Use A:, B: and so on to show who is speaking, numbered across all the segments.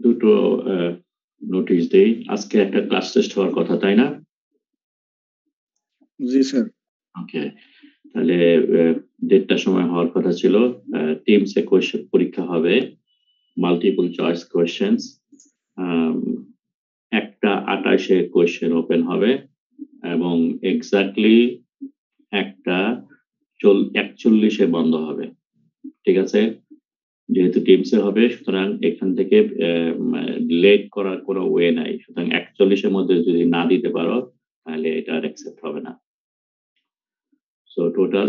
A: দুটো নোটিশ দেই। আজকে একটা ক্লাস টেস্ট হওয়ার কথা, তাই না?
B: জি স্যার।
A: ওকে, তাহলে দেড়টার সময় হওয়ার কথা ছিল। টিমসে কোয়েশ্চেন পরীক্ষা হবে, মাল্টিপল চয়েস কোয়েশ্চেন্স। একটা 28-এ কোয়েশ্চেন ওপেন হবে এবং এক্স্যাক্টলি একটা 41-এ বন্ধ হবে। ঠিক আছে? যেহেতু টিমসে হবে, সুতরাং এখান থেকে লেট করার কোনো ওয়ে নাই। সুতরাং 41-এর মধ্যে যদি না দিতে পারো তাহলে এটা অ্যাকসেপ্ট হবে না। সো টোটাল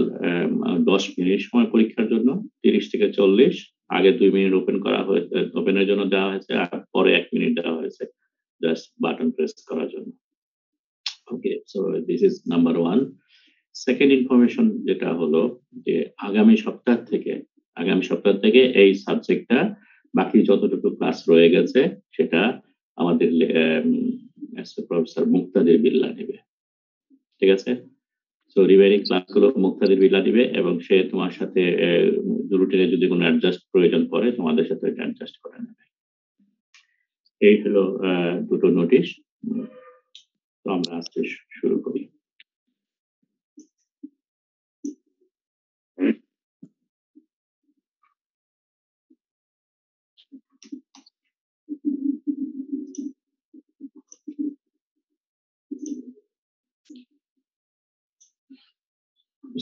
A: 10 মিনিট সময় পরীক্ষার জন্য, 30 থেকে 40। আগে 2 মিনিট ওপেন করা হয়েছে, ওপেনের জন্য দেওয়া হয়েছে, আর পরে 1 মিনিট দেওয়া হয়েছে জাস্ট বাটন প্রেস করার জন্য। Okay, so this is number 1। Second information যেটা হলো যে আগামী সপ্তাহ থেকে এই সাবজেক্টটা বাকি যতটুকু ক্লাস রয়ে গেছে সেটা আমাদের প্রফেসর মুক্তাদির বিল্লাহ নেবে। ঠিক আছে? সো রিমেইনিং ক্লাসগুলো মুক্তাদির বিল্লাহ দিবে এবং সে তোমার সাথে রুটিনে যদি কোনো অ্যাডজাস্ট প্রয়োজন পড়ে তোমাদের সাথে অ্যাডজাস্ট করে নেবে। এই হলো দুটো নোটিশ। তো আমরা আজকে শুরু করি।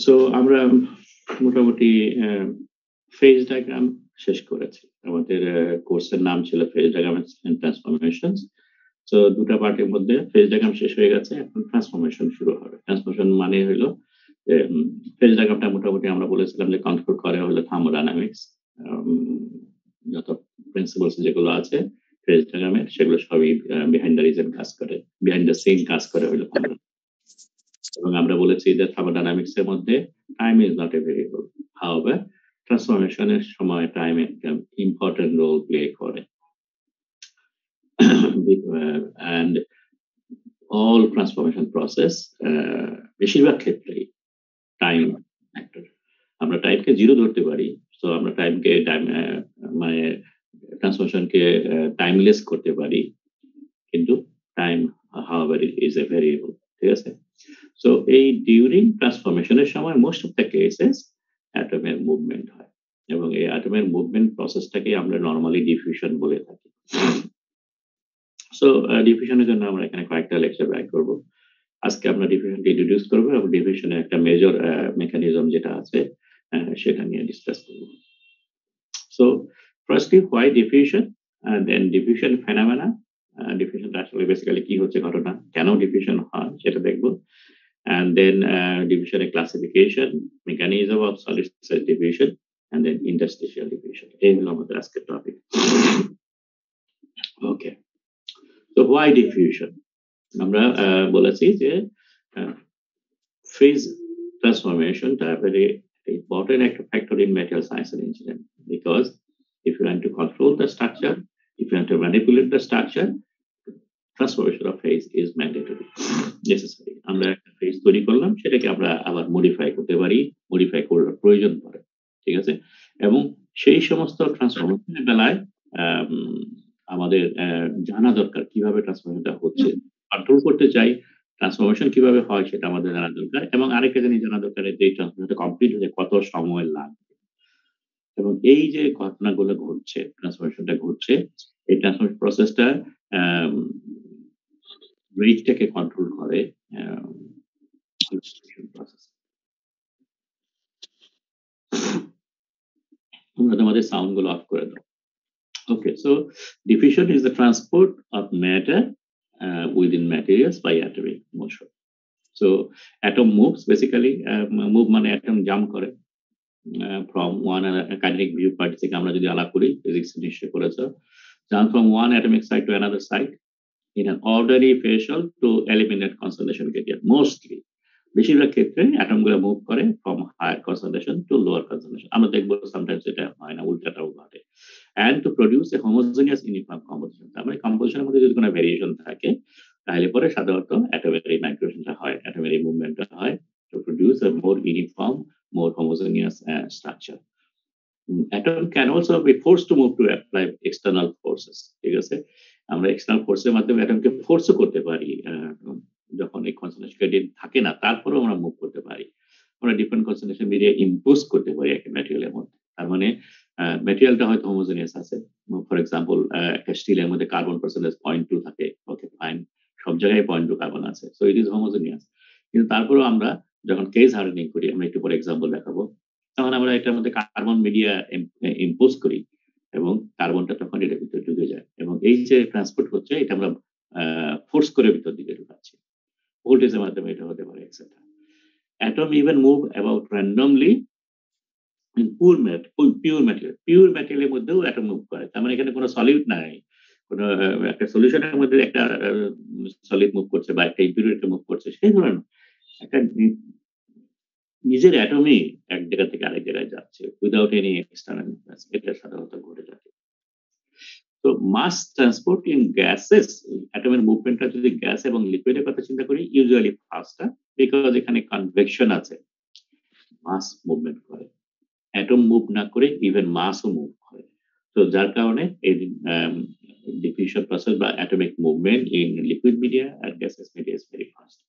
A: সো আমরা মোটামুটি ফেজ ডায়াগ্রাম শেষ করেছি। আমাদের কোর্সের নাম ছিল phase diagram and transformations. So দুটো পার্টের মধ্যে ফেজ ডায়াগ্রাম শেষ হয়ে গেছে, এখন ট্রান্সফরমেশন শুরু হবে। ট্রান্সফরমেশন মানে হলো যে ফেজ ডায়াগ্রামটা মোটামুটি আমরা বলেছিলাম যে কন্ট্রোল করে হলো থার্মোডাইনামিক্স। যত প্রিন্সিপালস যেগুলো আছে ফেজ ডায়াগ্রামের সেগুলো সবই বিহাইন্ড দ্য রিজন কাজ করে, বিহাইন্ড দ্য সিন কাজ করে হলো এবং আমরা বলেছি যে থার্মোডাইনামিক্স এর মধ্যে time is not a variable. However ট্রান্সফরমেশনের সময় টাইম একটা ইম্পর্টেন্ট রোল প্লে করে। and all transformation process বেশিরভাগ ক্ষেত্রেই টাইম ফ্যাক্টর। আমরা টাইমকে জিরো ধরতে পারি, সো আমরা টাইমকে মানে ট্রান্সফরমেশনকে টাইমলেস করতে পারি, কিন্তু time however is a variable. ঠিক আছে? সো এই ডিউরিং ট্রান্সফরমেশনের সময় মোস্ট অফ দ্য কেসেস অ্যাটমের মুভমেন্ট হয় এবং এই অ্যাটমের মুভমেন্ট প্রসেসটাকে আমরা নরমালি ডিফিউশন বলে থাকি। সো ডিফিউশনের জন্য আমরা এখানে কয়েকটা লেকচার ব্যয় করব। আজকে আমরা ডিফিউশনকে ইন্ট্রোডিউস করবো এবং ডিফিউশনের একটা মেজর মেকানিজম যেটা আছে সেটা নিয়ে ডিসকাস করব। So firstly why diffusion, then diffusion phenomena. ডিফিউশনটা আসলে বেসিক্যালি কি হচ্ছে ঘটনা, কেন ডিফিউশন হয় সেটা দেখবো। And then division and classification, mechanism of solid state diffusion, and then interstitial diffusion. এই হলো আমাদের আজকের টপিক। ওকে, তো why diffusion? আমরা বলেছি যে phase transformation টা very important একটা factor in material science and engineering, because if you want to control the structure, if you want to manipulate the structure, transformation of phase is mandatory, necessary. আমরা একটা phase তৈরি করলাম, সেটাকে আমরা আবার modify করতে পারি, মডিফাই করার প্রয়োজন পড়ে। ঠিক আছে? এবং সেই সমস্ত ট্রান্সফরমেশনের বেলায় আমাদের জানা দরকার কিভাবে ট্রান্সফরমেশনটা হচ্ছে। কন্ট্রোল করতে চাই, ট্রান্সফরমেশন কিভাবে হয় সেটা আমাদের জানা দরকার, এবং আরেকটা জিনিস জানা দরকার যে ট্রান্সফরমেশনটা কমপ্লিট হতে কত সময় লাগবে। এবং এই যে ঘটনাগুলো ঘটছে, ট্রান্সফরমেশনটা ঘটছে, এই ট্রান্সফরমেশন প্রসেসটা রেটটাকে কন্ট্রোল করে প্রসেস। আমাদের সাউন্ড গুলো অফ করে দাও। Okay, so diffusion is the transport of matter within materials by atomic motion. So atom moves basically, move মানে atom jump করে from one kinetic viewpoint থেকে আমরা যদি আলাপ করি, physics নিশ্চয় করেছো, jump from one atomic site to another site in an orderly fashion to eliminate concentration gradient. Mostly বেশিরভাগ ক্ষেত্রে অ্যাটম গুলো মুভ করে from higher concentration to lower concentration. আমরা দেখবো সামটাইমস এটা হয় না, উল্টাটাও ঘটে। and to produce a homogeneous uniform composition, তার মানে কম্পোজিশনের মধ্যে যদি কোনো ভেরিয়েশন থাকে তাহলে পরে সাধারণত অ্যাটমের এই মাইগ্রেশনটা হয়, অ্যাটমের এই মুভমেন্টটা হয়, to produce a more uniform, more homogeneous structure. atom can also be forced to move to apply external forces, ঠিক আছে? আমরা এক্সটার্নাল ফোর্সের মাধ্যমে অ্যাটমকে ফোর্সও করতে পারি। যখন এই কনসেন্ট্রেশন গ্রেডিয়েন্ট থাকে না, তারপরেও আমরা মুভ করতে পারি। আমরা ডিফারেন্ট কনসেন্ট্রেশন মিডিয়া ইম্পোজ করতে পারি একটা ম্যাটেরিয়ালের মধ্যে। তার মানে ম্যাটেরিয়ালটা হয়তো হোমোজেনিয়াস আছে। ফর এক্সাম্পল একটা স্টিলের মধ্যে কার্বন পার্সেন্টেজ 0.2 থাকে। ওকে, ফাইন। সব জায়গায় 0.2 কার্বন আছে। So it is homogeneous. কিন্তু তারপরেও আমরা যখন কেস হার্ডেনিং করি, আমরা একটু পরে এক্সাম্পল দেখাবো। তখন আমরা এটার মধ্যে কার্বন মিডিয়া ইম্পোজ করি এবং কার্বনটা তখন এটার ভিতরে ঢুকে যায়। এবং এই যে ট্রান্সপোর্ট হচ্ছে, এটা আমরা ফোর্স করে ভিতর দিকে ঢুকাচ্ছি। ভোল্টেজের মাধ্যমে এটা হতে পারে, etcetera. Atom even move about randomly in pure material. Pure material এর মধ্যেও atom মুভ করে। তার মানে এখানে কোনো সলিড নাই। কোনো একটা সলিউশনের মধ্যে একটা সলিড মুভ করছে বা একটা ইম্পিউরিটি মুভ করছে, সেই ধরনের একটা নিজের অ্যাটমই এক জায়গা থেকে আরেক জায়গায় যাচ্ছে উইদাউট এনি এক্সটার্নাল ইনফ্লুয়েন্স। এটা সাধারণত ঘটে থাকে। তো মাস ট্রান্সপোর্ট ইন গ্যাসেস, অ্যাটমের মুভমেন্টটা যদি গ্যাস এবং লিকুইডের কথা চিন্তা করি, ইউজুয়ালি ফাস্টার, বিকজ এখানে কনভেকশন আছে। মাস মুভমেন্ট করে, অ্যাটম মুভ না করে ইভেন মাসও মুভ করে। তো যার কারণে এই ডিফিউশন প্রসেস বা atomic movement in liquid media আর gases media is very fast.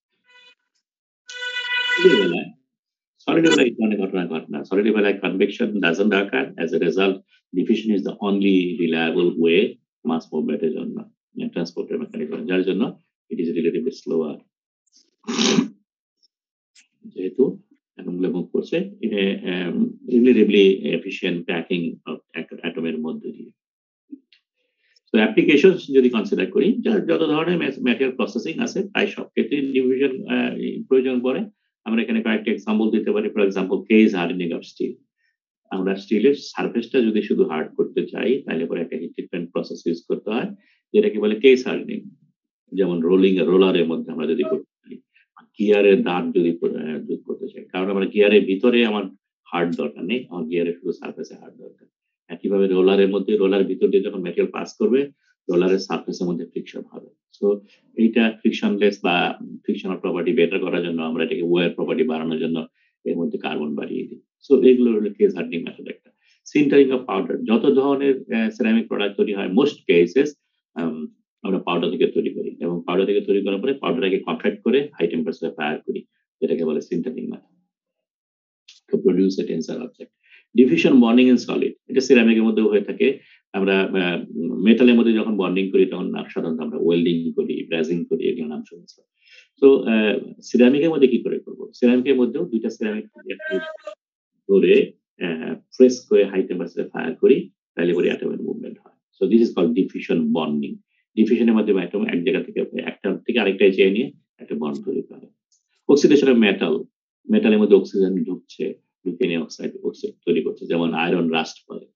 A: Solid বেলায় এই ধরনের ঘটনা ঘটে না। সলিড বেলায় convection doesn't occur, as a result diffusion is the only reliable way mass movement এর জন্য, ট্রান্সপোর্টের মেকানিজম, যার জন্য it is relatively slower। যেহেতু অ্যাটমগুলো মুভ করছে, এটা রিলেটিভলি এফিশিয়েন্ট প্যাকিং অফ অ্যাটমের মধ্যে দিয়ে। তো অ্যাপ্লিকেশন যদি কনসিডার করি, যত ধরনের ম্যাটেরিয়াল প্রসেসিং আছে প্রায় সব ক্ষেত্রে ডিভিশন প্রয়োজন পড়ে। আমরা এখানে কয়েকটা এক্সাম্পল দিতে পারি। For example, case hardening of steel. আমরা স্টিলের সারফেসটা যদি শুধু হার্ড করতে চাই, তাহলে পরে একটা হিট ট্রিটমেন্ট প্রসেস ইউজ করতে হয়, যেটাকে বলে কেস হার্ডেনিং। যেমন রোলারের মধ্যে আমরা যদি করতে চাই, গিয়ারের দাঁত যদি যোগ করতে চাই, কারণ আমরা গিয়ারের ভিতরে আমার হার্ড দরকার নেই, আমার গিয়ারের শুধু সারফেসে হার্ড দরকার। একইভাবে রোলারের মধ্যে, রোলার ভিতর দিয়ে যখন ম্যাটেরিয়াল পাস করবে, রোলারের সারফেসের মধ্যে ফ্রিকশন হবে। সো এইটা ফ্রিকশনলেস বা ফ্রিকশনাল প্রপার্টি বেটার করার জন্য আমরা এটাকে ওয়্যার প্রপার্টি বাড়ানোর জন্য এর মধ্যে কার্বন বাড়িয়ে দিই। সো এগুলো হলো কেস হার্ডেনিং মেথড একটা। সিন্টারিং অফ পাউডার, যত ধরনের সিরামিক প্রোডাক্ট তৈরি হয়, মোস্ট কেসেস আমরা পাউডার থেকে তৈরি করি এবং পাউডার থেকে তৈরি করার পরে পাউডারটাকে কনট্রাক্ট করে হাই টেম্পারেচারে ফায়ার করি, যেটাকে বলে sintering method to produce a denser object. Diffusion bonding in solid, এটা সিরামিকের মধ্যেও হয়ে থাকে। আমরা মেটালের মধ্যে যখন বন্ডিং করি, তখন সাধারণত আমরা ওয়েল্ডিং করি, ব্রাজিং করি, এগুলো নাম শুনেছি। তো সিরামিকের মধ্যে কি করে করবো? সিরামিকের মধ্যেও দুইটা সিরামিক ধরে প্রেস করে হাই টেম্পারেচারে ফায়ার করি, তাহলে পরে অ্যাটমের মুভমেন্ট হয়। So this is called diffusion bonding. ডিফিউশনের মাধ্যমে অ্যাটম এক জায়গা থেকে একটা থেকে আরেকটায় চেয়ে নিয়ে একটা বন্ড তৈরি করে। অক্সিডেশন অফ মেটাল, মেটালের মধ্যে অক্সিজেন ঢুকছে, ঢুকে নিয়ে অক্সাইড তৈরি করছে, যেমন আয়রন রাস্ট করে।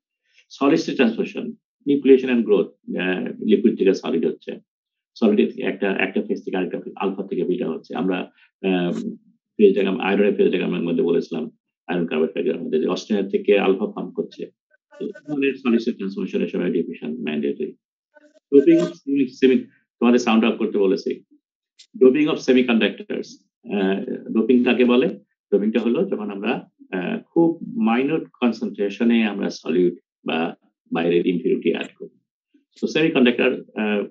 A: Solid state transformation, nucleation and growth, liquid থেকে সলিড হচ্ছে, সলিড একটা ফেজ থেকে আরেকটা ফেজ, আলফা থেকে বিটা হচ্ছে। আমরা ফেজ ডায়াগ্রাম, আয়রনের ফেজ ডায়াগ্রামের মধ্যে বলেছিলাম, আয়রন কার্বন ডায়াগ্রামের মধ্যে যে অস্ট্রেলিয়া থেকে আলফা ফর্ম করছে, সলিড স্টেট ট্রান্সফরমেশনের সময় diffusion mandatory. Doping of semi, তোমাদের সাউন্ড আপ করতে বলেছি। ডোপিং অফ সেমিকন্ডাক্টরস, ডোপিং কাকে বলে? ডোপিংটা হলো যখন আমরা খুব মাইনর কনসেন্ট্রেশনে আমরা সলিড বা বাইরের ইম্পিউরিটি অ্যাড করি। তো সেমিকন্ডাক্টর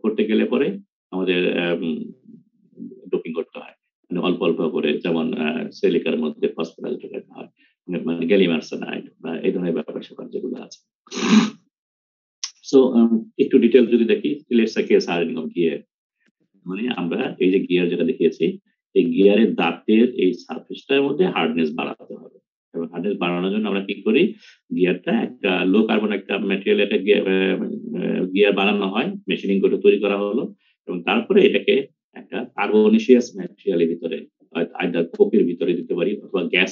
A: করতে গেলে পরে আমাদের ডোপিং করতে হয়, মানে অল্প অল্প করে, যেমন সিলিকার মধ্যে ফসফরাস ঢোকাতে হয়, মানে গ্যালিয়াম আর্সেনাইড বা এই ধরনের ব্যাপার স্যাপার যেগুলো আছে। সো একটু ডিটেল যদি দেখি, let's say case hardening of gear. মানে আমরা এই যে গিয়ার যেটা দেখিয়েছি, এই গিয়ারের দাঁতের এই সারফেসটার মধ্যে হার্ডনেস বাড়াতে হবে। এবং হার্ডনেস বাড়ানোর জন্য আমরা কি করি, গিয়ারটা একটা লো কার্বন একটা ম্যাটেরিয়াল, একটা গিয়ার বানানো হয়, মেশিনিং করে তৈরি করা হলো, এবং তারপরে এটাকে একটা কার্বনেশিয়াস ম্যাটেরিয়ালের ভিতরে, আইদার কোকের ভিতরে দিতে পারি অথবা গ্যাস,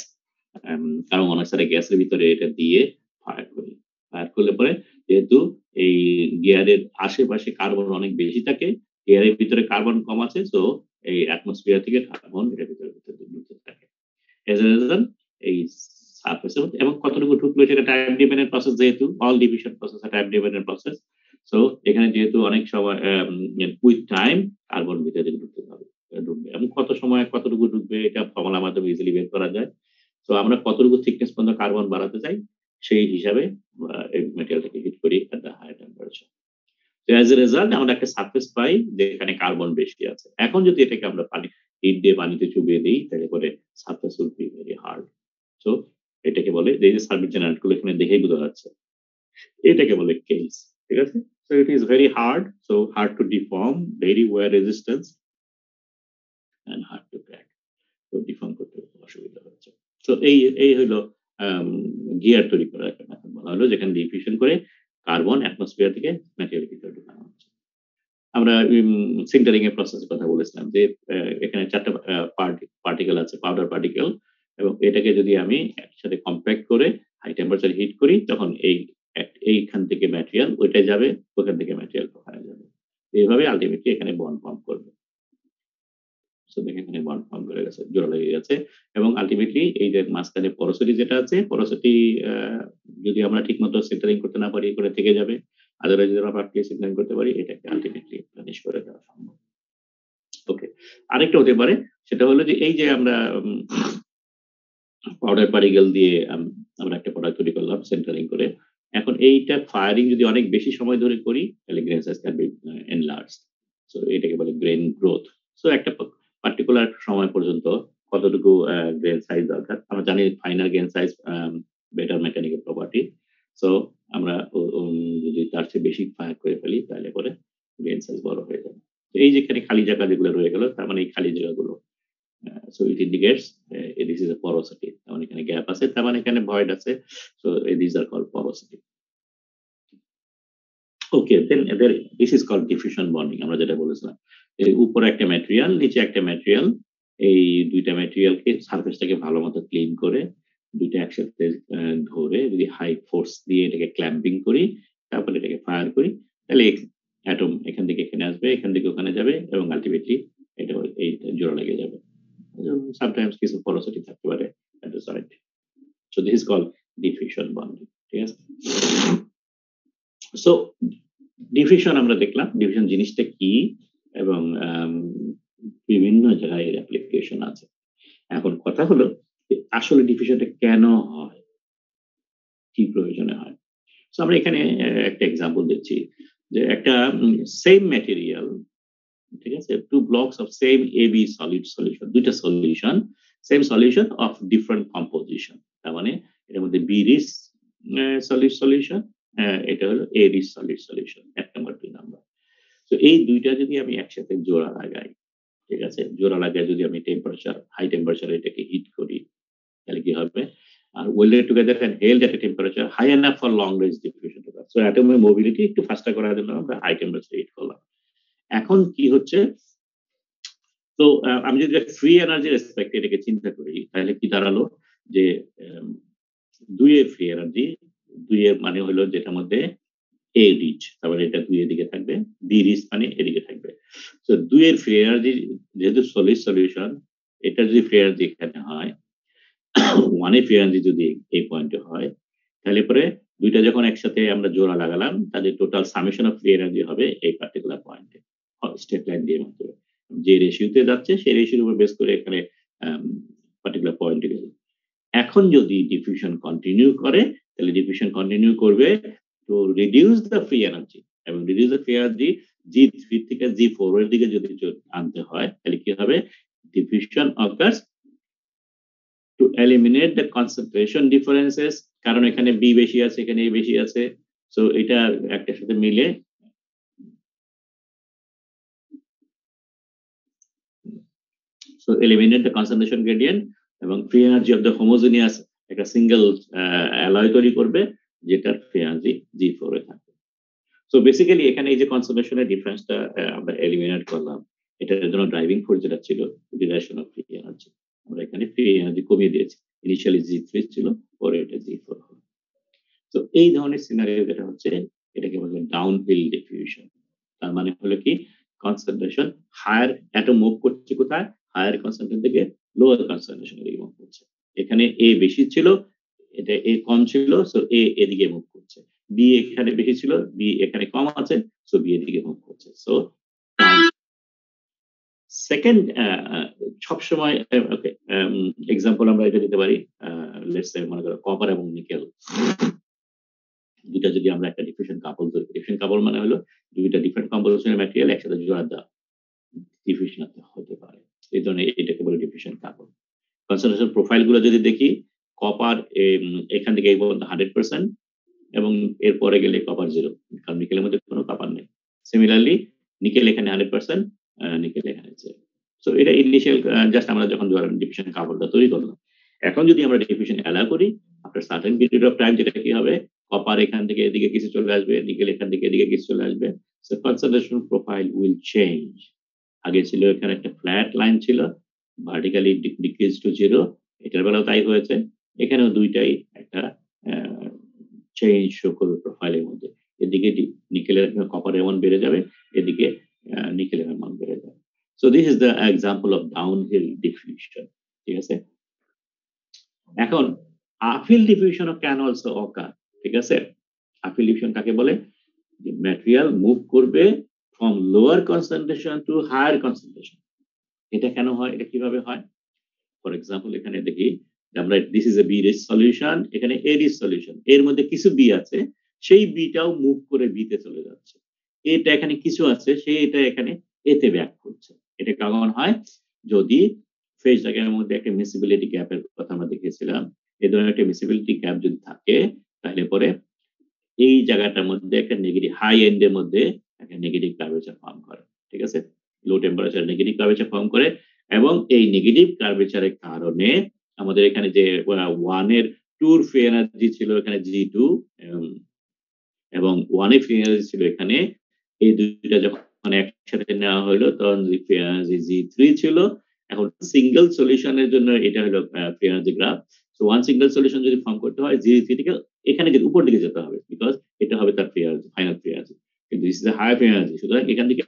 A: কার্বন মনোক্সাইড গ্যাসের ভিতরে এটা দিয়ে ফায়ার করি। ফায়ার করলে পরে, যেহেতু এই গিয়ারের আশেপাশে কার্বন অনেক বেশি থাকে, এয়ারের ভিতরে কার্বন কম আছে, সো এই অ্যাটমসফিয়ার থেকে কার্বন এর ভিতরে ঢুকতে থাকে। এজ এ রেজাল্ট এই সারফেসের মধ্যে, এবং কতটুকু ঢুকলো সেটা টাইম ডিপেন্ডেন্ট প্রসেস, যেহেতু all division process time dependent process. So এখানে যেহেতু অনেক সময় উইথ টাইম কার্বন ভিতরে ঢুকতে হবে, ঢুকবে, এবং কত সময় কতটুকু ঢুকবে এটা ফর্মুলার মাধ্যমে ইজিলি বের করা যায়। তো আমরা কতটুকু থিকনেস পর্যন্ত কার্বন বাড়াতে চাই, সেই হিসাবে এই ম্যাটেরিয়ালটাকে হিট করি এট দ্য হাই টেম্পারেচার। তো অ্যাজ এ রেজাল্ট আমরা একটা সারফেস পাই যেখানে কার্বন বেশি আছে। এখন যদি এটাকে আমরা হিট দিয়ে পানিতে চুবিয়ে দিই তাহলে পরে surface will be very hard. So এটাকে বলে যে সার্ভিস জেনারেট গুলো এখানে দেখেই বোঝা যাচ্ছে। এটাকে বলে কেস। ঠিক আছে? So it is very hard, so hard to deform, very wear resistance and hard to crack. তো ডিফর্ম করতে অসুবিধা হচ্ছে। তো এই হইলো গিয়ার তৈরি করার একটা মেথড বলা হলো যেখানে ডিফিউশন করে কার্বন অ্যাটমসফিয়ার থেকে ম্যাটেরিয়াল ভিতরে ঢুকানো হচ্ছে। আমরা সিন্টারিং এর প্রসেস কথা বলেছিলাম যে এখানে ৪ টা পার্টিকেল আছে, পাউডার পার্টিকেল, এবং এটাকে যদি আমি একসাথে কম্প্যাক্ট করে হাই টেম্পারেচার হিট করি তখন এইখান থেকে ম্যাটেরিয়াল ওইটায় যাবে, ওখান থেকে ম্যাটেরিয়াল ওখানে যাবে। এইভাবে আল্টিমেটলি এখানে বন্ড ফর্ম করবে। সো দেখেন এখানে বন্ড ফর্ম করে গেছে, জোড়া লেগে গেছে, এবং আল্টিমেটলি এই যে মাঝখানে পোরোসিটি যেটা আছে, পোরোসিটি যদি আমরা ঠিকমতো সেন্টারিং করতে না পারি করে থেকে যাবে। আদারওয়াইজ যদি আমরা পার্টলি সেন্টারিং করতে পারি এটাকে আল্টিমেটলি ফিনিশ করে দেওয়া সম্ভব। ওকে, আরেকটা হতে পারে সেটা হলো যে এই যে আমরা পাউডার পার্টিকেল দিয়ে আমরা একটা প্রোডাক্ট তৈরি করলাম সেন্টারিং করে। এখন এইটা ফায়ারিং যদি অনেক বেশি সময় ধরে করি তাহলে grain size can be enlarged. So এটাকে বলে গ্রেন গ্রোথ। সো একটা পার্টিকুলার সময় পর্যন্ত কতটুকু গ্রেন সাইজ দরকার। আমরা জানি final grain size better mechanical property. So আমরা যদি তার চেয়ে বেশি ফায়ার করে ফেলি তাহলে পরে গ্রেন সাইজ বড় হয়ে যাবে। তো এই যেখানে খালি জায়গা যেগুলো রয়ে গেল তার মানে এই খালি জায়গাগুলো, so it indicates this is a porosity, তার মানে এখানে গ্যাপ আছে, তার মানে এখানে ভয়েড আছে। So these are called porosity. Okay, then এদের this is called diffusion bonding. আমরা যেটা বলেছিলাম এই উপরে একটা ম্যাটেরিয়াল, নিচে একটা ম্যাটেরিয়াল, এই দুইটা ম্যাটেরিয়ালকে সারফেসটাকে ভালো মতো ক্লিন করে দুইটা একসাথে ধরে যদি হাই ফোর্স দিয়ে এটাকে ক্ল্যাম্পিং করি, তারপরে এটাকে ফায়ার করি, তাহলে অ্যাটম এখান থেকে এখানে আসবে, এখান থেকে ওখানে যাবে, এবং আলটিমেটলি এটা এই জোড়া লেগে যাবে। Sometimes কিছু porosity থাকতে পারে at the side. So this is called diffusion bonding. ঠিক আছে? So ডিফিউশন আমরা দেখলাম ডিফিউশন জিনিসটা কি, এবং বিভিন্ন জায়গায় এর অ্যাপ্লিকেশন আছে। এখন কথা হলো যে আসলে ডিফিউশনটা কেন হয়, কি প্রয়োজনে হয়। সো আমরা এখানে একটা এক্সাম্পল দিচ্ছি যে একটা সেম ম্যাটেরিয়াল, ঠিক আছে, two blocks of same AB solid solution, দুইটা solution, same solution of different composition. তার মানে এর মধ্যে বি রিচ সলিড সলিউশন, এটা হলো A rich solid solution, ১ number ২ number. তো এই দুইটা যদি আমি একসাথে জোড়া লাগাই, ঠিক আছে, জোড়া লাগায় যদি আমি টেম্পারেচার হাই টেম্পারেচারে এটাকে হিট করি তাহলে কি হবে, আর welded together and held at a temperature high enough for long range diffusion to occur. So atom এর mobility একটু ফাস্টার করার জন্য আমরা হাই টেম্পারেচার হিট করলাম। এখন কি হচ্ছে, তো আমি যদি ফ্রি এনার্জি রেসপেক্ট এটাকে চিন্তা করি তাহলে কি দাঁড়ালো যে ২ এর ফ্রি এনার্জি, ২ এর মানে হলো যেটার মধ্যে এ রিচ, তারপরে এটা ২ এর দিকে থাকবে, বি রিচ মানে এদিকে থাকবে। সো ২ এর ফ্রি এনার্জি যেহেতু সলিড সলিউশন, এটা যদি ফ্রি এনার্জি এখানে হয়, 1 এর ফ্রি এনার্জি যদি এই পয়েন্টে হয়, তাহলে পরে দুইটা যখন একসাথে আমরা জোড়া লাগালাম তাদের total summation of free energy হবে এই পার্টিকুলার পয়েন্টে স্টেট লাইন দিয়ে মাত্র। যে রেশিওতে যাচ্ছে সেই রেশিওর উপর বেস করে এখানে পার্টিকুলার পয়েন্টে গেল। এখন যদি ডিফিউশন কন্টিনিউ করে তাহলে ডিফিউশন কন্টিনিউ করবে to reduce the free energy, এবং reduce the free energy G3 থেকে G4 এর দিকে যদি আনতে হয় তাহলে কি হবে, diffusion occurs two eliminate the concentration differences, কারণ এখানে বি বেশি আছে এখানে এ বেশি আছে। সো এটা একটার সাথে মিলে so eliminate the concentration gradient এবং free energy of the homogeneous একটা সিঙ্গেল অ্যালয় তৈরি করবে যেটার free energy G4 এ থাকবে। সো বেসিক্যালি এখানে এই যে কনসেন্ট্রেশনের ডিফারেন্সটা আমরা এলিমিনেট করলাম, এটার জন্য ড্রাইভিং ফোর্স যেটা ছিল ডিরেকশন অফ ফ্রি এনার্জি, আমরা এখানে ফ্রি এনার্জি কমিয়ে দিয়েছি। ইনিশিয়ালি G3 ছিল, পরে এটা G4 হলো। তো এই ধরনের সিনারিও যেটা হচ্ছে এটাকে বলে ডাউন হিল ডিফিউশন। তার মানে হলো কি, কনসেন্ট্রেশন হায়ার অ্যাটম মুভ করছে কোথায়, হায়ার কনসেন্ট্রেশন থেকে লোয়ার কনসেন্ট্রেশনের দিকে মুভ করছে। এখানে এ বেশি ছিল, এটা এ কম ছিল, সো এ এদিকে মুভ করছে। বি এখানে বেশি ছিল, বি এখানে কম আছে, সো বি এদিকে মুভ করছে। সো সেকেন্ড সবসময় ওকে এক্সাম্পল আমরা এটা দিতে পারি, লেটস সে মনে করো কপার এবং নিকেল দুইটা যদি আমরা একটা ডিফিউশন কাপল ধরি, ডিফিউশন কাপল মানে হলো দুইটা ডিফারেন্ট কম্পোজিশনের ম্যাটেরিয়াল একসাথে জোড়া দেওয়া, ডিফিউশন হতে পারে। এই ধরনের এটাকে বলে ডিফিউশন কাপল। কনসেন্ট্রেশন প্রোফাইল গুলো যদি দেখি, কপার এখান থেকে এই পর্যন্ত 100% এবং এরপরে গেলে কপার 0, কারণ নিকেলের মধ্যে কোনো কপার নেই। সিমিলারলি নিকেল এখানে 100%, নিকেল এখানে 0। সো এটা ইনিশিয়াল জাস্ট আমরা যখন ধরেন ডিফিউশন কাপলটা তৈরি করলাম। এখন যদি আমরা ডিফিউশন অ্যালাউ করি, after certain period of time যেটা কি হবে, কপার এখান থেকে এদিকে কিছু চলে আসবে, নিকেল এখান থেকে এদিকে কিছু চলে আসবে। So concentration profile will change. আগে ছিল এখানে একটা ফ্ল্যাট লাইন ছিল, ভার্টিক্যালি ডিক্রিজ টু 0, এটার বেলাও তাই হয়েছে। এখানেও দুইটাই একটা চেঞ্জ শো করবে প্রোফাইলের মধ্যে। এদিকে নিকেলের কপারের মান বেড়ে যাবে, এদিকে নিকেলের মান বেড়ে যাবে। So this is the example of downhill diffusion. ঠিক আছে, এখন uphill diffusion can also occur. ঠিক আছে, আপহিল ডিফিউশন কাকে বলে? যে ম্যাটেরিয়াল মুভ করবে from lower concentration to higher concentration. এটা কেন হয়, এটা কিভাবে হয়? ফর এক্সাম্পল এখানে দেখি আমরা this is A B rich solution, এখানে এ রিচ সলিউশন, এর মধ্যে কিছু বি আছে, সেই বিটাও মুভ করে বিতে চলে যাচ্ছে। এটা এখানে কিছু আছে, সে এটা এখানে এতে ব্যাক করছে। এটা কখন হয়? যদি ফেজ ডায়াগ্রামের মধ্যে একটা মিসিবিলিটি গ্যাপের কথা আমরা দেখেছিলাম, এই ধরনের একটা মিসিবিলিটি গ্যাপ যদি থাকে, তাহলে পরে এই জায়গাটার মধ্যে একটা নেগেটিভ হাই এন্ডের মধ্যে একটা নেগেটিভ কার্ভেচার ফর্ম করে। ঠিক আছে, লো টেম্পারেচার নেগেটিভ কার্ভেচার ফর্ম করে, এবং এই নেগেটিভ কার্ভেচারের কারণে আমাদের এখানে যে 1 এর 2 এর ফ্রি এনার্জি ছিল এখানে G2, এবং 1 এর ফ্রি এনার্জি ছিল এখানে, এই দুইটা যখন একসাথে নেওয়া হলো তখন ফ্রি এনার্জি G3 ছিল। এখন সিঙ্গেল সলিউশনের জন্য এটা হলো free energy graph. So one single solution যদি ফর্ম করতে হয়, G3 থেকে এখানে যে উপর দিকে যেতে হবে, বিকজ এটা হবে তার free energy, final free energy. কিন্তু this is the higher free energy, সুতরাং এখান থেকে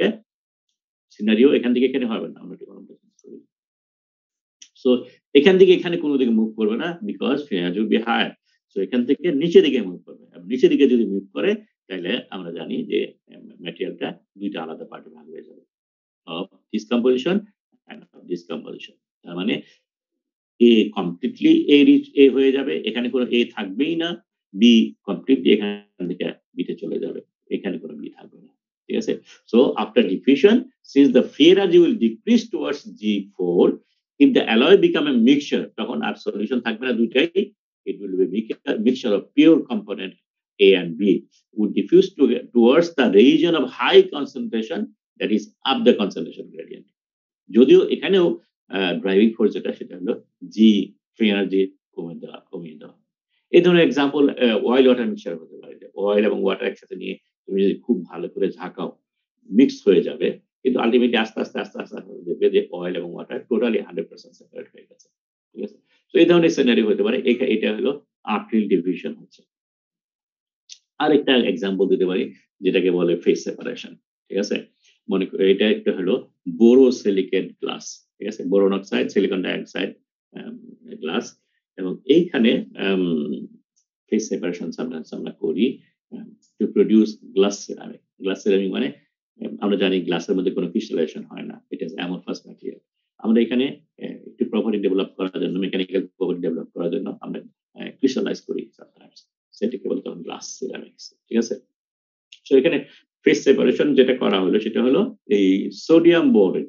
A: সিনারিও এখান থেকে এখানে হবে না, আমরা একটু কলমটা চেঞ্জ করি। সো এখান থেকে এখানে কোনো দিকে মুভ করবে না, because free energy will be higher. So এখান থেকে নিচের দিকে মুভ করবে, এবং নিচের দিকে যদি মুভ করে, তাহলে আমরা জানি যে ম্যাটেরিয়ালটা দুইটা আলাদা পার্টে ভাগ হয়ে যাবে, of this composition end of this composition. তার মানে এ কমপ্লিটলি এ রিচ এ হয়ে যাবে, এখানে কোনো এ থাকবেই না, বি কমপ্লিটলি এখান থেকে বিতে চলে যাবে, এখানে কোনো বি থাকবে না। ঠিক আছে, so after diffusion, since the free energy will decrease towards G4, if the alloy become a mixture, তখন আর সলিউশন থাকবে না দুইটাই, it will be mixture of pure component A and B would diffuse towards the region of high concentration, that is up the concentration gradient. যদিও এখানেও driving force যেটা সেটা হলো জি free energy কমিয়ে দেওয়া। এই ধরনের এক্সাম্পল অয়েল ওয়াটার মিক্সচার হতে পারে, অয়েল এবং ওয়াটার একসাথে নিয়ে তুমি যদি খুব ভালো করে ঝাঁকাও, মিক্স হয়ে যাবে, কিন্তু আলটিমেটলি আস্তে আস্তে আস্তে আস্তে দেখবে যে অয়েল এবং ওয়াটার টোটালি 100% সেপারেট হয়ে গেছে। ঠিক আছে, তো এই ধরনের সিনারি হতে পারে। এটা হলো আপহিল ডিভিশন হচ্ছে। আরেকটা এক্সাম্পল দিতে পারি, যেটাকে বলে ফেজ সেপারেশন। ঠিক আছে, মনে করি এটা একটা হলো বোরোসিলিকেট গ্লাস। ঠিক আছে, boron oxide, silicon dioxide glass, এবং এইখানে ফেজ সেপারেশন আমরা করি to produce glass ceramic. Glass ceramic মানে আমরা জানি গ্লাসের মধ্যে কোনো ক্রিস্টালাইজেশন হয় না, ইট ইজ অ্যামরফাস ম্যাটেরিয়াল। আমরা এখানে একটু প্রপার্টি ডেভেলপ করার জন্য, মেকানিক্যাল প্রপার্টি ডেভেলপ করার জন্য আমরা ক্রিস্টালাইজ করি সামটাইমস, সেটাকে বলতে হবে গ্লাস সিরামিক্স। ঠিক আছে, সো এখানে ফেজ সেপারেশন যেটা করা হলো সেটা হলো এই সোডিয়াম বোরেট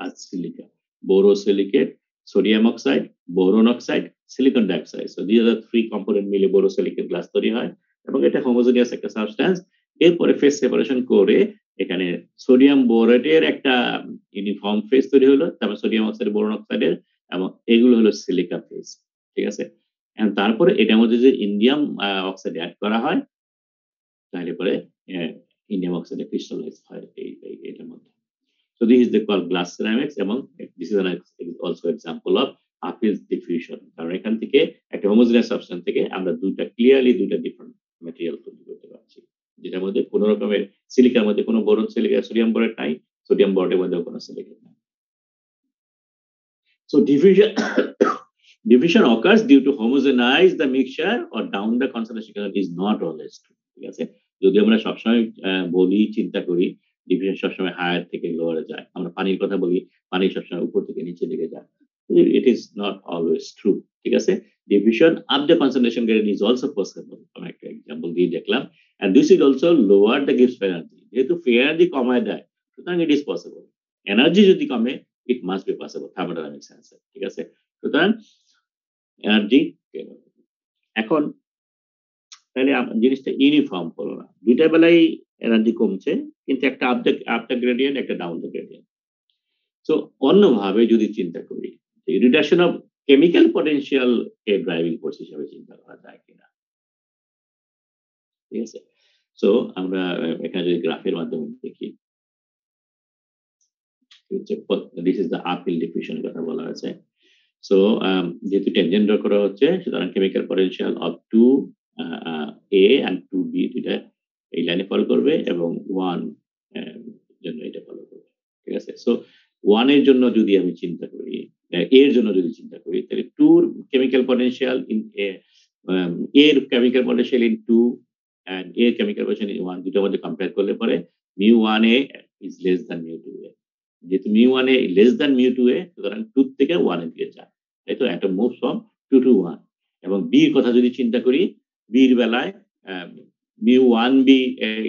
A: আর silica, borosilicate, sodium oxide, boron oxide, silicon dioxide. So this are the three component মিলে বোরোসিলিকেট গ্লাস তৈরি হয়, এবং এটা হোমোজেনিয়াস একটা সাবস্টেন্স। এরপরে ফেজ সেপারেশন করে এখানে সোডিয়াম বোরেটের একটা ইউনিফর্ম ফেজ তৈরি হলো, তারপর সোডিয়াম অক্সাইড, বোরন অক্সাইডের, এবং এগুলো হলো সিলিকা ফেজ। ঠিক আছে, তারপরে এটার মধ্যে যে ইন্ডিয়াম অক্সাইড অ্যাড করা হয়, তাহলে পরে ইন্ডিয়াম অক্সাইড ক্রিস্টালাইজ হয় এটার মধ্যে। So this is the called glass ceramics, এবং this is also example of uphill diffusion, কারণ এখান থেকে একটা হোমোজেনিয়াস সাবস্টেন্স থেকে আমরা ক্লিয়ারলি দুইটা ডিফারেন্ট ম্যাটেরিয়াল তৈরি করতে পারছি, যেটার মধ্যে কোনো রকমের সিলিকার মধ্যে কোনো বোরন সিলিকা সোডিয়াম বোরেট নাই, সোডিয়াম বোরেটের মধ্যে কোনো সিলিকা নাই। So diffusion occurs due to homogenize the mixture or down the concentration is not always true. ঠিক আছে, যদি আমরা সবসময় বলি, চিন্তা করি ডিফিউশন সবসময় হায়ার থেকে লোয়ারে যায়। আমরা পানির কথা বলি, পানি সবসময় উপর থেকে নিচের দিকে যায়। It is not always true. ঠিক আছে? Diffusion up the concentration gradient is also possible. আমি একটা এক্সাম্পল দিয়ে দেখলাম। And this is also lower the Gibbs energy. যেহেতু ফ্রি এনার্জি কমায় দেয়, সুতরাং ইট ইজ পসিবল। এনার্জি যদি কমে, it must be possible thermodynamic সেন্সে। ঠিক আছে? সুতরাং এনার্জি এখন তাহলে জিনিসটা ইউনিফর্ম হলো না। দুইটা বেলায় এনার্জি কমছে, কিন্তু একটা আপ দ্য গ্রেডিয়েন্ট, একটা ডাউন দ্য গ্রেডিয়েন্ট। সো অন্যভাবে যদি চিন্তা করি, reduction of chemical potential K driving force হিসেবে চিন্তা করা যায় কিনা। ঠিক আছে? সো আমরা এখানে যদি গ্রাফের মাধ্যমে দেখি, this is the uphill diffusion কথা বলা হয়েছে। সো যেহেতু টেনজেন্ট ড্র করা হচ্ছে, সুতরাং chemical potential of 2 A and 2 B দুইটা এই লাইনে ফলো করবে এবং 1 জন্য এটা ফলো করবে। ঠিক আছে? সো 1 এর জন্য যদি আমি চিন্তা করি, এর জন্য যদি চিন্তা করি, তাহলে 2 এর কেমিক্যাল পটেনশিয়াল ইন এ, এর কেমিক্যাল পটেনশিয়াল ইন 2 এন্ড এর কেমিক্যাল পটেনশিয়াল ইন 1 দুটোর মধ্যে কম্পেয়ার করলে পরে mu1a is less than mu2a। যেহেতু mu1a লেস দ্যান mu2a, সুতরাং 2 থেকে 1 এর দিকে যায়। তাই তো? একটা মুভ ফ্রম 2 to 1। এবং বি এর কথা যদি চিন্তা করি, বি এর বেলায় mu1b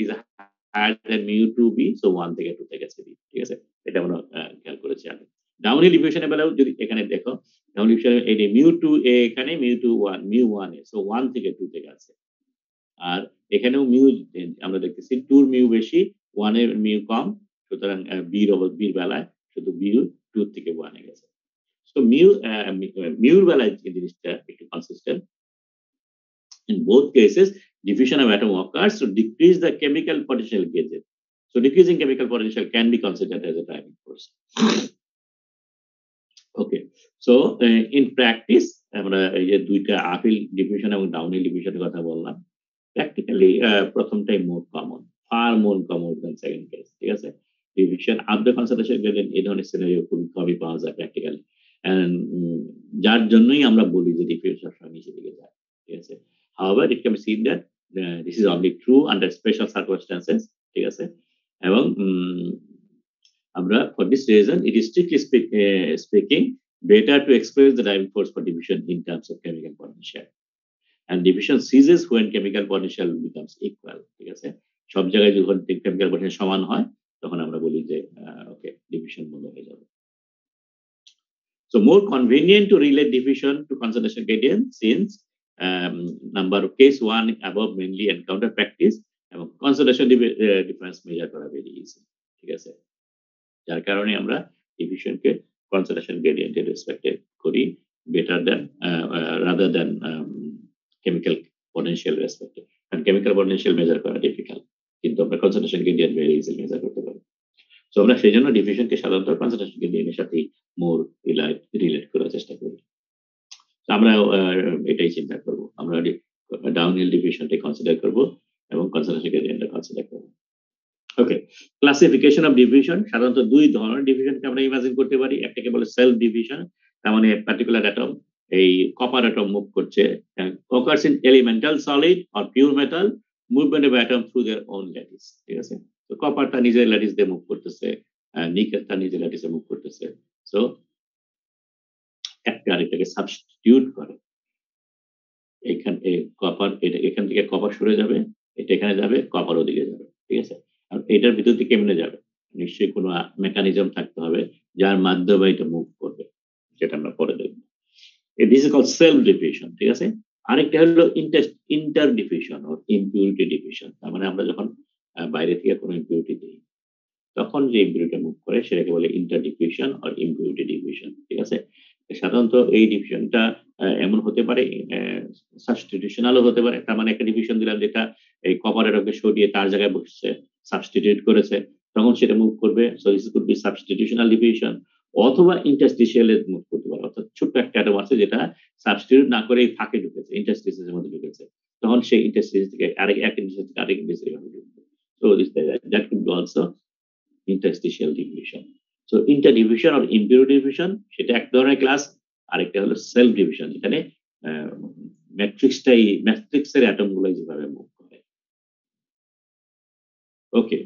A: is higher than mu2b, so 1 থেকে 2 তে গেছে বি। ঠিক আছে? এটা আমরা খেয়াল করেছি আগে। ডাউনহিল ডিফিউশনের বেলাও যদি এখানে দেখো, ডাউনহিল ডিফিউশন এই যে mu2a এখানে mu1a, সো 1 থেকে 2 তে গেছে। আর এখানেও মিউ আমরা দেখতেছি 2 এর মিউ বেশি, 1 এর মিউ কম। সুতরাং বির বেলায় শুধু মিউ 2 থেকে 1 এ গেছে। সো মিউর বেলায় যে জিনিসটা একটু consistent. In both cases, diffusion of atom occurs to decrease the chemical potential gauges. So decreasing chemical potential can be considered as a driving force. Okay. So in practice আমরা এই যে দুইটা uphill diffusion এবং downhill ডিফিউশনের কথা বললাম। Practically প্রথমটাই more common, far more common than second case. ঠিক আছে? Diffusion up the concentration gradient এই ধরনের সিনারিও খুবই কমই পাওয়া যায় প্র্যাকটিক্যালি। এন্ড যার জন্যই আমরা বলি যে ডিফিউশন সবসময় নিচের দিকে যায়। ঠিক আছে? However, it can be seen that this is only true under special circumstances. ঠিক আছে? এবং আমরা for this reason it is strictly speaking better to express the driving force for diffusion in terms of chemical potential. And diffusion ceases when chemical potential becomes equal. ঠিক আছে? সব জায়গায় যখন chemical potential সমান হয়, তখন আমরা বলি যে ওকে, ডিফিউশন বন্ধ হয়ে যাবে। So more convenient to relate diffusion to concentration gradient since number of case 1 above mainly encounter practice এবং concentration difference measure করা very easy। ঠিক আছে? যার কারণে আমরা ডিফিউশনকে কনসেন্ট্রেশন গ্রেডিয়েন্টের রেসপেক্টে করি better than rather than chemical potential রেসপেক্টে। কারণ কেমিক্যাল পটেনশিয়াল মেজার করা ডিফিকাল্ট, কিন্তু আমরা concentration gradient very easily measure করতে পারি। সো আমরা সেই জন্য ডিফিউশনকে সাধারণত কনসেন্ট্রেশন গ্রেডিয়েন্টের সাথে মোর রিলেট করার চেষ্টা করি। আমরা এটাই চিন্তা করব। আমরা ডাউনহিল ডিফিউশনকে কনসিডার করব এবং কনসেন্ট্রেশন গ্রেডিয়েন্টটা কনসিডার করব। ওকে, ক্লাসিফিকেশন অফ ডিফিউশন সাধারণত দুই ধরনের ডিফিউশনকে আমরা ইমাজিন করতে পারি। একটাকে বলে সেলফ ডিফিউশন, তার মানে পার্টিকুলার অ্যাটম, এই কপার অ্যাটম মুভ করছে, occurs in elemental solid or pure metal, movement of atom through their own lattice। ঠিক আছে? তো কপারটা নিজের ল্যাটিস দিয়ে মুভ করতেছে, নিকেলটা নিজের ল্যাটিসে মুভ করতেছে। সো একটা আরেকটাকে সাবস্টিটিউট করে। এখান কপার এখান থেকে কপার সরে যাবে, এটা এখানে যাবে, কপার ওদিকে যাবে। ঠিক আছে? আর এটার ভিতর থেকে কেমনে যাবে? নিশ্চয়ই কোনো মেকানিজম থাকতে হবে যার মাধ্যমে এটা মুভ করবে, যেটা আমরা পরে দেখব। This is called self diffusion. ঠিক আছে? আরেকটা হলো inter diffusion or impurity diffusion. তার মানে আমরা যখন বাইরে থেকে কোনো ইমপিউরিটি দিই, তখন যে ইমপিউরিটি মুভ করে সেটাকে বলে inter diffusion or impurity diffusion. ঠিক আছে? সাধারণত এই ডিফিউশনটা এমন হতে পারে, সাবস্টিটিউশনালও হতে পারে। তার মানে একটা ডিফিউশন দিলাম যেটা এই কপার অ্যাটমকে সরিয়ে তার জায়গায় বসছে, সাবস্টিটিউট করেছে, তখন সেটা মুভ করবে। So this could be substitutional diffusion. অথবা ইন্টারস্টিশিয়ালে মুভ করতে পারে, অর্থাৎ ছোট্ট একটা অ্যাটম আছে যেটা সাবস্টিটিউট না করে ফাঁকে ঢুকেছে, ইন্টারস্টিসিসের মধ্যে ঢুকেছে, তখন সেই ইন্টারস্টিসিস থেকে এক ইন্টারস্টিসিস থেকে আরেক ইন্টারস্টিসিসে ঢুকবে। So that could be also interstitial diffusion. So inter diffusion আর ইমপিউরিটি ডিফিউশন সেটা এক ধরনের ক্লাস। আরেকটা হলো সেলফ ডিফিউশন, যেখানে ম্যাট্রিক্সের অ্যাটম গুলো যেভাবে মুভ করে। ওকে,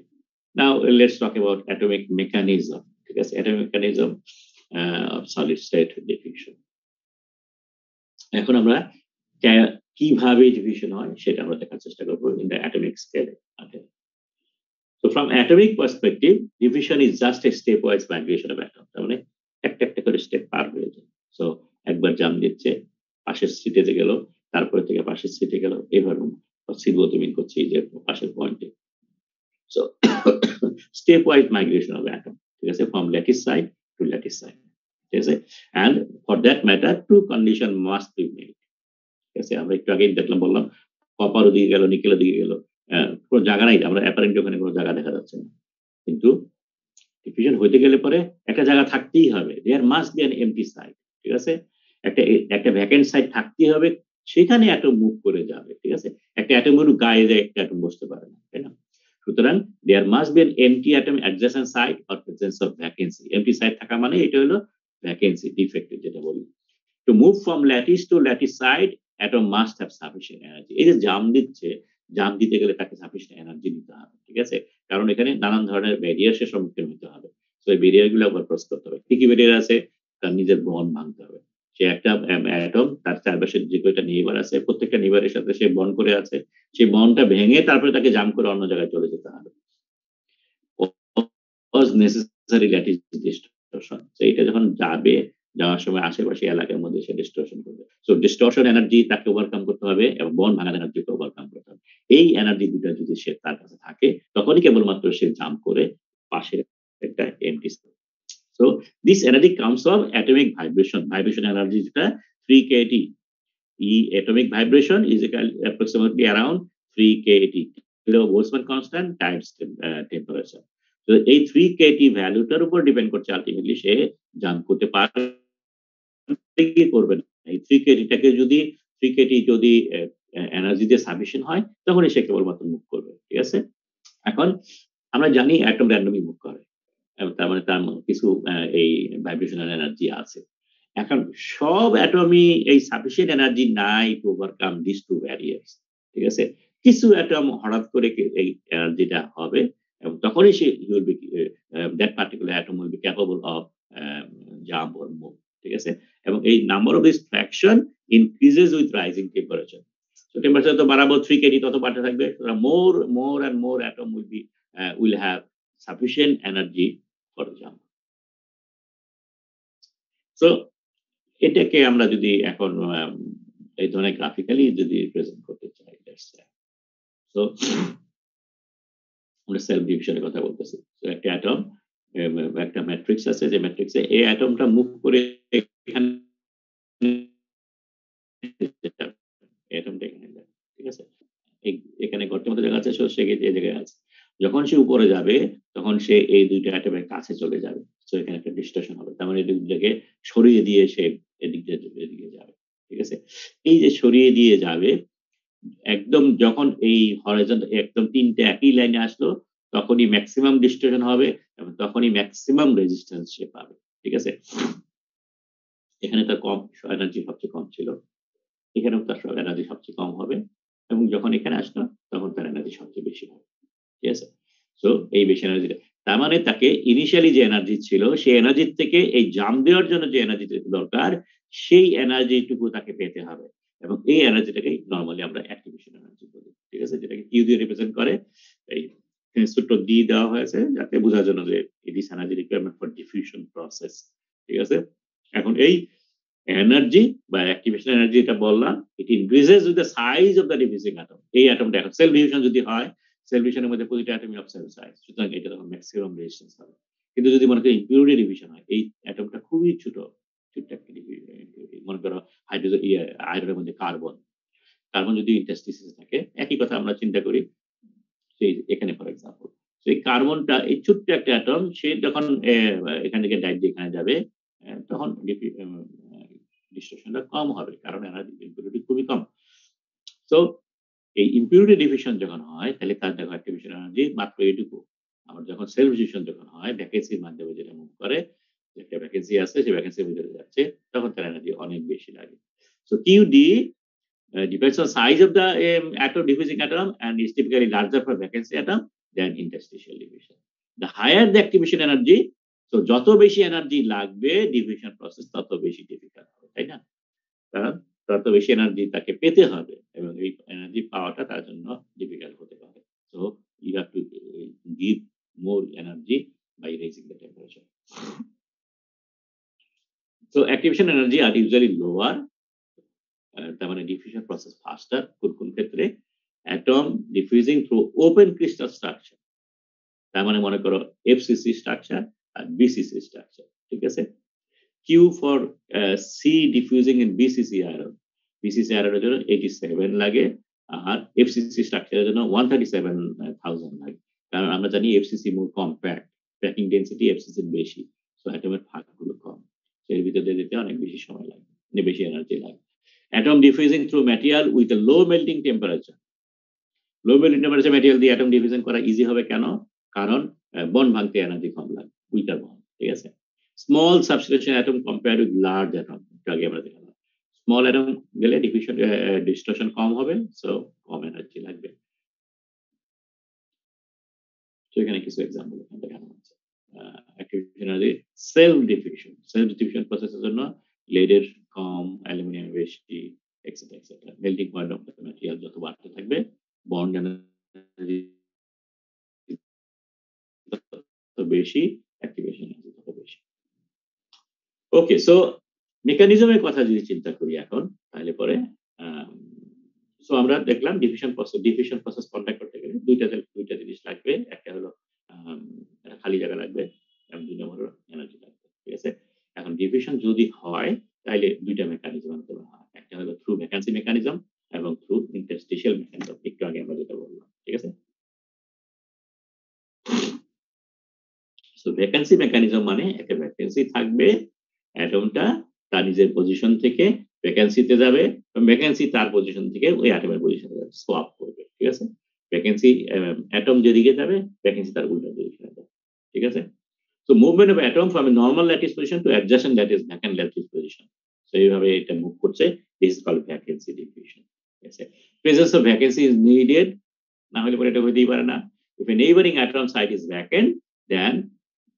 A: Now let's talk about atomic mechanism. Because atomic mechanism of solid state diffusion. এখন আমরা কিভাবে ডিফিউশন হয় সেটা আমরা দেখার চেষ্টা করব in the atomic scale. Okay. So from atomic perspective, diffusion is just a stepwise migration of atoms. তার মানে একটা একটা করে স্টেপ পার হয়ে যায়। সো একবার জাম দিচ্ছে, পাশের সিটেতে গেল, তারপরে থেকে পাশের সিটে গেল, এভাবে সিলবতমিন করছে এই যে পাশের পয়েন্টে। So stepwise migration of atom, ঠিক আছে, from lattice side to lattice side, ঠিক আছে, and for that matter two condition must be made, ঠিক আছে। আমরা একটু আগেই দেখলাম, বললাম কপার ওদিকে গেল, নিকেল ওদিকে গেল, কোনো জায়গা নাই, আমরা অ্যাপারেন্ট ওখানে কোনো জায়গা দেখা যাচ্ছে না, কিন্তু ডিফিউশন হইতে গেলে পরে একটা জায়গা থাকতেই হবে, there must be an empty side, ঠিক আছে, একটা একটা ভ্যাকেন্ট সাইড থাকতেই হবে, সেখানে অ্যাটম মুভ করে যাবে, ঠিক আছে। একটা অ্যাটমের গায়ে যায় একটা অ্যাটম বসতে পারে না, তাই না? সুতরাং there must be an empty atom adjacent side or presence of vacancy. Empty side থাকা মানে এটা হলো ভ্যাকেন্সি, ডিফেক্টিভ যেটা বলি। To move from lattice to lattice side atom must have sufficient energy. এই যে জাম দিচ্ছে, জাম দিতে গেলে তাকে সাফিসিয়েন্ট এনার্জি দিতে হবে, ঠিক আছে, কারণ এখানে নানান ধরনের ব্যারিয়ারের সম্মুখীন হতে হবে। তো এই ব্যারিয়ার গুলো ওভারক্রস করতে হবে। কি কি ব্যারিয়ার আছে? তার নিজের বন্ড ভাঙতে হবে। সে একটা অ্যাটম, তার চারপাশে যে কয়টা নেইবার আছে, প্রত্যেকটা নেইবারের সাথে সে বন্ড করে আছে, সেই বন্ডটা ভেঙে তারপরে তাকে জাম করে অন্য জায়গায় চলে যেতে হবে। was necessary lattice distortion. তো এটা যখন যাবে, যাওয়ার সময় আশেপাশে এলাকার মধ্যে সে ডিস্টরশন করবে। সো ডিস্টরশন এনার্জি তাকে ওভারকাম করতে হবে এবং বন্ড ভাঙার এনার্জিকে ওভারকাম করতে হবে। এই এনার্জি দুটো যদি সে তার কাছে থাকে, তখনই কেবলমাত্র সে জাম্প করে পাশে একটা empty. So this energy comes from atomic vibration. Vibration energy যেটা 3 kT। atomic vibration is approximately around 3 kT, kilo Boltzmann constant times temperature. তো এই 3 kT ভ্যালুটার উপর ডিপেন্ড করছে আলটিমেটলি সে জাম্প করতে পারবে কি করবে না। এই 3 kT টাকে যদি 3 kT যদি এনার্জি দিয়ে সাফিসিয়েন্ট হয়, তখনই সে কেবলমাত্র মুভ করবে, ঠিক আছে। এখন আমরা জানি অ্যাটম র্যান্ডমলি মুভ করে, তার মানে তার কিছু এই ভাইব্রেশনাল এনার্জি আছে। এখন সব অ্যাটমই এই সাফিসিয়েন্ট এনার্জি নাই to overcome this two barriers, ঠিক আছে। কিছু অ্যাটম হঠাৎ করে এই এনার্জিটা হবে এবং তখনই সে will be that particular atom will be capable of jump or move, ঠিক আছে। এবং এই number of this fraction increases with rising temperature. So temperature তো বাড়াবো 3 kT, তত বাড়তে থাকবে। More and more atom will have sufficient energy for jump. So এটাকে আমরা যদি এখন এই ধরনের গ্রাফিক্যালি যদি রিপ্রেজেন্ট করতে চাই, সো আমরা সেলফ ডিভিশনের কথা বলতেছি। তো একটা অ্যাটম, একটা ম্যাট্রিক্স আছে, যে ম্যাট্রিক্সে এই অ্যাটমটা মুভ করে এখানে অ্যাটমটা এখানে যায়, ঠিক আছে। এখানে গর্তের মতো জায়গা আছে, সে এই জায়গায় আছে। যখন সে উপরে যাবে, তখন সে এই দুইটা অ্যাটমের কাছে চলে যাবে। সো এখানে একটা ডিসটরশন হবে। তার মানে এই দুইটাকে সরিয়ে দিয়ে সে এদিকে যাবে, ঠিক আছে। এই যে সরিয়ে দিয়ে যাবে, একদম যখন এই হরাইজন একদম ৩ টে একই লাইনে আসলো, তখনই ম্যাক্সিমাম ডিসটরশন হবে এবং তখনই ম্যাক্সিমাম রেজিস্ট্যান্স সে পাবে, ঠিক আছে। এখানে তার কম এনার্জি সবচেয়ে কম ছিল, এখানেও তার এনার্জি সবচেয়ে কম হবে এবং যখন এখানে আসলো তখন তার এনার্জি সবচেয়ে বেশি হবে, ঠিক আছে। সো এই বেশি এনার্জিটা, তার মানে তাকে ইনিশিয়ালি যে এনার্জি ছিল, সেই এনার্জির থেকে এই জাম্প দেওয়ার জন্য যে এনার্জি দরকার, সেই এনার্জিটুকু তাকে পেতে হবে এবং এই এনার্জিটাকে নরমালি আমরা অ্যাক্টিভেশন এনার্জি বলি, ঠিক আছে, যেটাকে কিউ দিয়ে রিপ্রেজেন্ট করে। এই ছোট্ট ডি দেওয়া হয়েছে যাতে বোঝার জন্য যে this energy requirement for diffusion process, ঠিক আছে। এখন এই এনার্জি বা অ্যাক্টিভেশন এনার্জি এটা বললাম, it increases with the size of the diffusing atom. এই অ্যাটমটা এখন সেলফ ডিফিউশন যদি হয়, সেলফ ডিফিউশনের মধ্যে প্রতিটা অ্যাটমই অফ সেম সাইজ, সুতরাং এটা তখন ম্যাক্সিমাম রেজিস্ট্যান্স হবে। কিন্তু যদি মনে করি ইম্পিউরিটি ডিভিশন হয়, এই অ্যাটমটা খুবই ছোট, ছোট্ট একটা impurity, মনে করো হাইড্রোজেন আয়রনের মধ্যে কার্বন, কার্বন যদি ইন্টারস্টিসিস থাকে, একই কথা আমরা চিন্তা করি সেই এখানে ফর এক্সাম্পল, সেই কার্বনটা এই ছোট্ট একটা অ্যাটম, সে যখন এখান থেকে ডাইরেক্ট এখানে যাবে, তখন ডিস্টরশনটা কম হবে, কারণ এনার্জি ইম্পিউরিটি খুবই কম। সো এই ইম্পিউরিটি ডিভিশন যখন হয়, তাহলে তার দেখো অ্যাক্টিভেশন এনার্জি মাত্র এটুকু। আবার যখন সেলফ ডিভিশন যখন হয়, ভ্যাকেন্সির মাধ্যমে যেটা মুভ করে, একটা ভ্যাকেন্সি আছে, সেই ভ্যাকেন্সির ভিতরে যাচ্ছে, তখন তার এনার্জি অনেক বেশি লাগে। So QD depends on size of the atom, diffusing atom, and is typically larger for vacancy atom than interstitial division. higher the activation energy, so যত বেশি এনার্জি লাগবে ডিফিউশন প্রসেস তত বেশি ডিফিকাল্ট হবে, তাই না? কারণ তত বেশি এনার্জি তাকে পেতে হবে এবং এই এনার্জি পাওয়াটা তার জন্য ডিফিকাল্ট হতে পারে। So you have to give more energy by raising the temperature. So activation energy আর ইউজুয়ালি লোয়ার, তার মানে ডিফিউশন প্রসেস ফাস্টার কোন কোন ক্ষেত্রে? Atom diffusing through open crystal structure, তার মানে মনে করো এফসিসি স্ট্রাকচার আর বিসিসি স্ট্রাকচার, ঠিক আছে? Q for C diffusing in BCC iron, BCC আয়রনের জন্য 87 লাগে আর এফসিসি স্ট্রাকচারের জন্য 137,000 লাগে। কারণ আমরা জানি এফসিসি মোর কম্প্যাক্ট, প্যাকিং ডেনসিটি এফসিসি বেশি, সো অ্যাটমের ফাঁকগুলো কম, এর ভিতরে যেতে অনেক বেশি সময় লাগে, বেশি এনার্জি লাগে। Atom diffusing through material with a low melting temperature. Low melting temperature material দিয়ে atom diffusion করা ইজি হবে কেন? কারণ বন্ড ভাঙতে এনার্জি কম লাগে, উইকার বন্ড, ঠিক আছে? Small substation atom compared with large atom, আগে আমরা দেখালাম। স্মল অ্যাটম গেলে ডিফিউশন ডিস্টরশন কম হবে, সো কম এনার্জি লাগবে। তো এখানে কিছু এক্সাম্পল এখানে দেখানো হচ্ছে। Activation energy self diffusion, self diffusion প্রসেসের জন্য লেডের কম, অ্যালুমিনিয়াম বেশি, etcetera etcetera. Melting point of the material যত বাড়তে থাকবে বন্ড এনার্জি তত বেশি, অ্যাক্টিভেশন এনার্জি তত বেশি। ওকে, সো মেকানিজমের কথা যদি চিন্তা করি এখন, তাহলে পরে সো আমরা দেখলাম ডিফিউশন প্রসেস কন্ডাক্ট করতে গেলে দুইটা জিনিস লাগবে। একটা হলো একটা খালি জায়গা লাগবে এবং দুই নম্বর হলো এনার্জি লাগবে, ঠিক আছে? এখন ডিফিউশন যদি হয় তাহলে দুইটা মেকানিজম আনতে হয়, একটা হলো থ্রু ভ্যাকেন্সি মেকানিজম এবং থ্রু ইন্টারস্টিশিয়াল মেকানিজম, একটু আগে আমরা যেটা বললাম, ঠিক আছে? সো ভ্যাকেন্সি মেকানিজম মানে একটা ভ্যাকেন্সি থাকবে, অ্যাটমটা তার নিজের পজিশন থেকে ভ্যাকেন্সিতে যাবে এবং ভ্যাকেন্সি তার পজিশন থেকে ওই অ্যাটমের পজিশনে যাবে, সোয়াপ করবে, ঠিক আছে? ভ্যাকেন্সি অ্যাটম যেদিকে যাবে ভ্যাকেন্সি তার উল্টো দিকে যাবে, ঠিক আছে? So movement of atom from a normal lattice position to adjacent lattice vacant lattice position, so এইভাবে এটা মুভ করছে, this is called vacancy diffusion, ঠিক আছে? Presence of vacancy is needed, না হলে পরে এটা হইতেই পারে না। If a neighbouring atom site is vacant then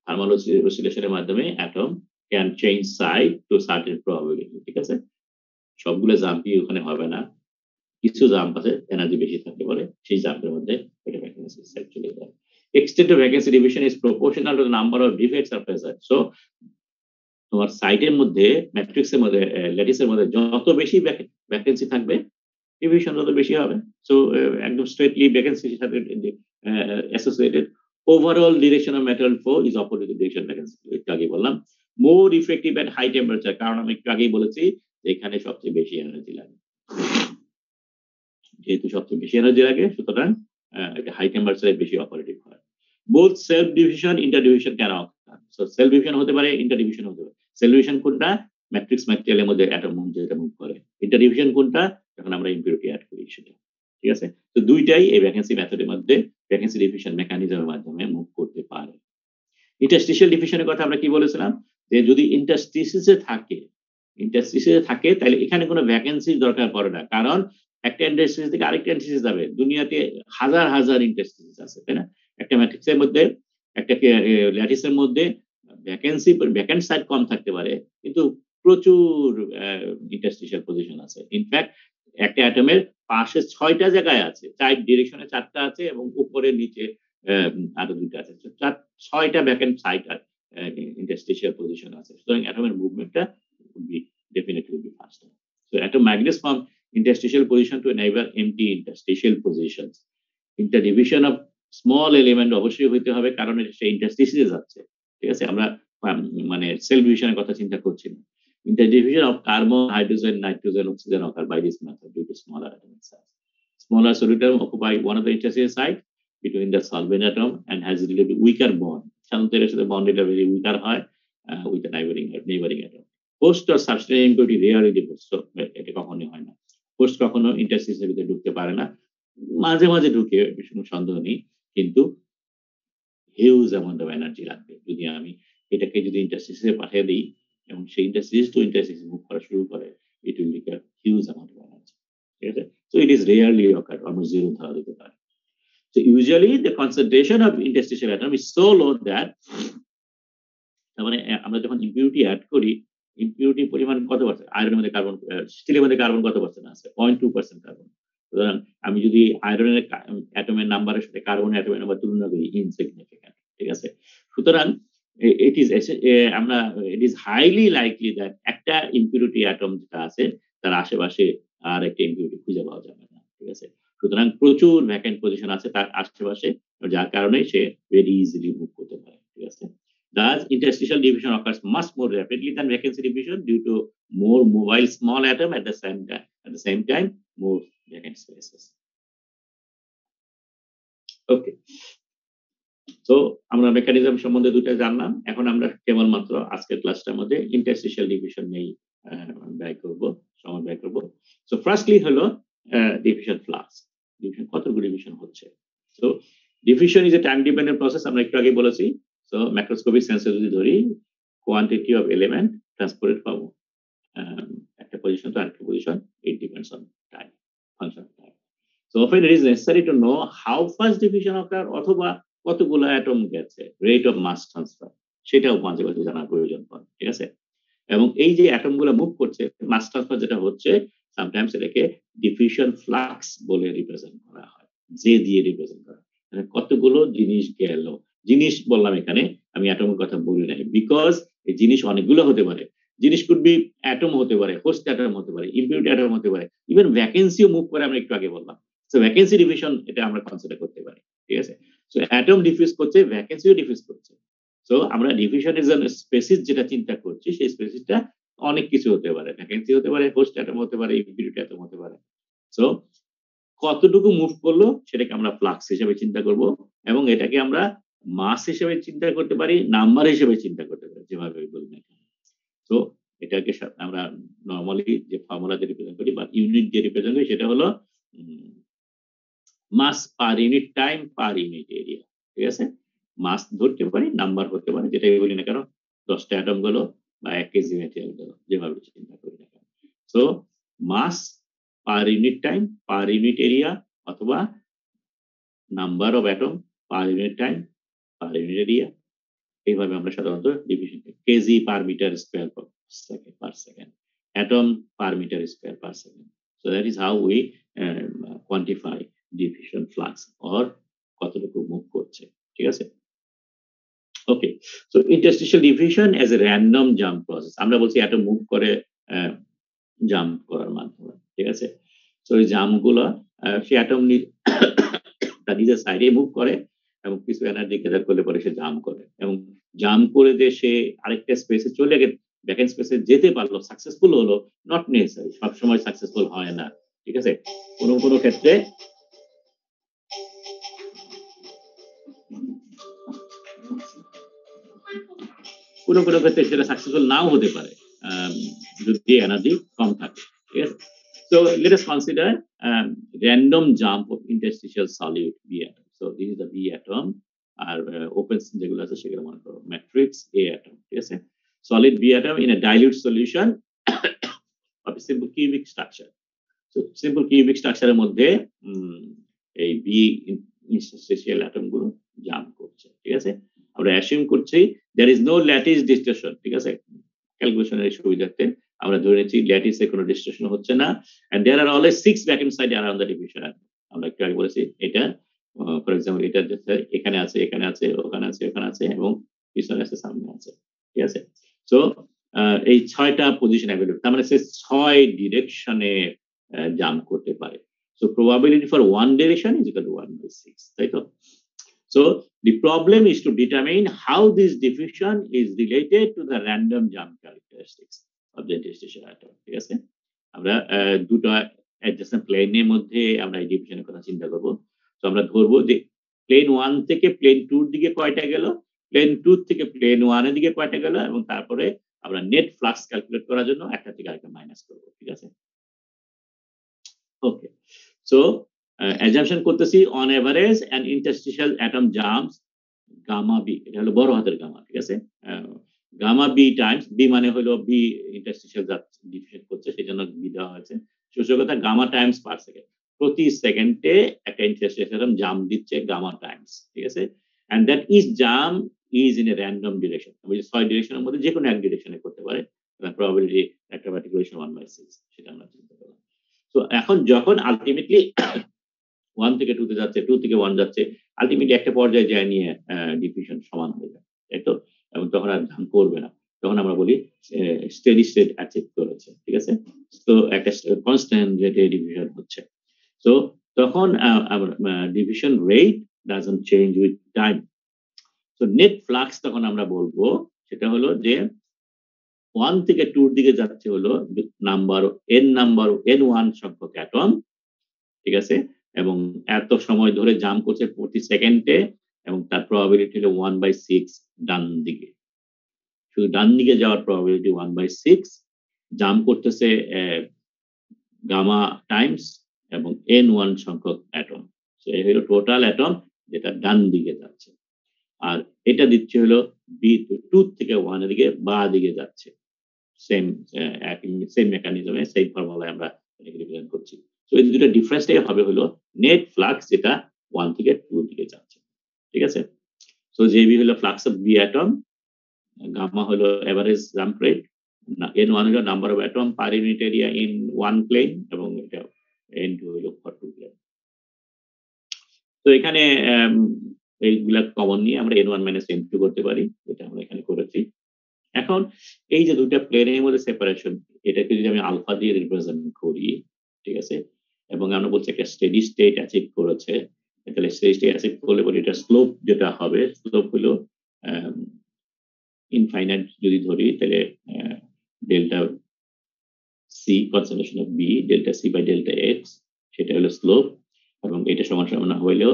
A: thermal অসিলেশনের মাধ্যমে atom can change side to certain probability, ঠিক আছে? সবগুলো জাম্পই ওখানে হবে না, কিছু জাম্প আছে এনার্জি বেশি থাকতে পারে, সেই জাম্পের মধ্যে এটা ভ্যাকেন্সি সাইড চলে যায়। Extent of vacancy division is proportional to the number of defects are present, so তোমার সাইটের মধ্যে ম্যাট্রিক্সের মধ্যে ল্যাটিসের মধ্যে যত বেশি ভ্যাকেন্সি থাকবে ডিভিশন তত বেশি হবে। সো একদম স্ট্রেটলি ভ্যাকেন্সির সাথে associated. Overall direction of material flow is opposite direction vacancy, একটু আগে বললাম। More effective at high temperature, কারণ আমি একটু আগেই বলেছি যে এখানে সবচেয়ে বেশি এনার্জি লাগে, যেহেতু সবচেয়ে বেশি এনার্জি লাগে সুতরাং এটা হাই টেম্পারেচারে বেশি অপারেটিভ হয়। Both self division inter division কেন? সো সেলফ ডিভিশন হতে পারে, ইন্টার ডিভিশন হতে পারে। সেলফ ডিভিশন কোনটা? ম্যাট্রিক্স ম্যাটেরিয়ালের মধ্যে অ্যাটম যেটা মুভ করে। ইন্টার ডিভিশন কোনটা? যখন আমরা ইম্পিউরিটি অ্যাড করি সেটা, ঠিক আছে? তো দুইটাই এই ভ্যাকেন্সি মেথডের মধ্যে ভ্যাকেন্সি ডিফিউশন মেকানিজমের মাধ্যমে মুভ করতে পারে। ইন্টারস্টিশিয়াল ডিফিউশনের কথা আমরা কি বলেছিলাম? যে যদি ইন্টারস্টিসিসে থাকে তাহলে এখানে কোনো ভ্যাকেন্সির দরকার পড়ে না, কারণ একটা ইন্টারস্টিসিস থেকে আরেকটা ইন্টারস্টিসিস যাবে, দুনিয়াতে হাজার হাজার ইন্টারস্টিসিস আছে, তাই না? একটা ম্যাট্রিক্সের মধ্যে একটা ল্যাটিসের মধ্যে ভ্যাকেন্ট সাইড কম থাকতে পারে, কিন্তু প্রচুর ইন্টারস্টিশিয়াল পজিশন আছে। ইনফ্যাক্ট একটা অ্যাটমের পাশে ৬টা জায়গায় আছে, ৪ ডিরেকশনে ৪টা আছে এবং উপরে নিচে আরো ২টা আছে, ৬টা ভ্যাকেন্ট সাইট আর ইন্টারস্টিশিয়াল পজিশন আছে। সুতরাং অ্যাটমের মুভমেন্টটা would be definitely be faster. So atom migrates from interstitial position to enable empty interstitial positions. Interdivision of small element অবশ্যই হইতে হবে, কারণ সে ইন্টারস্টিসিসে যাচ্ছে, ঠিক আছে? আমরা মানে সেল ডিভিশনের কথা চিন্তা করছি না। Interdivision of carbon, hydrogen, nitrogen, oxygen occur by this method due to smaller atomic size. Smaller solid occupy one of the interstitial site between the solvent atom and has a little bit weaker bond. সাধারণত এর সাথে bond এটা very weaker হয় with the neighboring atom. Post আর substance impurity rarely post, এটা কখনোই হয় না। পোস্ট কখনো ইন্টারস্টিসের ভিতরে ঢুকতে পারে না, মাঝে মাঝে ঢুকে, কোনো সন্দেহ নেই, কিন্তু হিউজ অ্যামাউন্ট অফ এনার্জি লাগবে। যদি আমি এটাকে যদি ইন্টারস্টিসে পাঠিয়ে দিই এবং সেই ইন্টারস্টিস টু ইন্টারস্টিস মুভ করা শুরু করে, it will require huge amount of energy, ঠিক আছে? So it is rarely ochre, almost zero ধরা যেতে পারে। So usually the concentration of interstitial atom is so low that মানে আমরা যখন ইম্পিউরিটি এড করি, ইম্পিউরিটি পরিমাণ কত পার্সেন্ট? আয়রনের মধ্যে কার্বন, স্টিলের মধ্যে কার্বন কত পার্সেন্ট আছে? 0.2% কার্বন। সুতরাং আমি যদি আয়রনের অ্যাটমের নাম্বারের সাথে কার্বন অ্যাটমের নাম্বার তুলনা করি, ইনসিগনিফিক্যান্ট। ঠিক আছে? সুতরাং ইট ইজ আমরা it is highly likely that একটা ইম্পিউরিটি অ্যাটম যেটা আছে তার আশেপাশে আর একটা ইম্পিউরিটি খুঁজে পাওয়া যাবে না। ঠিক আছে? সুতরাং প্রচুর ভ্যাকেন্ট পজিশন আছে তার আশেপাশে, যার কারণে সে ভেরি ইজিলি মুভ করতে পারে। ঠিক আছে? Thus, interstitial division occurs much more rapidly than vacancy division due to more mobile small atom at the same time, more vacant spaces. Okay. So, আমরা মেকানিজম সম্বন্ধে দুটো জানলাম। এখন আমরা কেবলমাত্র আজকের ক্লাসটার মধ্যে interstitial division নিয়ে সময় ব্যয় করব। So, firstly হলো diffusion flux. Diffusion কতগুলো ডিভিশন হচ্ছে? So, diffusion is a time dependent process, আমরা একটু আগে বলেছি। So, macroscopic sensor যদি ধরি, quantity of element transported পাবো একটা পজিশন to আরেকটা position, it depends on time, function of time. So often it is necessary to know how fast diffusion occur অথবা কতগুলো অ্যাটম গেছে, rate of mass transfer, সেটাও মাঝে মাঝে জানার প্রয়োজন পড়ে। ঠিক আছে? এবং এই যে অ্যাটম গুলো মুভ করছে, মাস ট্রান্সফার যেটা হচ্ছে, সামটাইমস এটাকে ডিফিউশন ফ্লাক্স বলে রিপ্রেজেন্ট করা হয়, যে দিয়ে রিপ্রেজেন্ট করা হয়। মানে কতগুলো জিনিস গেল, জিনিস বললাম এখানে, আমি অ্যাটমের কথা বলি নাই, বিকজ এই জিনিস অনেকগুলো হতে পারে। জিনিস কুড বি অ্যাটম হতে পারে, হোস্ট অ্যাটম হতে পারে, ইম্পিউরিটি অ্যাটম হতে পারে, ইভেন ভ্যাকেন্সিও মুভ করে, আমরা একটু আগে বললাম। সো ভ্যাকেন্সি ডিফিউশন এটা আমরা কনসিডার করতে পারি। ঠিক আছে? সো অ্যাটম ডিফিউজ করছে, ভ্যাকেন্সিও ডিফিউজ করছে। সো আমরা ডিফিউশনের জন্য স্পেসিস যেটা চিন্তা করছি, সেই স্পেসিসটা অনেক কিছু হতে পারে, ভ্যাকেন্সি হতে পারে, হোস্ট অ্যাটম হতে পারে, ইম্পিউরিটি অ্যাটম হতে পারে। সো কতটুকু মুভ করলো সেটাকে আমরা ফ্লাক্স হিসেবে চিন্তা করব, এবং এটাকে আমরা মাস হিসেবে চিন্তা করতে পারি, নাম্বার হিসেবে চিন্তা করতে পারি, যেভাবে বলি না কেন। সো এটাকে আমরা নরমালি যে ফর্মুলা দিয়ে রিপ্রেজেন্ট করি বা ইউনিট দিয়ে রিপ্রেজেন্ট করি, সেটা হলো mass per unit time per unit area. ঠিক আছে? মাস ধরতে পারি, নাম্বার হতে পারে, যেটাই বলি না কেন, 10টা অ্যাটম গেল বা 1 কেজি ম্যাটেরিয়াল গেল, যেভাবে চিন্তা করি না কেন। So mass per unit time per unit area, অথবা number of atom per unit time per unit area, এইভাবে আমরা সাধারণত division kg per metre square per second, atom per metre square per second. So that is how we quantify diffusion flux, or কতটুকু move করছে। ঠিক আছে? Okay. So interstitial diffusion as a random jump process, আমরা বলছি atom move করে jump করার মাধ্যমে। ঠিক আছে? সো এই জাম্পগুলো সে অ্যাটম তার নিজের সাইডে মুভ করে এবং কিছু এনার্জি গ্যাদার করলে পরে সে জাম্প করে, এবং জাম্প করে যে সে আরেকটা স্পেসে চলে গেছে, ভ্যাকেন্ট স্পেসে যেতে পারলো, সাকসেসফুল হলো, নট নেসেসারি, সবসময় সাকসেসফুল হয় না। ঠিক আছে? কোনো ক্ষেত্রে কোনো ক্ষেত্রে সেটা সাকসেসফুল নাও হতে পারে, যদি এনার্জি কম থাকে। ঠিক আছে? So let us consider random jump of interstitial solid B atom. So this is the B atom, R open যেগুলো আছে সেগুলো মনে করো matrix A atom. ঠিক আছে? Solid B atom in a dilute solution of a simple cubic structure. So simple cubic structure এর মধ্যে এই B interstitial atom গুলো জাম্প করছে। ঠিক আছে? আমরা অ্যাসিউম করছি there is no lattice distortion. ঠিক আছে? ক্যালকুলেশনের সুবিধার্থে আমরা ধরে নিচ্ছি ল্যাটিসে কোনো ডিস্টরশন হচ্ছে না, and there are always 6 vacuum side around the diffusion atom. আমরা একটু আগে বলেছি এটা, ফর এক্সাম্পল এটা এখানে আছে, এখানে আছে, ওখানে আছে, ওখানে আছে, এবং পিছনে আছে, সামনে আছে। ঠিক আছে? সো এই 6টা পজিশন अवेलेबल, তার মানে সে 6 ডিরেকশনে জাম্প করতে পারে। So probability for one direction is equal to 1/6, তাই তো? So the problem is to determine how this diffusion is related to the random jump characteristics of the interstitial atom. ঠিক আছে? আমরা দুটো adjacent plane এর মধ্যে আমরা এই ডিভিশনের কথা চিন্তা করব। তো আমরা ধরবো যে প্লেন 1 থেকে প্লেন 2 এর দিকে কয়টা গেল, প্লেন 2 থেকে প্লেন 1 এর দিকে কয়টা গেল, এবং তারপরে আমরা নেট ফ্লাক্স ক্যালকুলেট করার জন্য একটা থেকে আরেকটা মাইনাস করব। ঠিক আছে? ওকে। সো assumption করতেছি on average an interstitial atom jumps gamma b, এটা হলো বড় হাতের গামা। ঠিক আছে? গামা b টাইমস, b মানে হলো b interstitial ডিফিউশন করছে, সেজন্য b দেওয়া হয়েছে। সূচকতা গামা টাইমস পার সেকেন্ড। প্রতি সেকেন্ডে একটা ইন্টারস্টেশন জাম দিচ্ছে গামা টাইমস, ঠিক আছে? And that is jump is in a random direction, ওই 6 ডিরেকশনের মধ্যে যে কোনো এক ডিরেকশনে করতে পারে, প্রবাবিলিটি একটা পার্টিকুলার 1/6, সেটা আমরা চিন্তা করলাম। তো এখন যখন আলটিমেটলি 1 থেকে 2 তে যাচ্ছে, 2 থেকে 1 যাচ্ছে, আলটিমেটলি একটা পর্যায়ে যায় নিয়ে ডিফিউশন সমান হয়ে যায়, তাই তো? এবং তখন আর ধান করবে না, তখন আমরা বলি স্টেডি স্টেট অ্যাচিভ করেছে, ঠিক আছে? তো একটা কনস্ট্যান্ট রেটে ডিফিউশন হচ্ছে। So তখন our division rate doesn't change with time. So net flux তখন আমরা বলবো সেটা হলো যে 1 থেকে 2 এর দিকে যাচ্ছে হলো নাম্বার n1 সংখ্যক অ্যাটম, ঠিক আছে? এবং এত সময় ধরে জাম করছে প্রতি সেকেন্ডে, এবং তার প্রবাবিলিটি হলো 1/6 ডান দিকে। শুধু ডান দিকে যাওয়ার প্রবাবিলিটি 1/6, জাম করতেছে গামা টাইমস এবং n1 সংখ্যক অ্যাটম। সো এই হলো টোটাল অ্যাটম যেটা ডান দিকে যাচ্ছে। আর এটা দিচ্ছে হলো B2 থেকে 1 এর দিকে বাঁ দিকে যাচ্ছে। সেম সেম মেকানিজমে সেম ফর্মুলায় আমরা এটাকে রিপ্রেজেন্ট করছি। সো এই দুটো ডিফারেন্সটাই হবে হলো নেট ফ্লাক্স যেটা 1 থেকে 2 এর দিকে যাচ্ছে। ঠিক আছে? সো JB হলো flux of B atom, gamma হলো এভারেজ জাম্প রেট, n1 হলো number of atom per unit area in one plane, এবং এটা n2 হলো ফর টু প্লেন। তো এখানে এইগুলা কমন নিয়ে আমরা n1 n2 করতে পারি, এটা আমরা এখানে করেছি। এখন এই যে দুইটা প্লেনের মধ্যে সেপারেশন, এটাকে যদি আমি আলফা দিয়ে রিপ্রেজেন্ট করি, ঠিক আছে? এবং আমরা বলছি একটা স্টেডি স্টেট অ্যাচিভ করেছে, তাহলে স্টেডি স্টেট অ্যাচিভ করলে বলি এটা স্লোপ যেটা হবে, স্লোপ হলো ইনফাইনাইট যদি ধরি, তাহলে delta C conservation of B delta C by delta X, সেটা হলো স্লোপ, এবং এটা সমান সমান হইলেও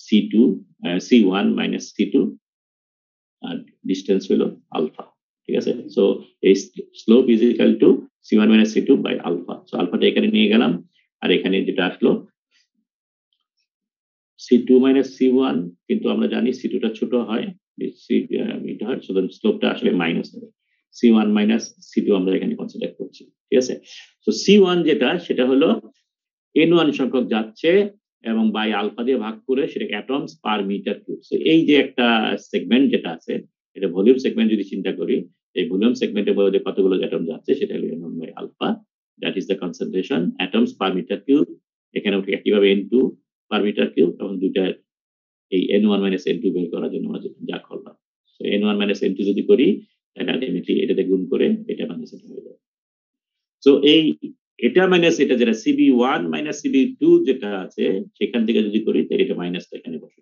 A: C2 C1 মাইনাস C2, আর ডিসটেন্স হলো আলফা, ঠিক আছে? সো এই slope is equal to C1 minus C2 by alpha. So আলফাটা এখানে নিয়ে গেলাম, আর এখানে যেটা আসলো C2 মাইনাস C1, কিন্তু আমরা জানি C2 টা ছোট হয়, এটা হয়, সুতরাং স্লোপটা আসলে মাইনাস হবে। C1 মাইনাস C2 আমরা এখানে কনসিডার করছি, ঠিক আছে? সো C1 যেটা, সেটা হলো n1 সংখ্যক যাচ্ছে এবং বাই আলফা দিয়ে ভাগ করে সেটা atoms per metre cube. So এই যে একটা সেগমেন্ট যেটা আছে, এটা ভলিউম সেগমেন্ট যদি চিন্তা করি, এই ভলিউম সেগমেন্টের মধ্যে কতগুলো অ্যাটম যাচ্ছে সেটা হলো n1 by alpha, that is the concentration atoms per metre cube. এখানেও ঠিক একইভাবে n2 পার মিটার কিউব, এবং দুইটা এই n1 মাইনাস n2 বের করার জন্য আমরা যা করলাম। সো n1 মাইনাস n2 যদি করি, তাহলে আলটিমেটলি এটাতে গুণ করে এটা মাইনাস এটা হয়ে যাবে। সো এই এটা মাইনাস এটা যেটা CB1 মাইনাস CB2 যেটা আছে, সেখান থেকে যদি করি তাহলে এটা মাইনাসটা এখানে বসে।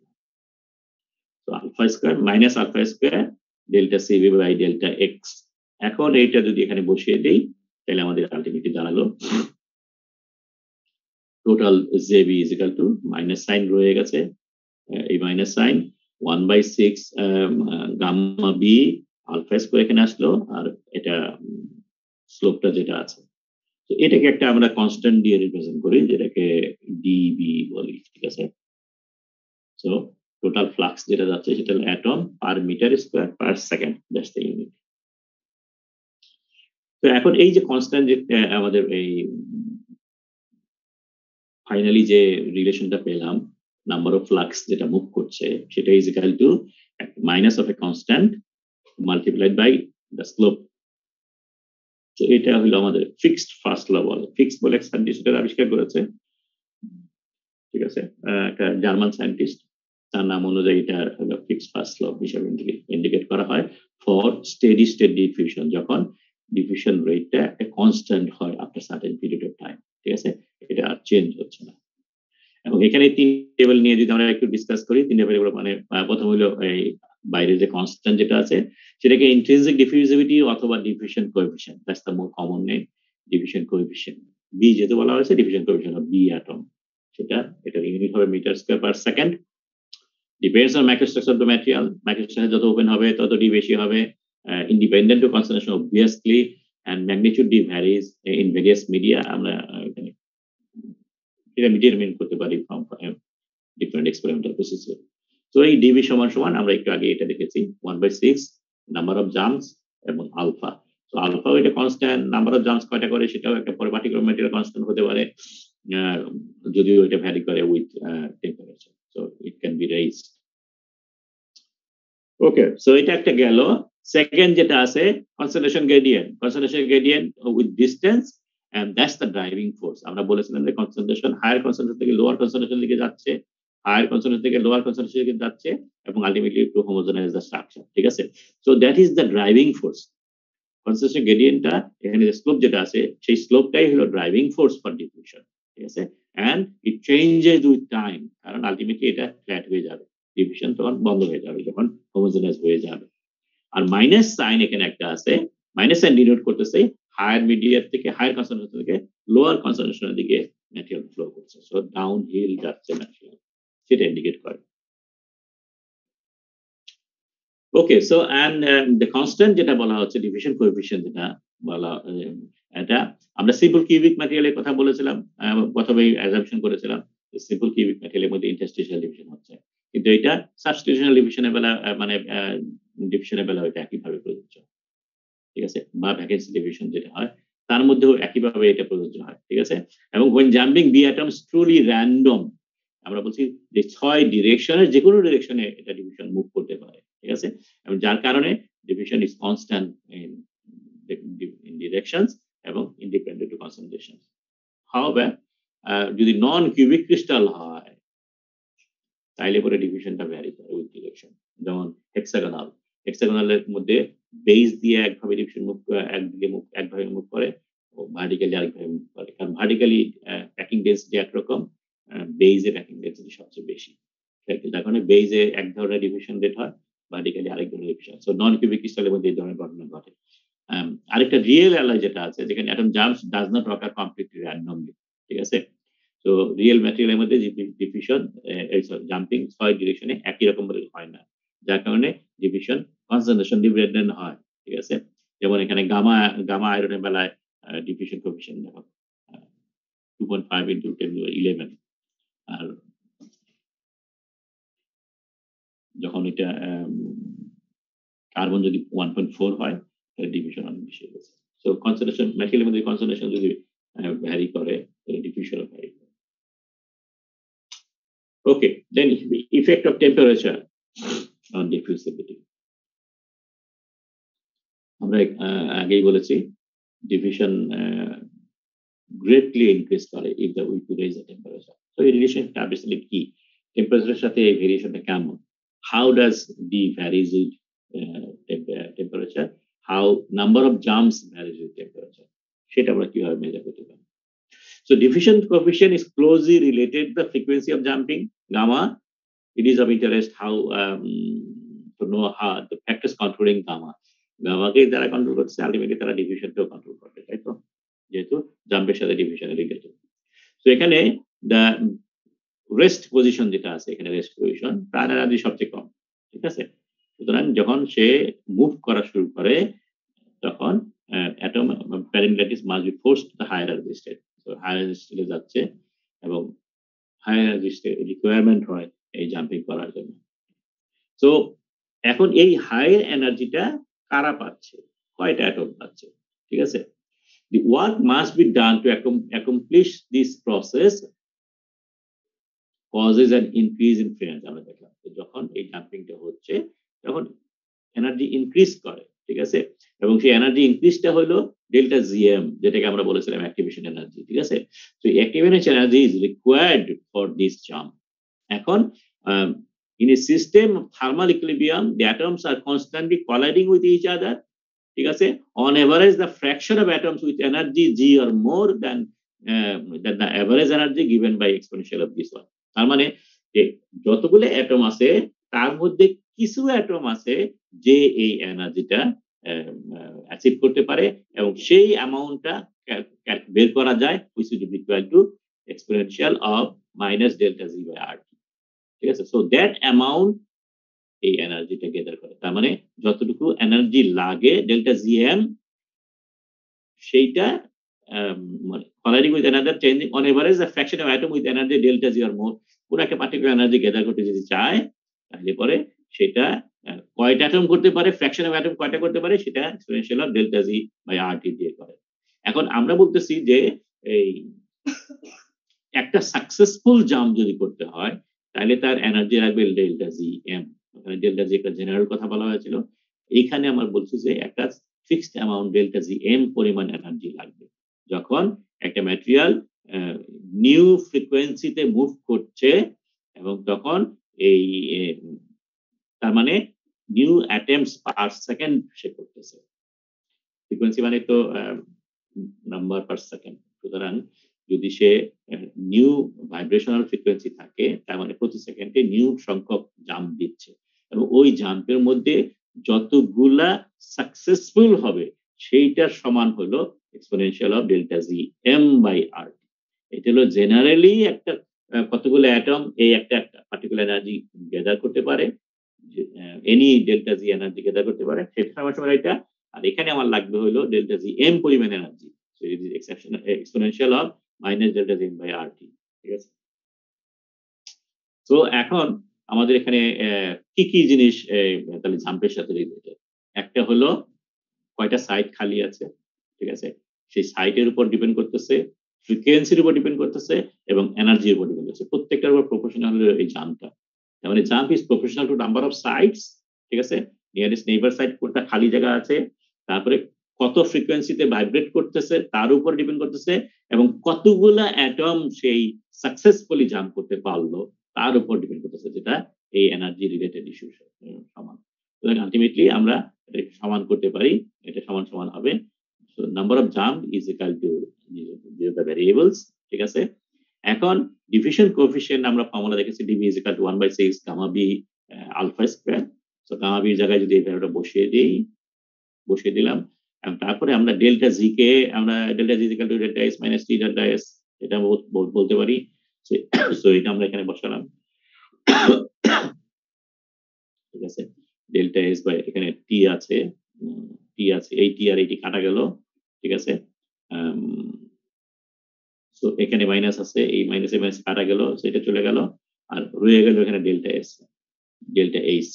A: তো alpha square minus alpha square delta CB by delta x. এখন এইটা যদি এখানে বসিয়ে দেই, তাহলে আমাদের আলটিমেটলি দাঁড়ালো total JB is equal to, minus sign রয়ে গেছে, এই minus sign 1/6 gamma B alpha square এখানে আসলো, আর এটা স্লোপটা যেটা আছে, তো এটাকে একটা আমরা কনস্ট্যান্ট দিয়ে রিপ্রেজেন্ট করি, যেটাকে ডিবি বলি, ঠিক আছে? সো টোটাল ফ্লাক্স যেটা যাচ্ছে সেটা হলো atom per metre square per second, that's the unit. তো এখন এই যে কনস্ট্যান্ট যে আমাদের এই ফাইনালি যে রিলেশনটা পেলাম, নাম্বার অফ ফ্লাক্স যেটা মুভ করছে, সেটা is equal to minus of a constant multiplied by the slope. তো এটা হলো আমাদের ফিক্সড ফার্স্ট ল বলে, ফিক্সড বলে সায়েন্টিস্ট আবিষ্কার করেছে, ঠিক আছে? একটা জার্মান সায়েন্টিস্ট, তার নাম অনুযায়ী এটা হলো ফিক্সড ফার্স্ট ল হিসেবে ইন্ডিকেট করা হয় ফর স্টেডি স্টেট ডিফিউশন, যখন ডিফিউশন রেটটা একটা কনস্ট্যান্ট হয় after certain period of time, ঠিক আছে? এটা আর চেঞ্জ হচ্ছে না। এবং এখানে তিন টেবিল নিয়ে যদি আমরা একটু ডিসকাস করি, তিন টেবিল মানে প্রথম হলো এই বাইরে যে কনস্ট্যান্ট যেটা আছে, সেটাকে ইন্ট্রিনসিক ডিফিউজিভিটি অথবা diffusion coefficient, that's the more common name, diffusion coefficient. B যেহেতু বলা হয়েছে, diffusion coefficient of B atom, সেটা এটার ইউনিট হবে metre square per second. Depends on microstructure of the material, microstructure যত ওপেন হবে তত ডি বেশি হবে, independent of concentration obviously, and magnitude D varies in various media. আমরা এখানে এটা ডিটারমিন করতে পারি ফ্রম ডিফারেন্ট এক্সপেরিমেন্টাল প্রসেসে। তো এই ডিবি সমান সমান আমরা একটু আগে এটা দেখেছি 1/6 নাম্বার অফ জাম্পস এবং আলফা। তো আলফা এটা কনস্ট্যান্ট, নাম্বার অফ জাম্পস কয়টা করে সেটাও একটা পার্টিকুলার ম্যাটেরিয়াল কনস্ট্যান্ট হতে পারে, যদিও এটা ভ্যারি করে with temperature, so it can be raised. Okay, so এটা একটা গেল। সেকেন্ড যেটা আছে concentration gradient with distance, and that's the driving force. আমরা বলেছিলাম যে কনসেন্ট্রেশন হায়ার কনসেন্ট্রেশন থেকে লোয়ার কনসেন্ট্রেশন দিকে যাচ্ছে, হায়ার কনসেন্ট্রেশন থেকে লোয়ার কনসেন্ট্রেশন দিকে যাচ্ছে, এবং ultimately to homogenize the structure. ঠিক আছে, so that is the driving force. Concentration গ্রেডিয়েন্টটা এখানে যে স্লোপ যেটা আছে সেই স্লোপটাই হলো ড্রাইভিং ফোর্স ফর ডিফিউশন। ঠিক আছে, and it changes with time, কারণ আলটিমেটলি এটা ফ্ল্যাট হয়ে যাবে, ডিফিউশন তখন বন্ধ হয়ে যাবে যখন হোমোজেনাইজ হয়ে যাবে। আর মাইনাস সাইন এখানে একটা আছে, মাইনাস সাইন ডিনোট করতেছে হায়ার মিডিয়ার থেকে হায়ার কনসেন্ট্রেশন থেকে লোয়ার কনসেন্ট্রেশনের দিকে ম্যাটেরিয়াল ফ্লো করছে, সো ডাউন হিল যাচ্ছে ম্যাটেরিয়াল, সেটা ইন্ডিকেট করে। ওকে, সো এন্ড দ্য কনস্ট্যান্ট যেটা বলা হচ্ছে ডিভিশন কোএফিশিয়েন্ট যেটা বলা, এটা আমরা সিম্পল কিউবিক ম্যাটেরিয়ালের কথা বলেছিলাম, প্রথমেই অ্যাজাম্পশন করেছিলাম সিম্পল কিউবিক ম্যাটেরিয়ালের মধ্যে ইন্টারস্টিশিয়াল ডিভিশন হচ্ছে, কিন্তু এটা সাবস্টিটিউশনাল ডিভিশনের বেলা মানে ডিভিশনের বেলা এটা একইভাবে প্রযোজ্য। ঠিক আছে, বা ভ্যাকেন্সি ডিভিশন যেটা হয় তার মধ্যেও একইভাবে এটা প্রযোজ্য হয়। ঠিক আছে, এবং when jumping the atoms truly random, আমরা বলছি যে 6 ডিরেকশনে যে কোনো ডিরেকশনে এটা ডিভিশন মুভ করতে পারে। ঠিক আছে, এবং যার কারণে division is constant in directions এবং ইন্ডিপেন্ডেন্ট টু কনসেন্ট্রেশন। হাউএভার যদি নন কিউবিক ক্রিস্টাল হয় তাইলে পরে ডিভিশনটা ভ্যারি করে উইথ ডিরেকশন। যেমন হেক্সাগোনালের মধ্যে বেস দিয়ে একভাবে ডিভিশন মুভ একদিকে মুভ একভাবে মুভ করে, ও ভার্টিক্যালি আরেকভাবে মুভ করে, কারণ ভার্টিক্যালি প্যাকিং ডেন্সিটি একরকম, বেইজে প্যাকিং ডেন্সিটি সবচেয়ে বেশি। যার কারণে বেইজে এক ধরনের ডিভিশন রেট হয়, ভার্টিক্যালি আরেক ধরনের ডিভিশন। সো নন কিউবিক ক্রিস্টালের মধ্যে এই ধরনের ঘটনা ঘটে। আরেকটা রিয়েল অ্যালয় যেটা আছে যেখানে atom jumps does not ochre completely randomly. ঠিক আছে, তো রিয়েল ম্যাটেরিয়ালের মধ্যে ডিফিউশন জাম্পিং 6 ডিরেকশনে একই রকম ভাবে হয় না, যার কারণে ডিফিউশন কনসেন্ট্রেশন ডিপেন্ডেন্ট হয়। ঠিক আছে, যেমন এখানে গামা গামা আয়রনের বেলায় ডিফিউশন কোএফিশিয়েন্ট দেখো 2.5 into 10^11, আর যখন এটা কার্বন যদি 1.4 হয় তাহলে ডিফিউশন অনেক বেশি হয়ে গেছে। সো কনসেন্ট্রেশন ম্যাটেরিয়ালের মধ্যে কনসেন্ট্রেশন যদি ভ্যারি করে তাহলে ডিফিউশনও ভ্যারি করে। Okay, then the effect of temperature on diffusivity. আমরা আগেই বলেছি ডিফিউশন greatly increase করে if the we to raise the temperature. So এই রিলেশনটা বেসিক্যালি কি, টেম্পারেচারের সাথে এই ভেরিয়েশনটা কেমন, how does D varies with temperature, how number of jumps varies with temperature, সেটা আমরা কিভাবে মেজার করতে পারি। So diffusion coefficient is closely related to the frequency of jumping gamma. It is of interest how to know how the factors controlling gamma. Gamma কে যারা control করছে ultimately তারা ডিফিউশনকেও control করবে, তাই তো, যেহেতু জাম্পের সাথে ডিফিউশনের রিলেটেড। তো এখানে দ্য রেস্ট পজিশন যেটা আছে, এখানে রেস্ট পজিশন প্রাণ এনার্জি সবচেয়ে কম। ঠিক আছে, সুতরাং যখন সে মুভ করা শুরু করে তখন atom parent lattice must be forced to the higher energy state. তো হায়ার এনার্জি স্টেটে যাচ্ছে এবং হায়ার এনার্জি স্টেট রিকোয়ারমেন্ট হয় এই জাম্পিং করার জন্য। তো এখন এই হায়ার এনার্জিটা কারা পাচ্ছে, কয়টা অ্যাটম পাচ্ছে। ঠিক আছে, the work must be done to accomplish this process causes an increase in flares। আমরা দেখলাম যখন এই জাম্পিংটা হচ্ছে তখন এনার্জি ইনক্রিজ করে। ঠিক আছে, এবং সেই এনার্জি ইনক্রিজটা হলো ডেল্টা জিএম, যেটাকে আমরা বলেছিলাম অ্যাক্টিভেশন এনার্জি। ঠিক আছে, তো activation energy is required for this jump. এখন in a system of thermal equilibrium the atoms are constantly colliding with each other। ঠিক আছে, on average the fraction of atoms with energy G or more than the average energy given by exponential of this one। তার মানে যে যতগুলো atom আছে তার মধ্যে কিছু অ্যাটম আছে যে এই এনার্জিটা অ্যাচিভ করতে পারে, এবং সেই অ্যামাউন্টটা বের করা যায় which is equal to exponential of minus delta Z by RT। ঠিক আছে, সো দ্যাট অ্যামাউন্ট এই এনার্জিটা গেদার করে। তার মানে যতটুকু এনার্জি লাগে ডেল্টা জিএম সেইটা colliding with another changing on average the fraction of atom with energy delta Z or more। কোন একটা পার্টিকুলার এনার্জি গেদার করতে যদি চায় তাহলে পরে সেটা কয়টা অ্যাটম করতে পারে, ফ্র্যাকশন অফ অ্যাটম কয়টা করতে পারে, সেটা exponential of delta G by RT দিয়ে করে। এখন আমরা বলতেছি যে এই একটা সাকসেসফুল জাম্প যদি করতে হয় তাহলে তার এনার্জি লাগবে ডেল্টা জি এম। ওখানে ডেল্টা জি একটা জেনারেল কথা বলা হয়েছিল, এইখানে আমার বলছি যে একটা fixed amount delta G M পরিমাণ এনার্জি লাগবে যখন একটা ম্যাটেরিয়াল নিউ ফ্রিকোয়েন্সিতে মুভ করছে, এবং তখন এই তার মানে নিউ অ্যাটেম্পটস পার সেকেন্ড সে করতেছে। ফ্রিকোয়েন্সি মানে তো নাম্বার পার সেকেন্ড। সুতরাং যদি সে নিউ ভাইব্রেশনাল ফ্রিকোয়েন্সি থাকে তার মানে প্রতি সেকেন্ডে নিউ সংখ্যক জাম্প দিচ্ছে, এবং ওই জাম্পের মধ্যে যতগুলা সাকসেসফুল হবে সেইটার সমান হলো exponential of delta G M by R. এটা হলো জেনারেলি একটা কতগুলো অ্যাটম এই একটা পার্টিকুলার এনার্জি গেদার করতে পারে, এনি ডেল্টা জি এনার্জি গেদার করতে পারে, সেটা আমার সময় এটা। আর এখানে আমার লাগবে হলো ডেল্টা জি এম পরিমাণ energy, so it is exponential of minus delta G M by R T. ঠিক আছে, তো এখন আমাদের এখানে কি কি জিনিস তাহলে জাম্পের সাথে রিলেটেড? একটা হলো কয়টা সাইট খালি আছে, ঠিক আছে, সেই সাইটের উপর ডিপেন্ড করতেছে, ফ্রিকোয়েন্সির উপর ডিপেন্ড করতেছে, এবং এনার্জির উপর ডিপেন্ড করতেছে। প্রত্যেকটার উপর প্রপোর্শনাল হলো এই জাম্পটা। তার মানে jump is proportional two number of sites, ঠিক আছে, নিয়ারেস্ট নেইবার সাইট কোনটা খালি জায়গা আছে, তারপরে কত ফ্রিকোয়েন্সিতে ভাইব্রেট করতেছে তার উপর ডিপেন্ড করতেছে, এবং কতগুলা অ্যাটম সেই সাকসেসফুলি জাম্প করতে পারলো তার উপর ডিপেন্ড করতেছে, যেটা এই এনার্জি রিলেটেড ইস্যু সমান। সুতরাং আলটিমেটলি আমরা এটা সমান করতে পারি, এটা সমান সমান হবে। So number of jump is equal to the variables, ঠিক আছে। এখন ডিফিউশন কোএফিসিয়েন্ট আমরা ফর্মুলা দেখেছি, DV is equal to 1/6 gamma B alpha square. So gamma বির জায়গায় যদি এই ভ্যালুটা বসিয়ে দিলাম, এবং তারপরে আমরা ডেল্টা জি কে আমরা delta G is equal to delta S minus T delta S এটা বলতে পারি। সো এটা আমরা এখানে বসালাম, ঠিক আছে। ডেল্টা এস বাই এখানে টি আছে, এই টি আর এটি কাটা গেল, ঠিক আছে। সো এখানে মাইনাস আছে, এই মাইনাসে মাইনাস কাটা গেল, সেটা চলে গেল, আর রয়ে গেল এখানে ডেল্টা এস, ডেল্টা এইচ।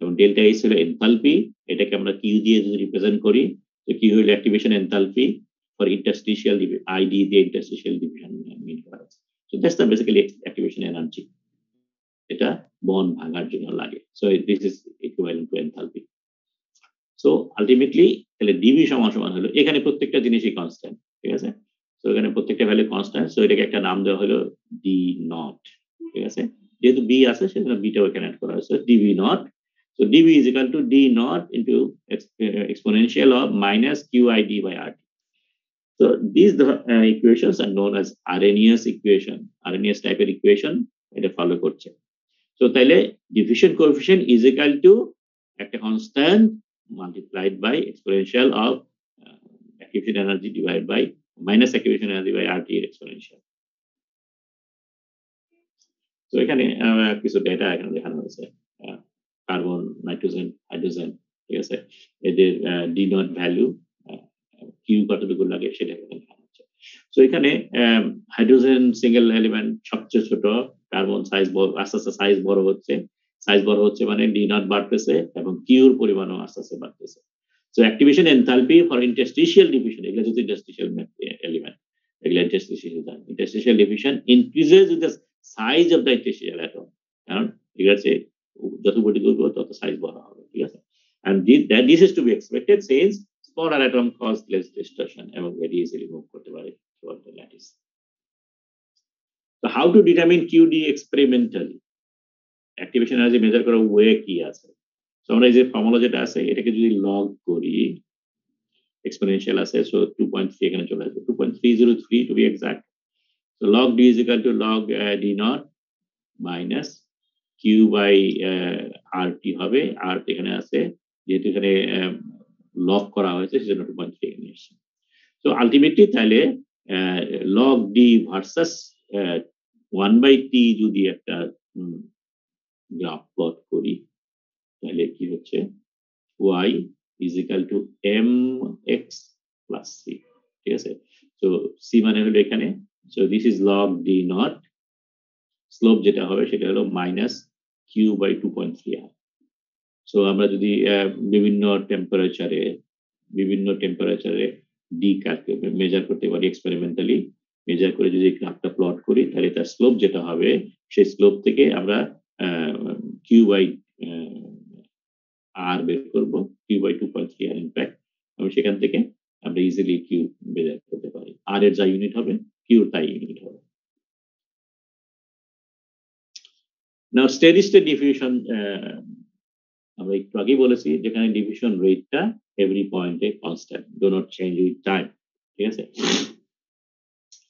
A: এবং ডেল্টা এইচ হলো এনথালপি, এটাকে আমরা কিউ দিয়ে যদি রিপ্রেজেন্ট করি, তো কিউ হলো activation enthalpy for interstitial ID দিয়ে ইন্টারস্টিশিয়াল ডিভিশন মিন করা আছে। So that's the basically activation energy, এটা বন্ড ভাঙার জন্য লাগে। So this is equivalent to enthalpy. So ultimately তাহলে ডিভি সমান সমান হলো, এখানে প্রত্যেকটা জিনিসই কনস্ট্যান্ট, ঠিক আছে। তো এখানে প্রত্যেকটা ভ্যালু কনস্ট্যান্ট, সো এটাকে একটা নাম দেওয়া হলো ডি নট, ঠিক আছে। যেহেতু বি আছে সেজন্য বিটাও এখানে অ্যাড করা হয়েছে, DV nought. So DV is equal to D nought into exponential of minus Q I D by R T. So these equations are known as Arrhenius equation, Arrhenius টাইপের equation এটা follow করছে। So তাহলে diffusion coefficient is equal two একটা constant multiplied by exponential of activation energy divided by minus activation energy by RT exponential. তো এখানে কিছু data এখানে দেখানো হয়েছে, কার্বন, নাইট্রোজেন, হাইড্রোজেন, ঠিক আছে, এদের ডি নট ভ্যালু কিউ কতটুকু লাগে সেটা এখানে দেখানো হচ্ছে। তো এখানে হাইড্রোজেন সিঙ্গেল এলিমেন্ট সবচেয়ে ছোট, কার্বন সাইজ বড়, আস্তে আস্তে সাইজ বড় হচ্ছে, মানে ডি নট বাড়তেছে এবং কিউর পরিমাণও আস্তে আস্তে বাড়তেছে। So activation enthalpy for interstitial diffusion, এগুলো যদি ইন্টারস্টিশিয়াল এলিমেন্ট, এগুলো interstitial diffusion increases with the size of the interstitial atom, কারণ ঠিক আছে যত বডি করবো তত সাইজ বড় হবে, ঠিক আছে। and this is to be expected since smaller atom cause less distortion এবং very easily move করতে পারে throughout the lattice. So how to determine QD experimentally? Activation energy measure করার ওয়ে কি আছে? So আমরা এই যে ফর্মুলা যেটা আছে এটাকে যদি লগ করি, এক্সপোনেনশিয়াল আছে, সো 2.3 এখানে চলে আসবে, 2.303 to be exact. So log D is equal to log D naught minus Q by RT হবে, আর এখানে আছে যেহেতু এখানে লগ করা হয়েছে সেজন্য 2.3 এখানে এসেছে। তো আলটিমেটলি তাহলে লগ ডি ভার্সাস 1/t যদি একটা গ্রাফ প্লট করি তাহলে কি হচ্ছে, y is equal to mx plus c, ঠিক আছে। তো c মানে হলো এখানে, so this is log D not, slope যেটা হবে সেটা হলো minus Q by 2.3r। So আমরা যদি বিভিন্ন টেম্পারেচারে ডি মেজার করতে পারি এক্সপেরিমেন্টালি, মেজার করে যদি গ্রাফটা প্লট করি তাহলে তার স্লোপ যেটা হবে সেই স্লোপ থেকে আমরা কিউ বাই আর বের করবো, কিউ বাই 2.3 আর ইম্প্যাক্ট, এবং সেখান থেকে আমরা ইজিলি কিউ বের করতে পারি। আর এর যা ইউনিট হবে কিউর তাই ইউনিট হবে। নাও স্টেডি স্টেট ডিফিউশন আমরা একটু আগেই বলেছি যেখানে ডিফিউশন রেটটা এভরি পয়েন্টে constant, do not change with time, ঠিক আছে?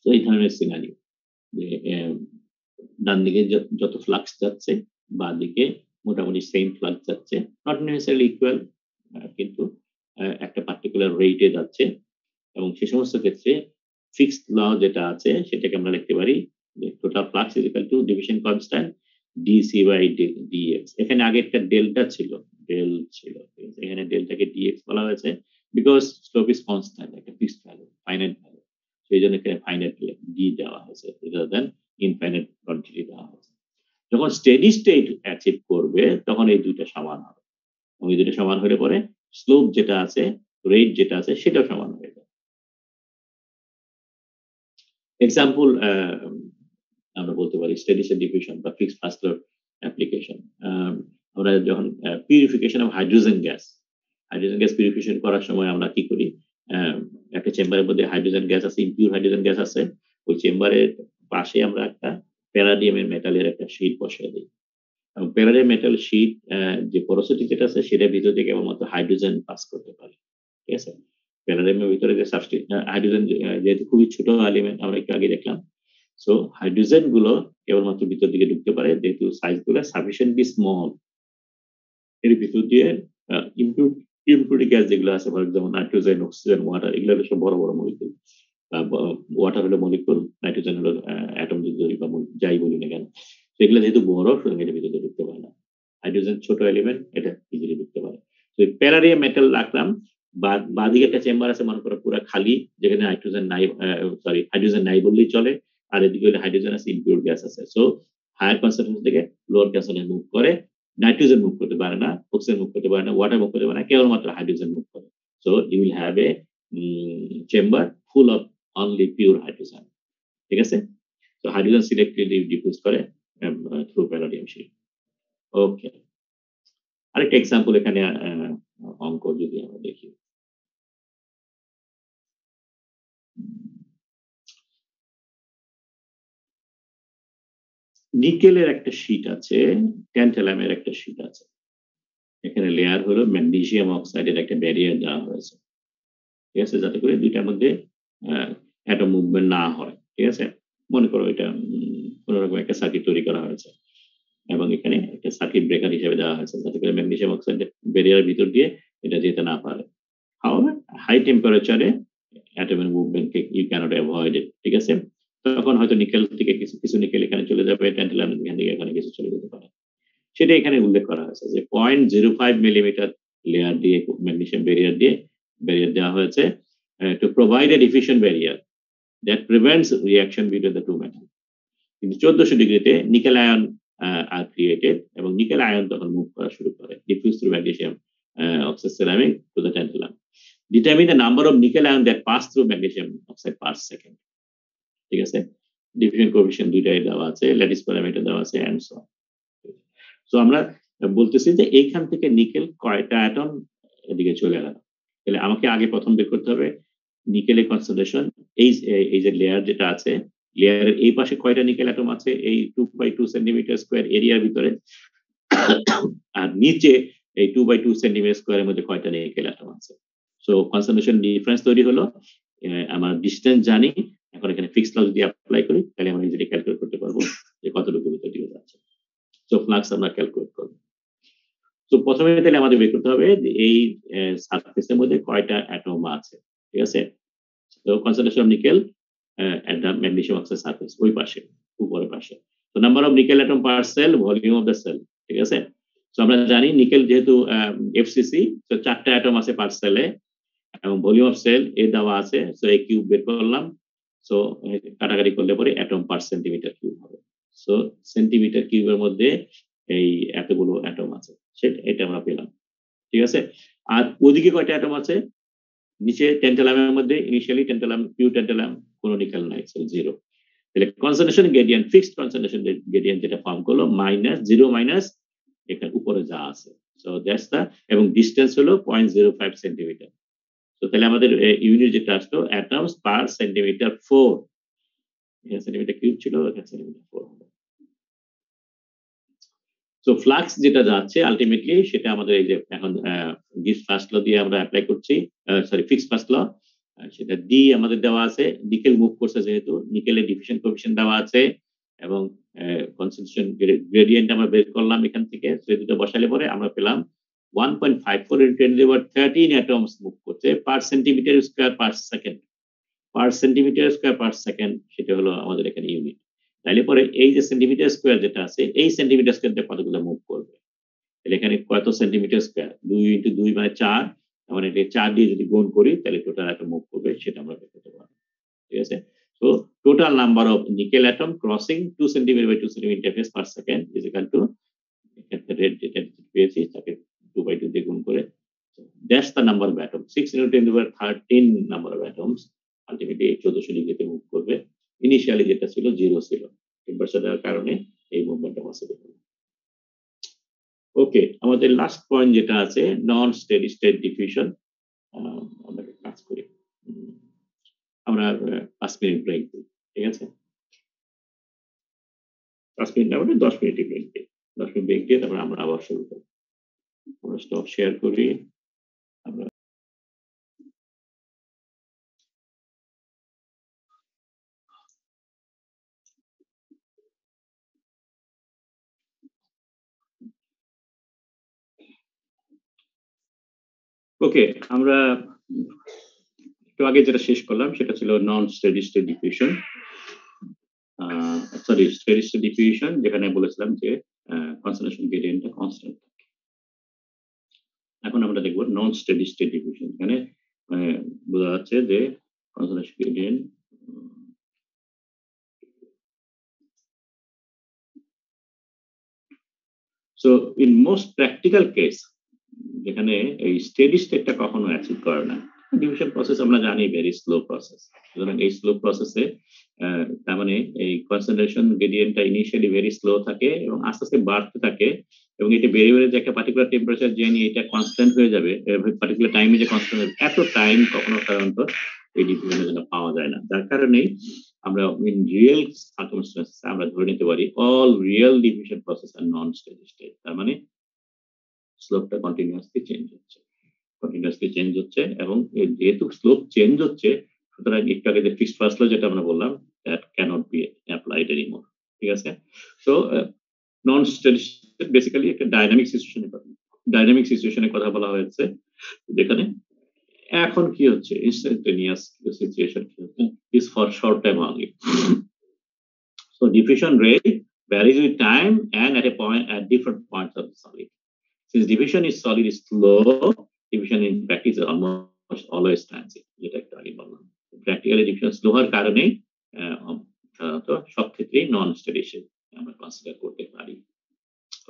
A: তো এই ধরনের সিনারিও যে ডান দিকে যত ফ্লাক্স যাচ্ছে বা দিকে মোটামুটি সেম ফ্লাক্স যাচ্ছে, নট নেসেসারিলি ইকুয়াল, কিন্তু একটা পার্টিকুলার রেটে যাচ্ছে, এবং সে সমস্ত ক্ষেত্রে ফিক্সড ল যেটা আছে সেটাকে আমরা লিখতে পারি যে total flux is equal to division constant DC by DX. এখানে আগে একটা ডেল্টা ছিল, ডেল ছিল, এখানে ডেল্টাকে ডিএক্স বলা হয়েছে বিকজ স্লোপ ইজ কনস্ট্যান্ট, একটা ফিক্সড ভ্যালু, ফাইনাইট ভ্যালু, সেই জন্য এখানে ফাইনাইট ডি দেওয়া হয়েছে রাদার দ্যান ইনফাইনাইট কোয়ান্টিটি দেওয়া হয়েছে। যখন স্টেডি স্টেট অ্যাচিভ করবে তখন এই দুইটা সমান হবে, এবং এই দুইটা সমান হলে পরে স্লোপ যেটা আছে, রেট যেটা আছে সেটাও সমান হয়ে যাবে। এক্সাম্পল আমরা বলতে পারি স্টেডি স্টেট ডিফিউশন বা ফিক্সড ফাস্ট লোড অ্যাপ্লিকেশন। আমরা যখন purification of hydrogen gas purification করার সময় আমরা কি করি, একটা চেম্বারের মধ্যে হাইড্রোজেন গ্যাস আছে, ইমপিউর হাইড্রোজেন গ্যাস আছে, ওই চেম্বারের পাশে আমরা একটা প্যারাডিয়ামের মেটালের একটা শীট বসিয়ে দিই, এবং প্যারাডিয়াম মেটাল শীট যে পোরোসিটি যেটা আছে সেটার ভিতর থেকে কেবলমাত্র হাইড্রোজেন পাস করতে পারে, ঠিক আছে? প্যারাডিয়ামের ভিতরে যে হাইড্রোজেন যেহেতু খুবই ছোট এলিমেন্ট, আমরা একটু আগে দেখলাম, সো হাইড্রোজেন গুলো কেবলমাত্র ভিতর দিকে ঢুকতে পারে যেহেতু সাইজ গুলো সাফিসিয়েন্টলি স্মল। এর ভিতর দিয়ে ইম্পিউরিটি গ্যাস যেগুলো আছে, for example nitrogen, oxygen, water, এগুলো হলো সব বড় বড় মলিকুল। ওয়াটার হলো মলিকুল, নাইট্রোজেন হলো অ্যাটম যদি বা যাই বলি না কেন, সেগুলো যেহেতু বড় সুতরাং এর ভিতরে ঢুকতে পারে না। হাইড্রোজেন ছোট এলিমেন্ট, এটা ইজিলি ঢুকতে পারে। তো প্যারাডিয়াম মেটাল রাখলাম, বাদিকে একটা চেম্বার আছে মনে করো পুরো খালি, যেখানে নাইট্রোজেন নাই, সরি হাইড্রোজেন নাই বললেই চলে, আর এদিকে হলে হাইড্রোজেন আছে, ইম্পিউর গ্যাস আছে। সো হায়ার কনসেন্ট্রেশন থেকে লোয়ার কনসেন্ট্রেশন মুভ করে, নাইট্রোজেন মুভ করতে পারে না, অক্সিজেন মুভ করতে পারে না, ওয়াটার মুভ করতে পারে না, কেবলমাত্র হাইড্রোজেন মুভ করে। So you will have a chamber full of only pure hydrogen, ঠিক আছে? তো হাইড্রোজেন সিলেক্টিভলি ডিফিউজ করে থ্রু প্যারাডিয়াম শিট। ওকে, আরেকটা এক্সাম্পল এখানে অঙ্ক যদি আমরা দেখি, নিকেলের একটা শীট আছে, ট্যান্টালামের একটা শীট আছে, এখানে লেয়ার হলো ম্যাগনেসিয়াম অক্সাইডের একটা ব্যারিয়ার দেওয়া হয়েছে, ঠিক আছে, যাতে করে দুইটার মধ্যে অ্যাটম মুভমেন্ট না হয়, ঠিক আছে? মনে করো এটা কোন রকম একটা সার্কিট তৈরি করা হয়েছে, এবং এখানে একটা সার্কিট ব্রেকার হিসেবে দেওয়া হয়েছে যাতে করে ম্যাগনেসিয়াম অক্সাইডের ব্যারিয়ার ভিতর দিয়ে এটা যেতে না পারে। However, হাই টেম্পারেচারে অ্যাটমের মুভমেন্টকে ইউ ক্যানট অ্যাভয়েড ইট, ঠিক আছে? তখন হয়তো নিকেল থেকে কিছু কিছু নিকেল এখানে চলে যাবে, ট্যান্টালাম এখান থেকে এখানে কিছু চলে যেতে পারে। সেটা এখানে উল্লেখ করা হয়েছে যে 0.05 মিলিমিটার লেয়ার দিয়ে ম্যাগনেসিয়াম ব্যারিয়ার দেওয়া হয়েছে to provide a diffusion barrier that prevents reaction between the two metal. কিন্তু 1400 ডিগ্রিতে নিকেল আয়ন আর ক্রিয়েটেড, এবং নিকেল আয়ন তখন মুভ করা শুরু করে diffuse through magnesium oxide ceramic to the tantalum. Determine the number of nickel ion that pass through magnesium oxide per second. ঠিক আছে? Diffusion coefficient দুইটাই দেওয়া আছে, ল্যাটিস প্যারামিটার দেওয়া আছে, এন্ড সো। সো আমরা বলতেছি যে এইখান থেকে নিকেল কয়টা অ্যাটম এদিকে চলে গেল, তাহলে আমাকে আগে প্রথম বের করতে হবে নিকেলের কনসেন্ট্রেশন। এই যে লেয়ার যেটা আছে, লেয়ারের এই পাশে কয়টা নিকেল অ্যাটম আছে এই 2 × 2 সেন্টিমিটার স্কয়ার এরিয়ার ভিতরে, আর নিচে এই 2 × 2 সেন্টিমিটার স্কয়ারের মধ্যে কয়টা নিকেল অ্যাটম আছে। সো কনসেন্ট্রেশন ডিফারেন্স তৈরি হলো, আমার ডিসটেন্স জানি, এখন এখানে ফিক্সড ল যদি অ্যাপ্লাই করি তাহলে আমরা ইজিলি ক্যালকুলেট করতে পারবো যে কতটুকু ভিতর দিয়ে যাচ্ছে। সো ফ্লাক্স আমরা ক্যালকুলেট করব। তো প্রথমে তাহলে আমাদের বের করতে হবে যে এই সারফেসের মধ্যে কয়টা অ্যাটম আছে, ঠিক আছে? তো concentration of nickel at the magnesium oxide surface ওই পাশে, উপরের পাশে। তো number of nickel atom per cell, volume of the cell, ঠিক আছে? সো আমরা জানি নিকেল যেহেতু এফসিসি, তো 4টা অ্যাটম আছে পার সেলে, এবং ভলিউম অফ সেল এ দেওয়া আছে। সো এই কিউব বের করলাম। সো কাটাকাটি করলে পরে অ্যাটম পার সেন্টিমিটার কিউব হবে। সো সেন্টিমিটার কিউবের মধ্যে এই এতগুলো অ্যাটম আছে, সেটা এটা আমরা পেলাম, ঠিক আছে? আর ওদিকে কয়টা অ্যাটম আছে? নিচে ট্যান্টালামের মধ্যে ইনিশিয়ালি ট্যান্টালাম পিউ ট্যান্টালাম কোনো নিকেল নাই, সো 0। তাহলে concentration gradient, fixed concentration gradient যেটা ফর্ম করলো -0 মাইনাস এখানে উপরে যা আছে, সো দ্যাটস দা, এবং ডিসটেন্স হলো 0.05 সেন্টিমিটার। তো তাহলে আমাদের ইউনিট যেটা আসলো অ্যাটমস পার সেন্টিমিটার 4, এখানে সেন্টিমিটার কিউব ছিল, এখানে সেন্টিমিটার 4 হবে। সো ফ্লাক্স যেটা যাচ্ছে আলটিমেটলি সেটা আমাদের এই যে এখন গিস ফার্স্ট ল দিয়ে আমরা অ্যাপ্লাই করছি, সরি ফিক্স ফার্স্ট ল, সেটা ডি আমাদের দেওয়া আছে, নিকেল মুভ করছে যেহেতু নিকেলের ডিফিউশন কোএফিশিয়েন্ট দেওয়া আছে, এবং কনসেন্ট্রেশন গ্রেডিয়েন্ট আমরা বের করলাম এখান থেকে, সেই দুটো বসালে পরে আমরা পেলাম 1.54 × 10^13 অ্যাটমস মুভ করছে পার সেন্টিমিটার স্কয়ার পার সেকেন্ড, পার সেন্টিমিটার স্কয়ার পার সেকেন্ড, সেটা হলো আমাদের এখানে ইউনিট। তাইলে পরে এই যে সেন্টিমিটার স্কয়ার যেটা আছে, এই সেন্টিমিটার স্কয়ারটা কতগুলো মুভ করবে, তাহলে এখানে কত সেন্টিমিটার স্কয়ার, 2 × 2 মানে 4, মানে এটা 4 দিয়ে যদি গুণ করি তাহলে টোটাল একটা মুভ করবে, সেটা আমরা বের করতে পারবো। ঠিক আছে, so total number of nickel atom crossing 2 centimetre by 2 centimetre interface per second is equal to rate যেটা পেয়েছি তাকে 2/2 দিয়ে গুণ করে, that's the number of atom, 6 × 10^13 number of atoms ultimately 1400 ডিগ্রিতে মুভ করবে। ইনিশিয়ালি যেটা ছিল 0 ছিল, টেম্পারেচার দেওয়ার কারণে এই মুভমেন্টটা পসিবল হলো। ওকে, আমাদের লাস্ট পয়েন্ট যেটা আছে নন স্টেডি স্টেট ডিফিউশন, আমরা কাজ করি, আমরা 5 মিনিট ব্রেক দিই, ঠিক আছে? 5 মিনিট না মানে 10 মিনিট ব্রেক দিই, 10 মিনিট ব্রেক দিয়ে তারপর আমরা আবার শুরু করি। আমরা স্টপ শেয়ার করি, আমরা ওকে, আমরা একটু আগে যেটা শেষ করলাম সেটা ছিল non steady state diffusion, sorry steady state diffusion যেখানে বলেছিলাম যে কনসেন্ট্রেশন গ্রেডিয়েন্টটা কনস্ট্যান্ট। এখন আমরা দেখব নন স্টেডি স্টেট ডিফিউশন, এখানে বোঝা যাচ্ছে যে concentration gradient so in most practical case যেখানে এই স্টেডি স্টেটটা কখনো অ্যাচিভ করে না, ডিফিউশন প্রসেস আমরা জানি ভেরি স্লো প্রসেস, সুতরাং এই স্লো প্রসেসে তার মানে এই কনসেন্ট্রেশন গ্রেডিয়েন্টটা ইনিশিয়ালি ভেরি স্লো থাকে এবং আস্তে আস্তে বাড়তে থাকে, এবং এটা বেড়ে বেড়ে যে একটা পার্টিকুলার টেম্পারেচার জানি এটা কনস্ট্যান্ট হয়ে যাবে, পার্টিকুলার টাইমে যে কনস্ট্যান্ট হবে এত টাইম কখনো সাধারণত এই ডিফিউশনের জন্য পাওয়া যায় না, যার কারণেই আমরা ইন রিয়েল সার্কামস্ট্যান্সেস আমরা ধরে নিতে পারি অল রিয়েল ডিফিউশন প্রসেস আর নন স্টেডি স্টেট, তার মানে স্লোপটা কন্টিনিউয়াসলি চেঞ্জ হচ্ছে, কন্টিনিউয়াসলি চেঞ্জ হচ্ছে, এবং যেহেতু স্লোপ চেঞ্জ হচ্ছে সুতরাং একটু আগে যে ফিক্সড ফার্স্ট ল যেটা আমরা বললাম that cannot be applied anymore. ঠিক আছে, so non steady state basically একটা ডাইনামিক সিচুয়েশনের কথা বলা হয়েছে, যেখানে এখন কি হচ্ছে ইনস্ট্যান্টেনিয়াস সিচুয়েশন কি হচ্ছে is for short time only, so diffusion rate varies with time and at different points of the solid. Since diffusion is solid is slow, diffusion in practice is almost always transient, যেটা একটু আগে বললাম। Practically diffusion slow হওয়ার কারণেই সাধারণত সব ক্ষেত্রেই নন steady state আমরা কনসিডার করতে পারি।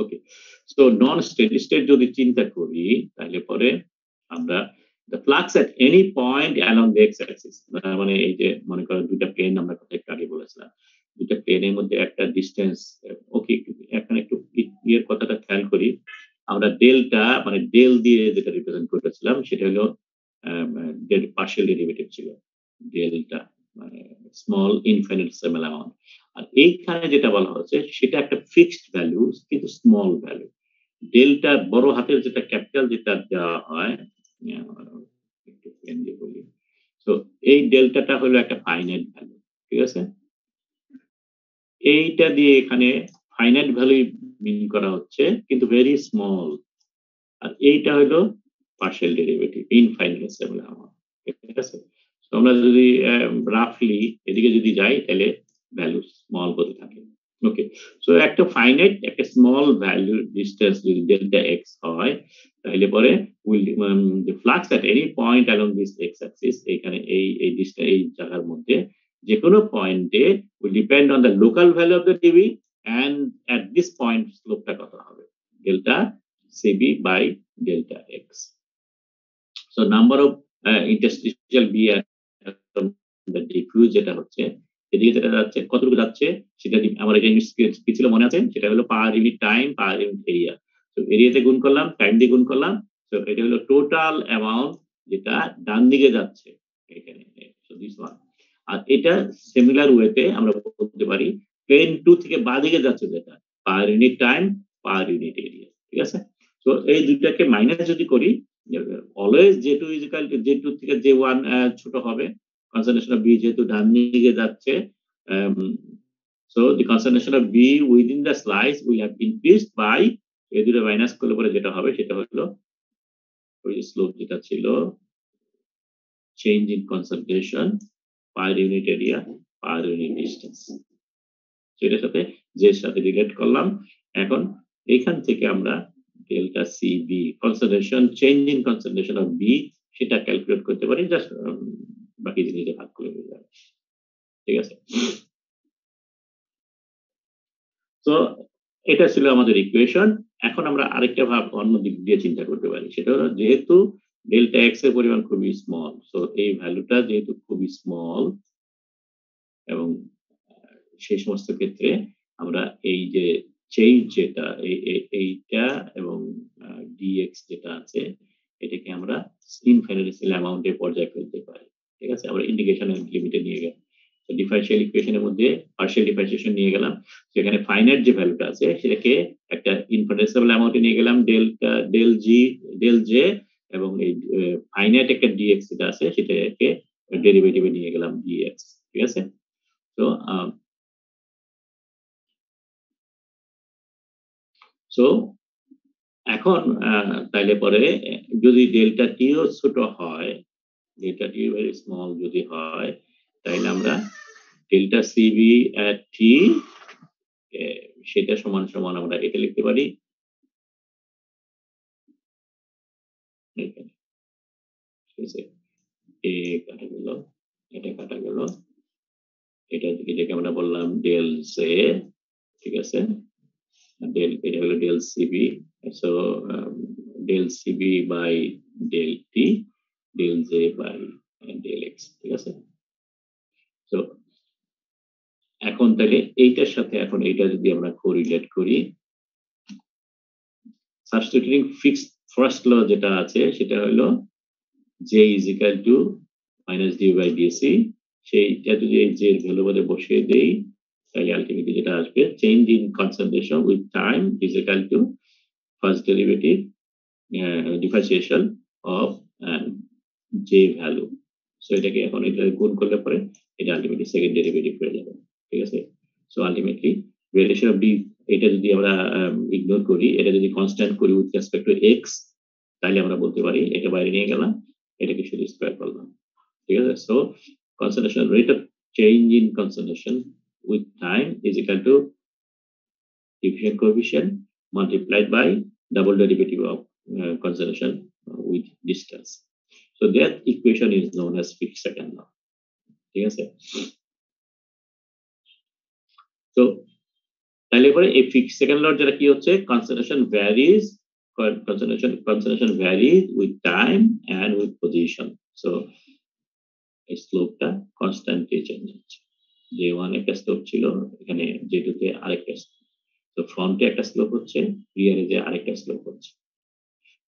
A: ওকে, সো নন স্টেডি স্টেট যদি চিন্তা করি তাহলে পরে আমরা the flux at any point along the x-axis, মানে এই যে মনে করো দুইটা প্লেন আমরা কথা একটু আগে বলেছিলাম, দুইটা প্লেনের মধ্যে একটা ডিস্টেন্স, ওকে এখন একটু ইয়ের কথাটা খেয়াল করি, আমরা ডেলটা মানে ডেল দিয়ে যেটা রিপ্রেজেন্ট করেছিলাম সেটা হলো পার্শিয়াল ডেরিভেটিভ ছিল ডেলটা, মানে স্মল ইনফিনিটেসিমাল অ্যামাউন্ট, আর এইখানে যেটা বলা হচ্ছে সেটা একটা ফিক্সড ভ্যালু কিন্তু স্মল ভ্যালু, ডেলটা বড় হাতের যেটা ক্যাপিটাল যেটা দেওয়া হয়, একটু পেন দিয়ে বলি, তো এই ডেল্টাটা হলো একটা ফাইনাইট ভ্যালু, ঠিক আছে, এইটা দিয়ে এখানে ফাইনাইট ভ্যালু মিন করা হচ্ছে কিন্তু ভেরি স্মল, আর এইটা হলো পার্শিয়াল ডেরিভেটিভ ইনফাইনাইটেসিমাল অ্যামাউন্ট, ঠিক আছে, তো আমরা যদি রাফলি এদিকে যদি যাই তাহলে ভ্যালু স্মল হতে থাকে। ওকে, সো একটা ফাইনাইট একটা স্মল ভ্যালু ডিসটেন্স যদি ডেল্টা এক্স হয় তাহলে পরে will the flux at any point along this x axis এখানে এই ডিসটেন্স এই জায়গার মধ্যে যে কোনো পয়েন্টে will depend on the local value of the dv and at this point স্লোপটা কত হবে delta cb by delta x, so number of interstitial B diffuse যেটা হচ্ছে এদিকে যেটা যাচ্ছে কতটুকু যাচ্ছে সেটা আমার এটা ইউনিট কি ছিল মনে আছে? সেটা হলো পার unit time per unit area. তো এরিয়াতে গুণ করলাম, টাইম দিয়ে গুণ করলাম। তো এটা হলো টোটাল অ্যামাউন্ট যেটা ডান দিকে যাচ্ছে এখানে। So this one. আর এটা সিমিলার ওয়েতে আমরা বলতে পারি প্লেন 2 থেকে বাঁদিকে যাচ্ছে যেটা পার unit time per unit area. ঠিক আছে? তো এই দুইটাকে মাইনাস যদি করি always J2 is equal to J2 থেকে J1 ছোট হবে। কনসেন্ট্রেশন অফ B যেহেতু ডান দিকে যাচ্ছে um, so the concentration of B within the slice will have increased by এই দুটো মাইনাস করলে পরে যেটা হবে সেটা হলো ওই স্লোপ যেটা ছিল change in concentration per unit area per unit distance সেটার সাথে যে সাথে রিলেট করলাম এখন এখান থেকে আমরা delta C B concentration change in concentration of B সেটা ক্যালকুলেট করতে পারি জাস্ট বাকি জিনিসটা ভাগ করে হয়ে যাবে ঠিক আছে তো এটা ছিল আমাদের ইকুয়েশন এখন আমরা আরেকটা ভাব অন্য দিক দিয়ে চিন্তা করতে পারি সেটা হলো যেহেতু ডেল্টা এক্স এর পরিমাণ খুবই স্মল সো এই ভ্যালুটা যেহেতু খুবই স্মল এবং সেই সমস্ত ক্ষেত্রে আমরা এই যে চেঞ্জ যেটা এইটা এবং ডিএক্স যেটা আছে এটাকে আমরা ইনফিনিটেসিমাল অ্যামাউন্টে পর্যায়ে ফেলতে পারি ঠিক আছে আমরা ইন্টিগ্রেশন লিমিটে নিয়ে গেলাম তো ডিফারেনশিয়াল ইকুয়েশনের মধ্যে পার্শিয়াল ডিফারেন্সিয়েশন নিয়ে গেলাম সেখানে ফাইনাইট যে ভ্যালুটা আছে সেটাকে একটা ইনফিনিটেসিমাল অ্যামাউন্টে নিয়ে গেলাম ডেল জি ডেল জে এবং এই ফাইনাইট একটা ডিএক্স যেটা আছে সেটাকে ডেরিভেটিভে নিয়ে গেলাম ডিএক্স ঠিক আছে তো সো এখন তাইলে পরে যদি ডেল্টা টিও ছোট হয় ডেল্টা টি ভেরি স্মল যদি হয় তাইলে আমরা ডেল্টা সিবি এট টি সেটা সমান সমান আমরা এটা লিখতে পারি এখানে ঠিক আছে এ কাটা গেল এটা কাটা গেল এটাকে আমরা বললাম ডেল জে ঠিক আছে ডেল এটা হলো del CB so del CB by del T del J by del X ঠিক আছে তো এখন তাহলে এইটার সাথে এখন এইটা যদি আমরা কোরিলেট করি সাবস্টিটিউটিং ফিক্সড ফার্স্ট ল যেটা আছে সেটা হলো j is equal to minus d by dc সেইটা যদি এই যে ভ্যালু বলে বসিয়ে দেই তাহলে আলটিমেটলি যেটা আসবে change in concentration with time is equal to first derivative differentiation of j value so এটাকে এখন এটা গুণ করলে পরে এটা আলটিমেটলি সেকেন্ড ডেরিভেটিভ হয়ে যাবে ঠিক আছে so ultimately variation of D এটা যদি আমরা ইগনোর করি এটা যদি কনস্ট্যান্ট করি উইথ রেসপেক্ট টু এক্স তাহলে আমরা বলতে পারি এটা বাইরে নিয়ে গেলাম এটাকে শুধু স্কয়ার করলাম ঠিক আছে so concentration rate of change in concentration with time is equal two diffusion coefficient multiplied by double derivative of concentration with distance so that equation is known as fixed second law ঠিক আছে তো তাহলে পরে এই fixed second law যেটা কি হচ্ছে concentration varies with time and with position so এই স্লোপটা কনস্ট্যান্টলি চেঞ্জ হচ্ছে J1 একটা স্লোপ ছিল এখানে J2 তে আরেকটা তো ফ্রন্টে একটা স্লোপ হচ্ছে রিয়ারে যে আরেকটা স্লোপ হচ্ছে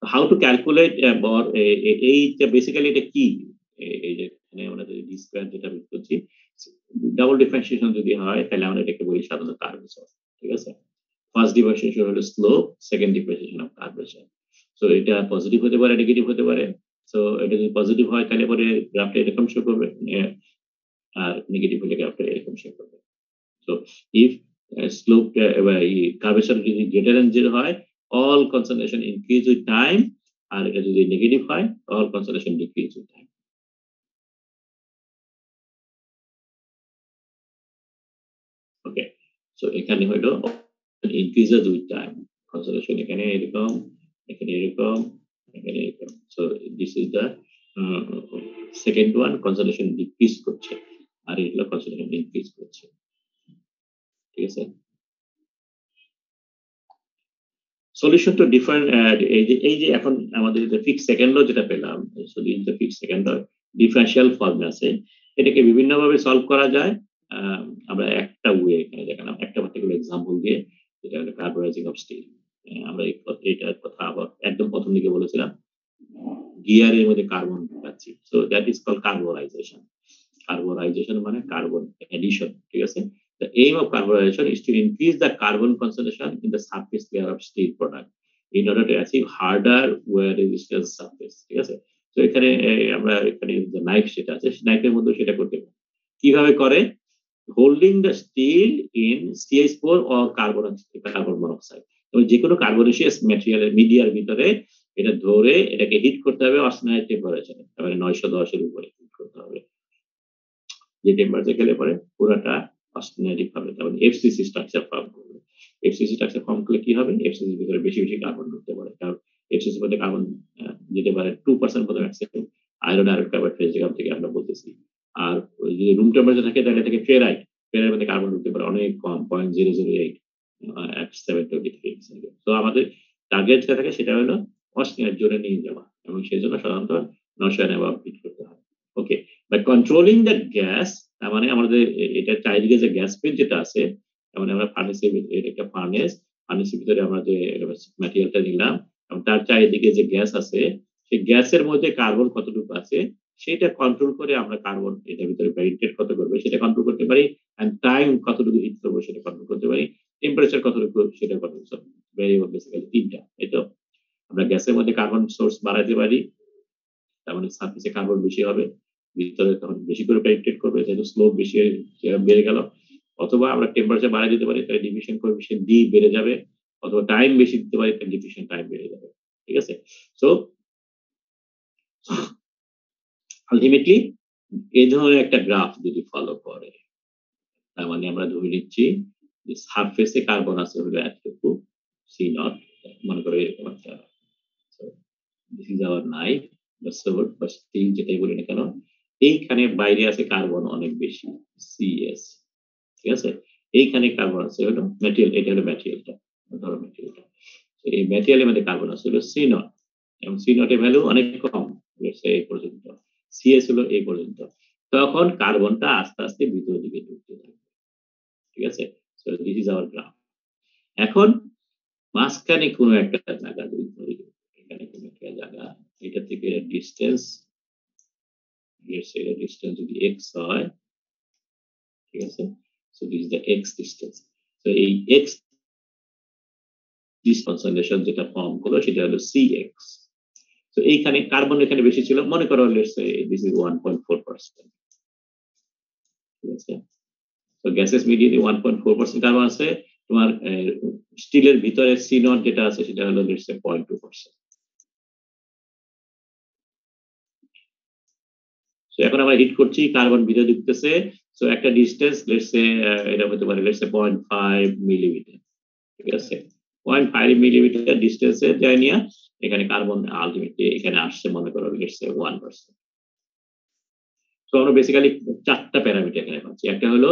A: হাউ টু ক্যালকুলেট এইটা বেসিক্যালি এটা কি এই যে এখানে আমরা যদি ডি স্কয়ার যেটা বের করছি ডাবল ডিফারেন্সিয়েশন যদি হয় তাহলে আমরা এটাকে বলি সাধারণত কার্ভেচার ঠিক আছে ফার্স্ট ডিফারেন্সিয়েশন হলো slope second differentiation of curvature so এটা পজিটিভ হতে পারে নেগেটিভ হতে পারে সো এটা যদি পজিটিভ হয় তাহলে পরে গ্রাফটা এরকম শো করবে আর নেগেটিভ হলে গ্রাফটা এরকম শো করবে সো ইফ slope curvature যদি greater than 0 হয় all concentration increase with time আর এটা যদি নেগেটিভ হয় all concentration decrease with time okay so এখানে হলো increases with time concentration এখানে এরকম এখানে এরকম এখানে এরকম so this is the second one concentration decrease করছে আর এটা concentration increase করছে ঠিক আছে সলিউশন টু ডিফারেন্ট এই যে এখন আমাদের যে ফিক্স সেকেন্ড ল যেটা পেলাম, solution to fix second law differential ফর্মে আছে, এটাকে বিভিন্নভাবে সলভ করা যায়। আমরা একটা ওয়ে এখানে দেখালাম, একটা পার্টিকুলার এক্সাম্পল দিয়ে, যেটা হলো কার্বোরাইজিং অফ স্টিল। আমরা এইটার কথা আবার একদম প্রথম দিকে বলেছিলাম, গিয়ারের মধ্যে কার্বন ঢুকাচ্ছি, so that is called carburization. Carburization মানে কার্বন এডিশন, ঠিক আছে? The aim of carburization is to increase the carbon concentration in the surface layer of steel product in order to achieve harder wear resistance surface, ঠিক আছে? তো এখানে আমরা এখানে যে নাইফ সেটা আছে, নাইফের মধ্যে সেটা করতে পারি। কিভাবে করে? Holding the steel in CH4 or carbon monoxide, এবং যে কোনো কার্বনেশিয়াস ম্যাটেরিয়ালের মিডিয়ার ভিতরে এটা ধরে এটাকে হিট করতে হবে অস্টেনাইট টেম্পারেচারে, তারপরে 910 এর উপরে হিট করতে হবে। যে টেম্পারেচার গেলে পরে পুরাটা অস্টেনাইটিক হবে, তারপরে FCC স্ট্রাকচার ফর্ম করবে। FCC স্ট্রাকচার ফর্ম করলে কি হবে? FCC এর ভিতরে বেশি বেশি কার্বন ঢুকতে পারে, কারণ FCC মধ্যে কার্বন যেতে পারে 2% পর্যন্ত ম্যাক্সিমাম। আয়রন আর কার্বন যেখান থেকে আমরা বলতেছি। আর ওই যে রুম টেম্পারেচার থাকে তাহলে থেকে ফেরাইট, ফেরাইটের মধ্যে কার্বন ঢুকতে পারে অনেক কম, 0.008 at 723। তো আমাদের টার্গেট যেটা থাকে সেটা হলো অস্টেনাইট জোনে নিয়ে যাওয়া, এবং সেই জন্য সাধারণত 900 অ্যাবাভ হিট করতে হয়। ওকে, বাট কন্ট্রোলিং দ্যাট গ্যাস, তার মানে আমাদের এটা চারিদিকে যে গ্যাস ফিল্ড যেটা আছে, তার মানে আমরা ফার্নেসের এটা একটা ফার্নেসের ভিতরে আমরা যে ম্যাটেরিয়ালটা নিলাম, এবং তার চারিদিকে যে গ্যাস আছে, সেই গ্যাসের মধ্যে কার্বন কতটুকু আছে সেটা কন্ট্রোল করে আমরা কার্বন এটার ভিতরে ব্যারিকেড কত করবে সেটা কন্ট্রোল করতে পারি, এন্ড টাইম কতটুকু হিট করবো সেটা কন্ট্রোল করতে পারি, টেম্পারেচার কতটুকু সেটা কন্ট্রোল করতে পারি। ভেরিয়েবল বেসিক্যালি তিনটা। এই তো আমরা গ্যাসের মধ্যে কার্বন সোর্স বাড়াতে পারি, তার মানে সারফেসে কার্বন বেশি হবে, ভিতরে তখন বেশি করে পেনিট্রেট করবে, যেহেতু স্লোপ বেশি বেড়ে গেল। অথবা আমরা টেম্পারেচার বাড়ায় দিতে পারি, তাহলে ডিফিউশন কোএফিশিয়েন্ট ডি বেড়ে যাবে। অথবা টাইম বেশি দিতে পারি, তাহলে ডিফিউশন টাইম বেড়ে যাবে। ঠিক আছে? সো আলটিমেটলি এই ধরনের একটা গ্রাফ যদি ফলো করে, তার মানে আমরা ধরে নিচ্ছি যে সারফেসে কার্বন আছে হলো এতটুকু, C0, মনে করো এরকম একটা। দিস ইজ আওয়ার নাইফ বা সোর্ড বা স্টিল যেটাই বলি না কেন, এইখানে বাইরে আছে কার্বন অনেক বেশি, CS, ঠিক আছে? এইখানে কার্বন আছে হলো ম্যাটেরিয়াল, এটা হলো ম্যাটেরিয়ালটা, ধরো ম্যাটেরিয়ালটা, এই ম্যাটেরিয়ালের মধ্যে কার্বন আছে হলো C0, এবং C0 এর ভ্যালু অনেক কম, এই পর্যন্ত। CS হলো এই পর্যন্ত। তখন কার্বনটা আস্তে আস্তে ভিতরের দিকে ঢুকতে থাকবে, ঠিক আছে? So this is our graph. এখন মাঝখানে কোনো একটা জায়গা যদি ধরি, এখানে কোনো একটা জায়গা, এটা থেকে ডিস্টেন্স, ডিস্টেন্স যদি x হয়, ঠিক আছে? So this is the x distance. তো এই x কনসেন্ট্রেশন যেটা ফর্ম করলো সেটা হলো Cx। তো এইখানে কার্বন এখানে বেশি ছিল, মনে করো লেটস সে দিস ইজ 1.4%, ঠিক আছে? তো গ্যাসেস মিডিয়াতে 1.4% কার্বন আছে, তোমার স্টিলের ভিতরে C0 যেটা আছে সেটা হলো লেটস সে 0.2%। সো এখন আমরা হিট করছি, কার্বন ভিতরে ঢুকতেছে, সো একটা ডিসটেন্স লেটস সে এটা হতে পারে লেটস সে 0.5 মিলিমিটার, ঠিক আছে? 0.5 মিলিমিটার ডিসটেন্সে যায় নিয়ে এখানে কার্বন আলটিমেটলি এখানে আসছে, মনে করো লেটস সে 1%। সো আমরা বেসিক্যালি চারটা প্যারামিটার এখানে পাচ্ছি। একটা হলো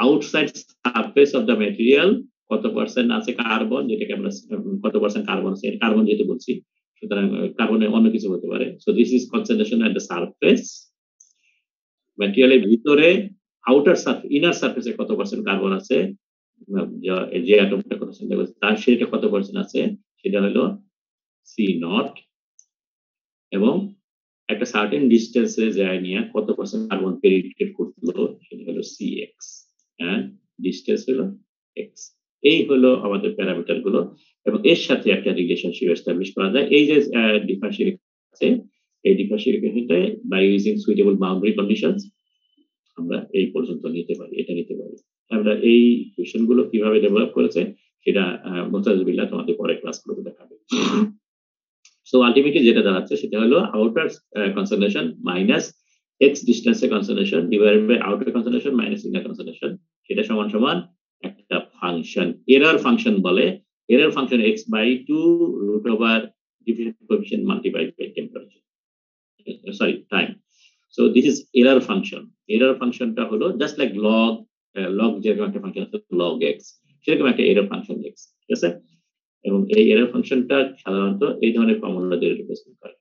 A: outside surface of the material কত পার্সেন্ট আছে কার্বন, যেটাকে আমরা কত পার্সেন্ট কার্বন আছে, কার্বন যেহেতু বলছি, সুতরাং কার্বনে অন্য কিছু হতে পারে। So this is concentration at the surface, ম্যাটেরিয়ালের ভিতরে আউটার সারফেস, ইনার সারফেসে কত পার্সেন্ট কার্বন আছে, যে অ্যাটমটা কথা চিন্তা করছে তার সেটা কত পার্সেন্ট আছে, সেটা হলো C0, এবং একটা সার্টেন ডিসটেন্সে যায় নিয়ে কত পার্সেন্ট কার্বন পেনিট্রেট করলো সেটা হলো Cx, এন্ড ডিসটেন্স হলো x। এই হলো আমাদের প্যারামিটার গুলো, এবং এর সাথে একটা রিলেশনশিপ এস্টাবলিশ করা যায়। এই যে ডিফারেন্সিয়াল আছে, এই ডিফারেন্সিয়াল ইকুয়েশনটা by using suitable boundary conditions আমরা এই পর্যন্ত নিতে পারি, এটা নিতে পারি। আমরা এই ইকুয়েশন গুলো কিভাবে ডেভেলপ করেছে সেটা মোস্তাফিজুল্লাহ তোমাদের পরে ক্লাসগুলোতে দেখাবে। সো আলটিমেটলি যেটা দাঁড়াচ্ছে সেটা হলো আউটার কনসেন্ট্রেশন মাইনাস x ডিসটেন্সের concentration divided by outer concentration minus inner concentration, সেটা সমান সমান একটা ফাংশন, এরর ফাংশন বলে। Error function x by 2 root over diffusion coefficient multiplied by temperature, sorry time. So this is error function. Error ফাংশনটা হলো just like log, log যেরকম একটা function আছে লগ x, সেরকম একটা এরর ফাংশন x, ঠিক আছে? এবং এই এরর ফাংশনটা সাধারণত এই ধরনের ফর্মুলা দিয়ে রিপ্রেজেন্ট করে,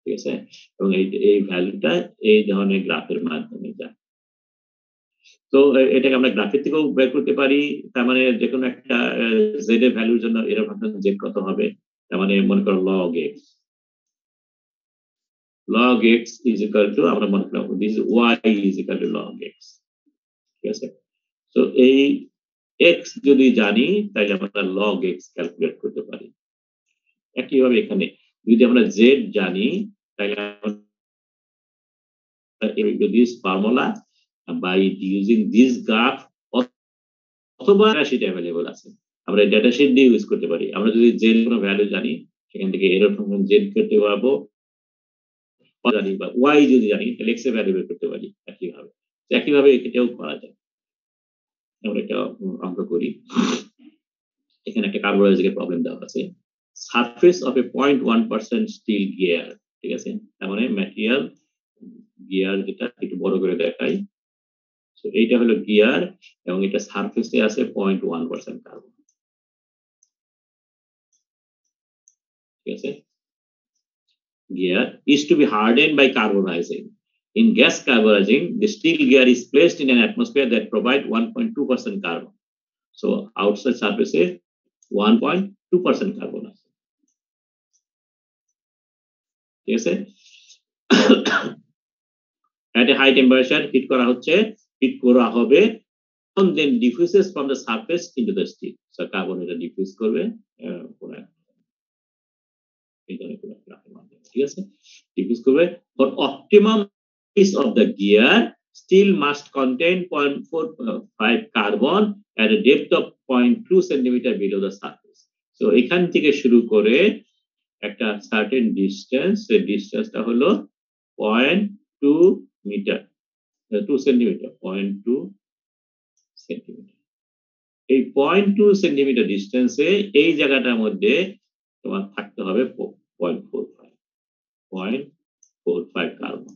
A: ঠিক আছে? এবং এই ভ্যালুটা এই ধরনের গ্রাফের মাধ্যমে যায়। তো এটাকে আমরা গ্রাফের থেকেও বের করতে পারি। তার মানে যেকোনো একটা z এর ভ্যালুর জন্য এরর ফাংশন z কত হবে? তার মানে মনে করো log x। log x is equal to আমরা মনে করলাম this y is equal to log x, ঠিক আছে? তো এই x যদি জানি তাহলে আমরা log x ক্যালকুলেট করতে পারি। একইভাবে এখানে যদি আমরা z জানি তাহলে আমরা this formula by using this graph অথবা ডেটাশিট अवेलेबल আছে, আমরা ডেটাশিট দিয়ে ইউজ করতে পারি। আমরা যদি z এর কোনো ভ্যালু জানি সেখান থেকে এরর ফাংশন z করতে পারবো, জানি বা y যদি জানি তাহলে x এর ভ্যালু বের করতে পারি একইভাবে। তো একইভাবে এটাও করা যায়। আমরা একটা অঙ্ক করি। এখানে একটা কার্বোহাইড্রেটের প্রবলেম দেওয়া আছে। Surface of a 0.1% steel gear, ঠিক আছে? তার মানে ম্যাটেরিয়াল গিয়ার যেটা একটু বড় করে দেখাই। সো এইটা হলো গিয়ার এবং এটা সারফেসে আছে 0.1% কার্বন, ঠিক আছে? Gear is to be hardened by carbonizing. In gas carbonizing, the steel gear is placed in an atmosphere that provide 1.2% carbon. So outside surface 1.2% carbon আছে, ঠিক আছে? At a high temperature heat করা হচ্ছে, hit করা হবে, and then diffuses from the surface into the steel. So carbon এটা diffuse করবে ঠিক আছে? diffuse করবে। For optimum piece of the gear, steel must contain 0.45 carbon at a depth of 0.2 cm below the surface. So এখান থেকে শুরু করে একটা certain distance, সেই ডিসটেন্সটা হলো 0.2 মিটার, 2 সেন্টিমিটার, 0.2 সেন্টিমিটার। এই 0.2 সেন্টিমিটার ডিসটেন্সে এই জায়গাটার মধ্যে তোমার থাকতে হবে 0.45 কার্বন,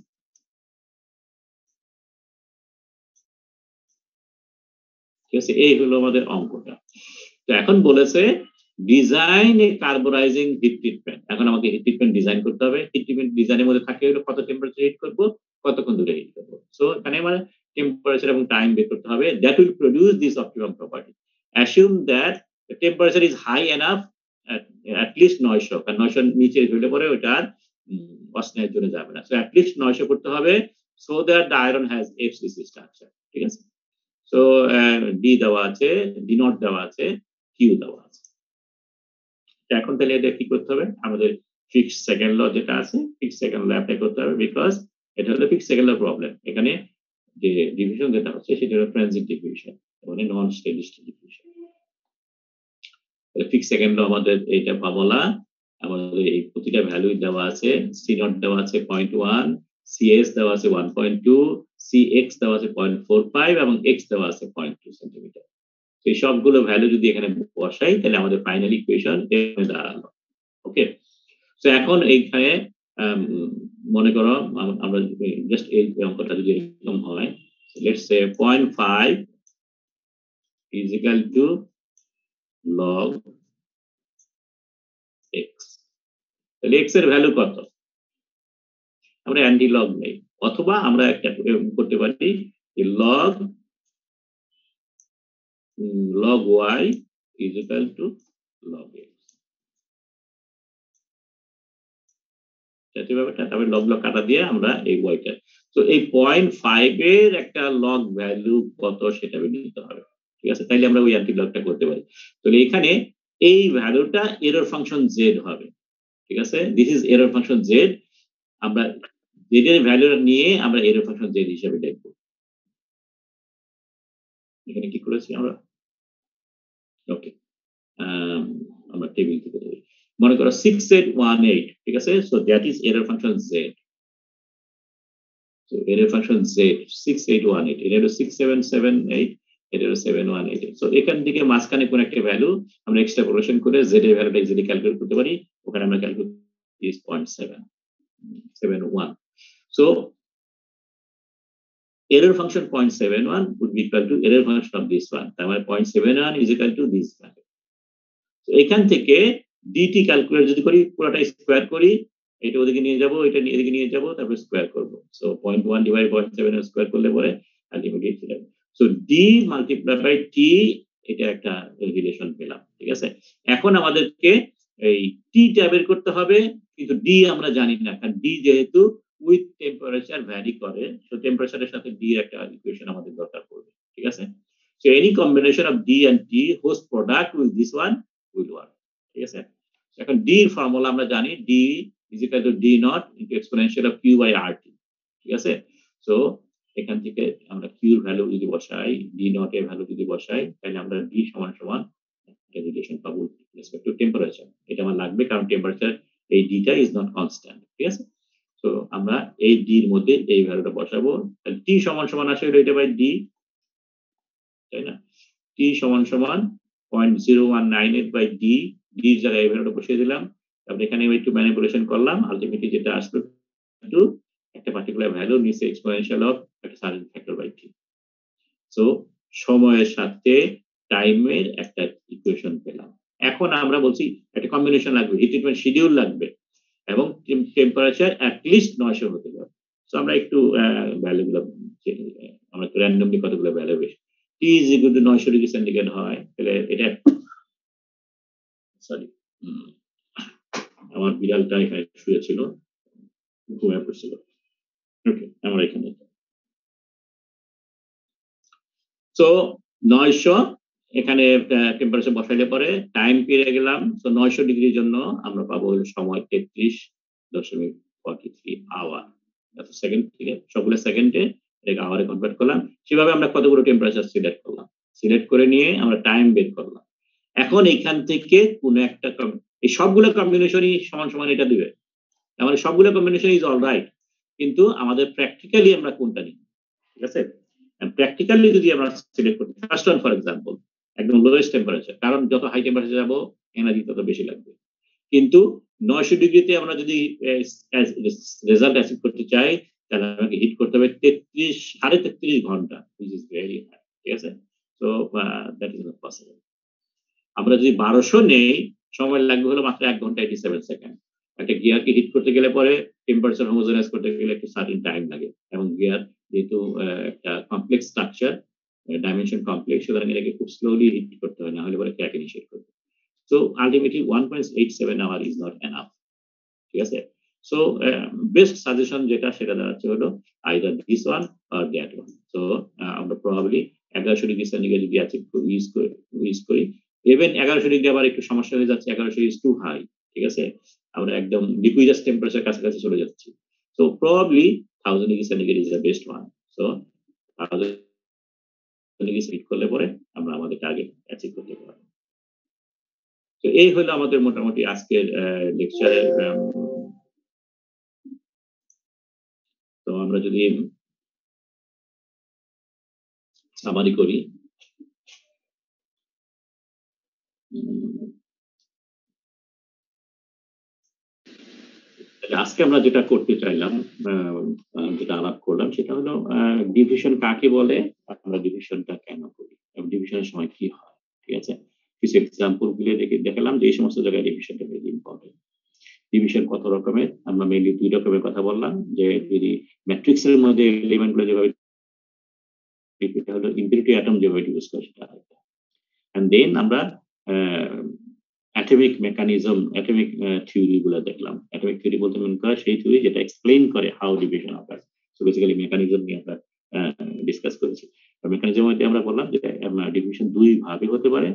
A: ঠিক আছে? এই হলো আমাদের অঙ্কটা। তো এখন বলেছে ডিজাইন এ কার্বোনাইজিং হিট ট্রিটমেন্ট। এখন আমাকে হিট ট্রিটমেন্ট ডিজাইন করতে হবে। হিট ট্রিটমেন্ট ডিজাইনের মধ্যে থাকে হলো কত টেম্পারেচার হিট করব, কতক্ষণ ধরে হিট করব। সো এখানে আমার টেম্পারেচার এবং টাইম বের করতে হবে। That will produce this optimum property. Assume that the temperature is high enough at least 900, কারণ 900 নিচে হলে পরে ওটা অসনাইয়ের জন্য যাবে না। সো at least 900 করতে হবে, so that the iron has FCC structure, ঠিক আছে? সো ডি দেওয়া আছে, ডি নট দেওয়া আছে, কিউ দেওয়া আছে। এখন তাহলে এটা কি করতে হবে? আমাদের ফিক্সড সেকেন্ড ল যেটা আছে, ফিক্সড সেকেন্ড ল অ্যাপ্লাই করতে হবে, বিকজ এটা হলো ফিক্সড সেকেন্ড ল প্রবলেম। এখানে যে ডিভিশন যেটা হচ্ছে সেটা হলো ট্রানজিট ডিভিশন, মানে non steady state division. Fick's second law আমাদের এইটা ফর্মুলা, আমাদের এই প্রতিটা ভ্যালু দেওয়া আছে। সি নট দেওয়া আছে 0.1, সিএস দেওয়া আছে 1.2, সিএক্স দেওয়া আছে 0.45 এবং এক্স দেওয়া আছে 0.2 সেন্টিমিটার। এই সবগুলো ভ্যালু যদি এখানে বসাই তাহলে আমাদের ফাইনাল ইকুয়েশন এখানে দাঁড়ালো। ওকে, তো এখন এইখানে মনে করো আমরা জাস্ট এই অঙ্কটা যদি এরকম হয়, let's say 0.5 is equal to log x, তাহলে x এর ভ্যালু কত? আমরা অ্যান্টি লগ নেই, অথবা আমরা একটা করতে পারি log y is equal to log x, তারপরে লগ লগ কাটা দিয়ে আমরা এই ওয়াইটা। তো এই 0.5 এর একটা লগ ভ্যালু কত সেটা নিতে হবে, ঠিক আছে? তাইলে আমরা ওই অ্যান্টি লগটা করতে পারি। তাহলে এখানে এই ভ্যালুটা এরর ফাংশন z হবে, ঠিক আছে? This is error function z। আমরা z এর ভ্যালু নিয়ে আমরা এরর ফাংশন z হিসেবে দেখব। এখানে কি করেছি আমরা? ওকে, আমরা টেবিল থেকে দেখি। মনে করো 6818, ঠিক আছে? So that is error function z। So error function z 6818, এটা হলো 6778, এটা হলো 7188। সো এখান থেকে মাঝখানে কোন একটা ভ্যালু আমরা এক্সট্রাপোলেশন করে z এর ভ্যালুটা ইজিলি ক্যালকুলেট করতে পারি। ওখানে আমরা calculate is 0.771। So error function 0.71 would be equal to error function of this one, তার মানে 0.71 is equal to this value। এখান থেকে ডিটি ক্যালকুলেট যদি করি পুরোটা স্কোয়ার করি, এটা ওদিকে নিয়ে যাব, এটা এদিকে নিয়ে যাব, তারপর স্কোয়ার করব। সো 0.1 ডিভাইড 0.7 স্কোয়ার করলে পরে আলটিমেটলি এটা। So D multiply by T, এটা একটা রিলেশন পেলাম। ঠিক আছে, এখন আমাদেরকে এই টি টা বের করতে হবে, কিন্তু ডি আমরা জানি না, কারণ ডি যেহেতু উইথ টেম্পারেচার ভ্যারি করে, সো টেম্পারেচারের সাথে ডি একটা ইকুয়েশন আমাদের দরকার পড়বে। ঠিক আছে, so any combination of D and T whose product with this one will work. ঠিক আছে, এখন ডি এর ফর্মুলা আমরা জানি, D is equal to D nought into exponential of Q by RT. ঠিক আছে, সো এখান থেকে আমরা কিউর ভ্যালু যদি বসাই, ডি নট এর ভ্যালু যদি বসাই, তাহলে আমরা ডি সমান সমান একটা রিলেশন পাবো রেসপেক্ট টু টেম্পারেচার। এটা আমার লাগবে কারণ টেম্পারেচার এই ডিটা ইজ নট কনস্ট্যান্ট। ঠিক আছে, তো আমরা এই ডি এর মধ্যে এই ভ্যালুটা বসাবো, তাহলে টি সমান সমান আসলে এটা বাই ডি, তাই না? টি সমান সমান 0.0198 বাই ডি, ডি এর জায়গায় এই ভ্যালুটা বসিয়ে দিলাম, তারপর এখানে আমি একটু ম্যানিপুলেশন করলাম, আলটিমেটলি যেটা আসলো টু একটা পার্টিকুলার ভ্যালু নিচে এক্সপোনেনশিয়াল অফ একটা certain factor by T. So সময়ের সাথে টাইমের একটা ইকুয়েশন পেলাম। এখন আমরা বলছি একটা কম্বিনেশন লাগবে, হিট ট্রিটমেন্ট শিডিউল লাগবে এবং টেম্পারেচার অ্যাট লিস্ট 900 হতে হবে। সো আমরা একটু ভ্যালুগুলো আমরা একটু র্যান্ডমলি কতগুলো ভ্যালু বেশি, T is equal to 900 degree centigrade হয়, তাহলে এটা সরি আমার বিড়ালটা এখানে শুয়েছিল, ঘুমিয়ে পড়ছিল। ওকে, আমরা এখানে সো 900 এখানে টেম্পারেচার বসাইলে পরে টাইম পেয়ে গেলাম। সো 900 ডিগ্রির জন্য আমরা পাবো হলো সময় 33.43 আওয়ার। সেকেন্ড থেকে সবগুলো সেকেন্ডে এটাকে আওয়ারে কনভার্ট করলাম। সেভাবে আমরা কতগুলো টেম্পারেচার সিলেক্ট করলাম, সিলেক্ট করে নিয়ে আমরা টাইম বের করলাম। এখন এখান থেকে কোন একটা এই সবগুলো কম্বিনেশনই সমান সমান এটা দিবে, আমাদের সবগুলো কম্বিনেশন ইজ অল রাইট, কিন্তু আমাদের প্র্যাকটিক্যালি আমরা কোনটা নিব। ঠিক আছে, প্র্যাকটিক্যালি যদি আমরা সিলেক্ট করি ফার্স্ট ওয়ান ফর এক্সাম্পল একদম লোয়েস্ট টেম্পারেচার, কারণ যত হাই টেম্পারেচার যাবো এনার্জি তত বেশি লাগবে। কিন্তু 900 ডিগ্রিতে আমরা যদি রেজাল্ট অ্যাচিভ করতে চাই, তাহলে আমাকে হিট করতে হবে 33.5 ঘন্টা, হুইচ ইজ ভেরি হাই। ঠিক আছে, so that is not possible. আমরা যদি 1200 নেই, সময় লাগবে হলো মাত্র 1 ঘন্টা 87 সেকেন্ড। একটা গিয়ারকে হিট করতে গেলে পরে টেম্পারেচার হোমোজেনাইজ করতে গেলে একটু সার্টেন টাইম লাগে, এবং গিয়ার যেহেতু একটা কমপ্লেক্স স্ট্রাকচার, ডাইমেনশন কমপ্লেক্স, সুতরাং এটাকে খুব স্লোলি হিট করতে হয়, না হলে পরে ক্র্যাক ইনিশিয়েট করবে। So ultimately 1.87 hour is not enough. ঠিক আছে, সো বেস্ট সাজেশন যেটা সেটা দাঁড়াচ্ছে হলো either this one or that one. So আমরা প্রবাবলি 1100 ডিগ্রি সেন্টিগ্রেড যদি ইউজ করি, ইভেন 1100 ডিগ্রি আবার একটু সমস্যা হয়ে যাচ্ছে, 1100 ইজ টু হাই। ঠিক আছে, আমরা একদম লিকুইডাস টেম্পারেচার কাছাকাছি চলে যাচ্ছি। So probably 1000 degree centigrade is the best one. So 1000 degree heat করলে পরে আমরা আমাদের টার্গেট অ্যাচিভ করতে পারবো। তো এই হলো আমাদের মোটামুটি আজকের লেকচারের। তো আমরা যদি সামারি করি, আজকে আমরা যেটা করতে চাইলাম, যেটা আলাপ করলাম, সেটা হলো ডিভিশন কাকে বলে, আমরা ডিভিশনটা কেন করি এবং ডিভিশনের সময় কি হয়। ঠিক আছে, কিছু এক্সাম্পল গুলো দেখালাম যে এই সমস্ত জায়গায় ডিভিশনটা ভেরি ইম্পর্টেন্ট। ডিভিশন কত রকমের, আমরা মেইনলি 2 রকমের কথা বললাম, যে যদি ম্যাট্রিক্সের মধ্যে এলিমেন্ট গুলো যেভাবে এটা হলো ইম্পিউরিটি অ্যাটম যেভাবে ইউজ করে সেটা, এন্ড দেন আমরা অ্যাটমিক মেকানিজম, অ্যাটমিক থিওরি গুলো দেখলাম। অ্যাটমিক থিওরি বলতে মনে করা সেই থিওরি যেটা এক্সপ্লেইন করে how division ochre. So basically mechanism নিয়ে আমরা ডিসকাস করেছি। মেকানিজম মধ্যে আমরা বললাম যে ডিভিশন দুই ভাবে হতে পারে।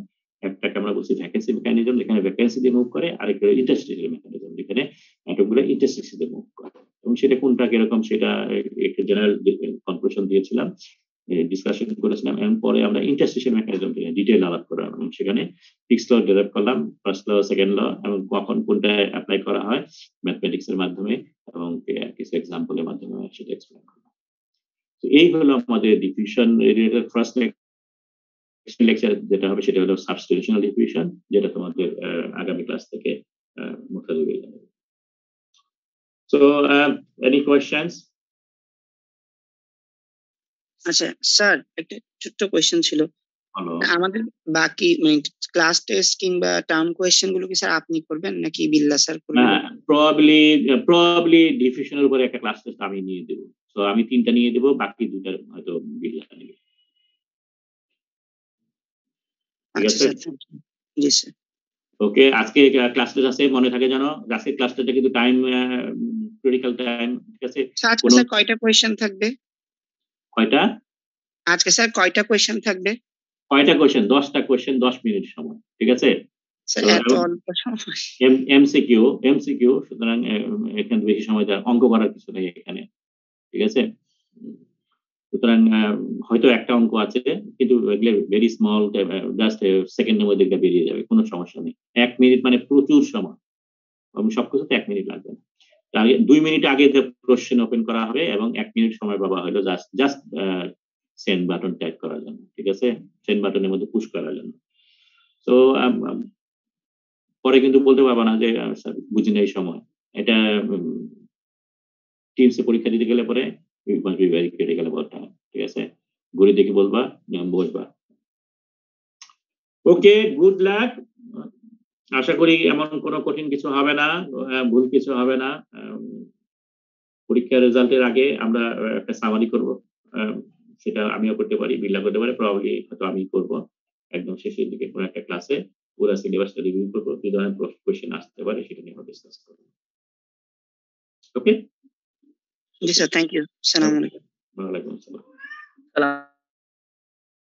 A: একটাকে আমরা বলছি ভ্যাকেন্সি মেকানিজম, যেখানে ভ্যাকেন্সি দিয়ে মুভ করে, আরেকটা ইন্টারস্টিশিয়াল মেকানিজম, যেখানে অ্যাটমগুলো ইন্টারস্টিশিয়াল দিয়ে মুভ করে। এবং সেটা কোনটা কিরকম সেটা একটা জেনারেল কনক্লুশন দিয়েছিলাম, ডিসকাশন করেছিলাম, এবং পরে আমরা ইন্টারস্টিশিয়াল মেকানিজম নিয়ে ডিটেইল আলাপ করলাম, এবং সেখানে ফিক্স ল ডেভেলপ করলাম, ফার্স্ট ল, সেকেন্ড ল, এবং কখন কোনটা অ্যাপ্লাই করা হয় ম্যাথমেটিক্স এর মাধ্যমে, এবং কিছু এক্সাম্পলের মাধ্যমে সেটা এক্সপ্লেন করলাম। তো এই হলো আমাদের ডিফিউশন রিলেটেড ফার্স্ট লেকচার। যেটা হবে সেটা হলো সাবস্টিটিউশনাল ডিফিউশন, যেটা তোমাদের আগামী ক্লাস থেকে মুখে দিবে যাবে। So any questions?
B: আচ্ছা স্যার, একটা ছোট্ট কোয়েশ্চেন ছিল।
A: হলো
B: আমাদের বাকি ক্লাস টেস্ট কিংবা টার্ম কোয়েশ্চেন গুলো কি স্যার আপনি করবেন নাকি বিল্লা স্যার করবেন?
A: হ্যাঁ, প্রবাবলি ডিফিউশনের উপরে একটা ক্লাস টেস্ট আমি নিয়ে দেব। সো আমি ৩ টা নিয়ে দেব, বাকি ২ টা হয়তো বিল্লাহ নেবে। ঠিক
B: আচ্ছা
A: আছে?
B: Sir, thank you. জি স্যার।
A: ওকে, আজকে ক্লাস টেস্ট আছে, মনে থাকে যেন। আজকের ক্লাস টেস্টটা কিন্তু টাইম ক্রিটিক্যাল টাইম, ঠিক আছে?
B: আজকে
A: কোন
B: স্যার কয়টা কোয়েশ্চেন থাকবে?
A: কয়টা?
B: আজকে স্যার কয়টা কোয়েশ্চেন থাকবে?
A: কয়টা কোয়েশ্চেন? ১০ টা কোয়েশ্চেন ১০ মিনিট সময়। ঠিক আছে?
B: স্যার
A: সো
B: এত অল্প সময়?
A: এমসিকিউ সুতরাং এখানে বেশি সময় দেওয়ার অঙ্ক করার কিছু নেই এখানে। ঠিক আছে? সুতরাং হয়তো একটা অঙ্ক আছে, কিন্তু এগুলো ভেরি স্মল, জাস্ট সেকেন্ডের মধ্যে এগুলো বেরিয়ে যাবে। কোন সমস্যা নেই। ১ মিনিট মানে প্রচুর সময়। সবকিছুতে ১ মিনিট লাগবে না। আগে ২ মিনিট আগে যে কোয়েশ্চেন ওপেন করা হবে এবং ১ মিনিট সময় পাওয়া হলো জাস্ট সেন্ড বাটন টাইপ করার জন্য। ঠিক আছে? সেন্ড বাটনের মধ্যে পুশ করার জন্য। সো আম আম পরে কিন্তু বলতে পারবা না যে স্যার বুঝি নাই সময়। এটা উম টিমস এ পরীক্ষা দিতে গেলে পরে ইট must be very critical about time. ঠিক আছে? ঘড়ি দেখে বলবা, বসবা। ওকে, গুড লাক। আশা করি এমন কোনো কঠিন কিছু হবে না, ভুল কিছু হবে না। পরীক্ষার রেজাল্টের আগে আমরা একটা সামারি করব। আ সেটা আমিও করতে পারি, বিল্লাহ করতে পারে, প্রবাবলি হয়তো আমিই করব। একদম শেষের দিকে কোনো একটা ক্লাসে পুরা সিলেবাসটা রিভিউ করব। কি ধরনের কোয়েশ্চেন আসতে পারে সেটা নিয়ে আমরা ডিসকাস করব। ওকে?
B: জি স্যার, থ্যাংক ইউ। আসসালামু আলাইকুম।
A: ওয়ালাইকুম আসসালাম।
B: সালাম।